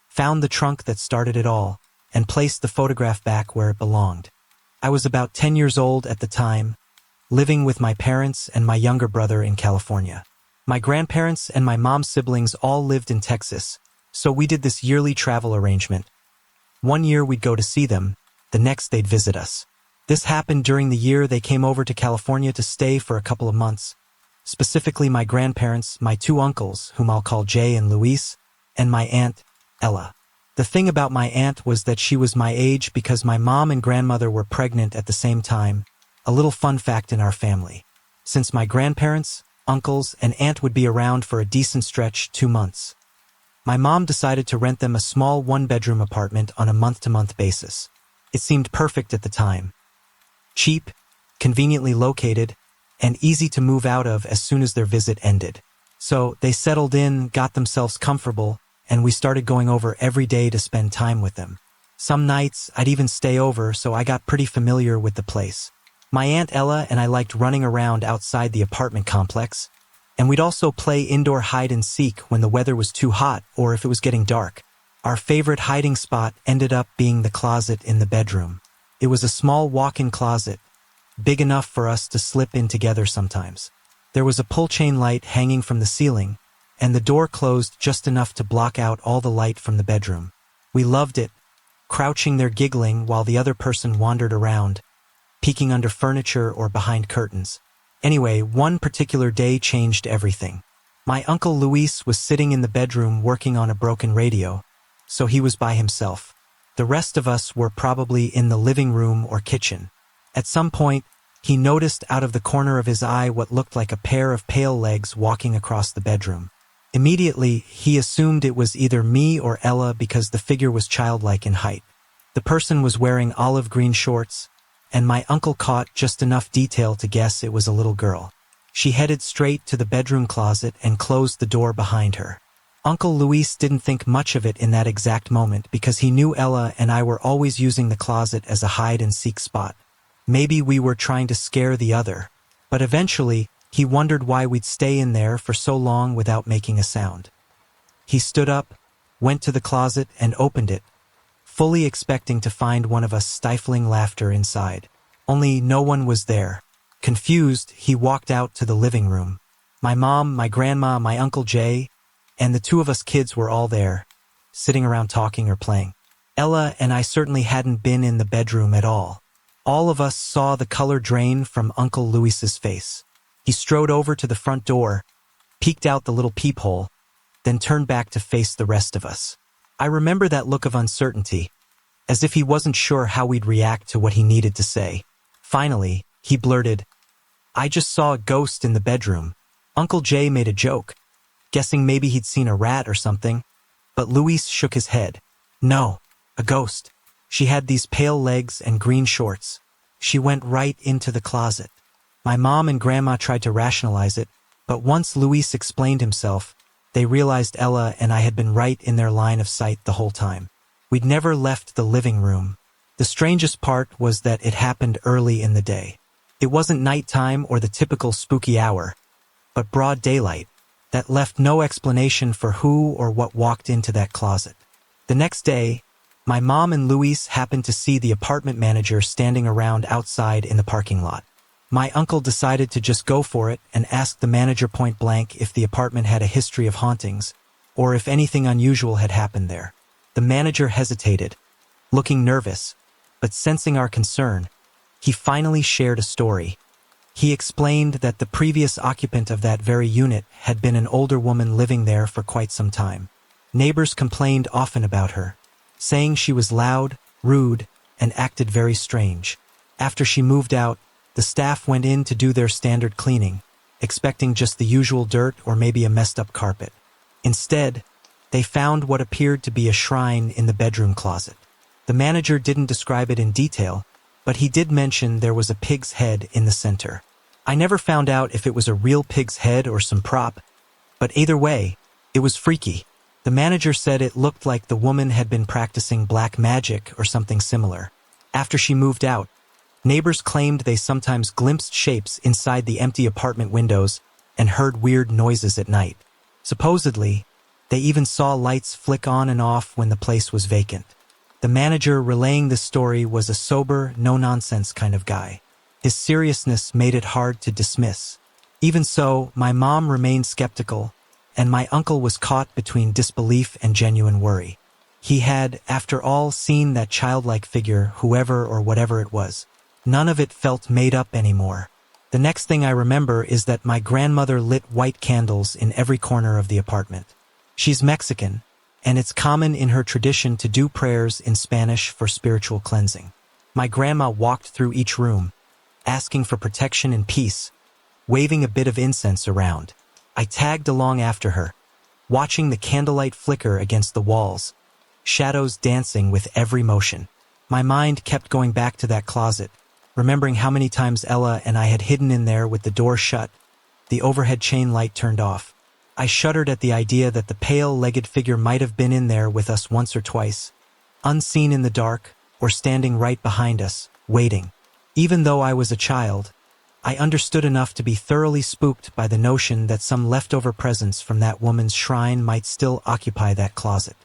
found the trunk that started it all, and placed the photograph back where it belonged. I was about 10 years old at the time, living with my parents and my younger brother in California. My grandparents and my mom's siblings all lived in Texas, so we did this yearly travel arrangement. One year we'd go to see them, the next they'd visit us. This happened during the year they came over to California to stay for a couple of months. Specifically my grandparents, my two uncles, whom I'll call Jay and Luis, and my aunt, Ella. The thing about my aunt was that she was my age because my mom and grandmother were pregnant at the same time. A little fun fact in our family. Since my grandparents, uncles, and aunt would be around for a decent stretch, 2 months, my mom decided to rent them a small one-bedroom apartment on a month-to-month basis. It seemed perfect at the time. Cheap, conveniently located, and easy to move out of as soon as their visit ended. So they settled in, got themselves comfortable, and we started going over every day to spend time with them. Some nights I'd even stay over, so I got pretty familiar with the place. My Aunt Ella and I liked running around outside the apartment complex, and we'd also play indoor hide-and-seek when the weather was too hot or if it was getting dark. Our favorite hiding spot ended up being the closet in the bedroom. It was a small walk-in closet, big enough for us to slip in together sometimes. There was a pull-chain light hanging from the ceiling, and the door closed just enough to block out all the light from the bedroom. We loved it, crouching there giggling while the other person wandered around, peeking under furniture or behind curtains. Anyway, one particular day changed everything. My Uncle Luis was sitting in the bedroom working on a broken radio, so he was by himself. The rest of us were probably in the living room or kitchen. At some point, he noticed out of the corner of his eye what looked like a pair of pale legs walking across the bedroom. Immediately, he assumed it was either me or Ella because the figure was childlike in height. The person was wearing olive green shorts, and my uncle caught just enough detail to guess it was a little girl. She headed straight to the bedroom closet and closed the door behind her. Uncle Luis didn't think much of it in that exact moment because he knew Ella and I were always using the closet as a hide-and-seek spot. Maybe we were trying to scare the other, but eventually, he wondered why we'd stay in there for so long without making a sound. He stood up, went to the closet, and opened it, fully expecting to find one of us stifling laughter inside. Only no one was there. Confused, he walked out to the living room. My mom, my grandma, my Uncle Jay, and the two of us kids were all there, sitting around talking or playing. Ella and I certainly hadn't been in the bedroom at all. All of us saw the color drain from Uncle Luis's face. He strode over to the front door, peeked out the little peephole, then turned back to face the rest of us. I remember that look of uncertainty, as if he wasn't sure how we'd react to what he needed to say. Finally, he blurted, "I just saw a ghost in the bedroom." Uncle Jay made a joke, guessing maybe he'd seen a rat or something, but Luis shook his head. "No, a ghost. She had these pale legs and green shorts. She went right into the closet." My mom and grandma tried to rationalize it, but once Luis explained himself, they realized Ella and I had been right in their line of sight the whole time. We'd never left the living room. The strangest part was that it happened early in the day. It wasn't nighttime or the typical spooky hour, but broad daylight that left no explanation for who or what walked into that closet. The next day, my mom and Luis happened to see the apartment manager standing around outside in the parking lot. My uncle decided to just go for it and ask the manager point blank if the apartment had a history of hauntings, or if anything unusual had happened there. The manager hesitated, looking nervous, but sensing our concern, he finally shared a story. He explained that the previous occupant of that very unit had been an older woman living there for quite some time. Neighbors complained often about her, saying she was loud, rude, and acted very strange. After she moved out, the staff went in to do their standard cleaning, expecting just the usual dirt or maybe a messed-up carpet. Instead, they found what appeared to be a shrine in the bedroom closet. The manager didn't describe it in detail, but he did mention there was a pig's head in the center. I never found out if it was a real pig's head or some prop, but either way, it was freaky. The manager said it looked like the woman had been practicing black magic or something similar. After she moved out, neighbors claimed they sometimes glimpsed shapes inside the empty apartment windows and heard weird noises at night. Supposedly, they even saw lights flick on and off when the place was vacant. The manager relaying this story was a sober, no-nonsense kind of guy. His seriousness made it hard to dismiss. Even so, my mom remained skeptical, and my uncle was caught between disbelief and genuine worry. He had, after all, seen that childlike figure, whoever or whatever it was. None of it felt made up anymore. The next thing I remember is that my grandmother lit white candles in every corner of the apartment. She's Mexican, and it's common in her tradition to do prayers in Spanish for spiritual cleansing. My grandma walked through each room, asking for protection and peace, waving a bit of incense around. I tagged along after her, watching the candlelight flicker against the walls, shadows dancing with every motion. My mind kept going back to that closet, remembering how many times Ella and I had hidden in there with the door shut, the overhead chain light turned off. I shuddered at the idea that the pale-legged figure might have been in there with us once or twice, unseen in the dark or standing right behind us, waiting. Even though I was a child, I understood enough to be thoroughly spooked by the notion that some leftover presence from that woman's shrine might still occupy that closet.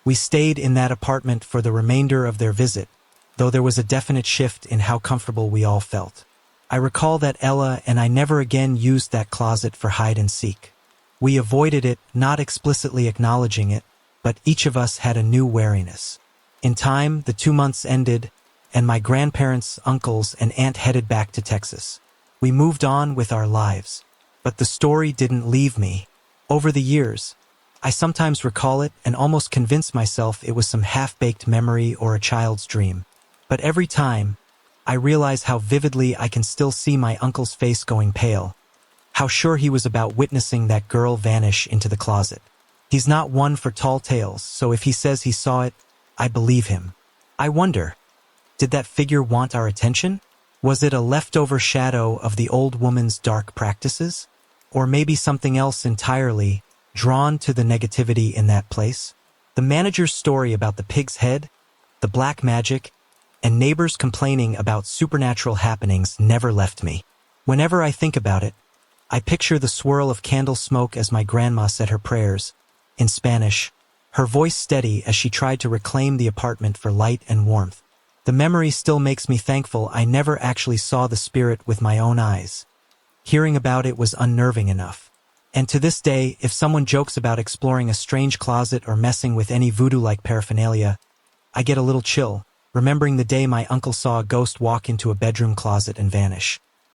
We stayed in that apartment for the remainder of their visit, though there was a definite shift in how comfortable we all felt. I recall that Ella and I never again used that closet for hide and seek. We avoided it, not explicitly acknowledging it, but each of us had a new wariness. In time, the 2 months ended, and my grandparents, uncles, and aunt headed back to Texas. We moved on with our lives, but the story didn't leave me. Over the years, I sometimes recall it and almost convince myself it was some half-baked memory or a child's dream. But every time, I realize how vividly I can still see my uncle's face going pale, how sure he was about witnessing that girl vanish into the closet. He's not one for tall tales, so if he says he saw it, I believe him. I wonder, did that figure want our attention? Was it a leftover shadow of the old woman's dark practices? Or maybe something else entirely, drawn to the negativity in that place? The manager's story about the pig's head, the black magic, and neighbors complaining about supernatural happenings never left me. Whenever I think about it, I picture the swirl of candle smoke as my grandma said her prayers, in Spanish, her voice steady as she tried to reclaim the apartment for light and warmth. The memory still makes me thankful I never actually saw the spirit with my own eyes. Hearing about it was unnerving enough. And to this day, if someone jokes about exploring a strange closet or messing with any voodoo-like paraphernalia, I get a little chill, remembering the day my uncle saw a ghost walk into a bedroom closet and vanish.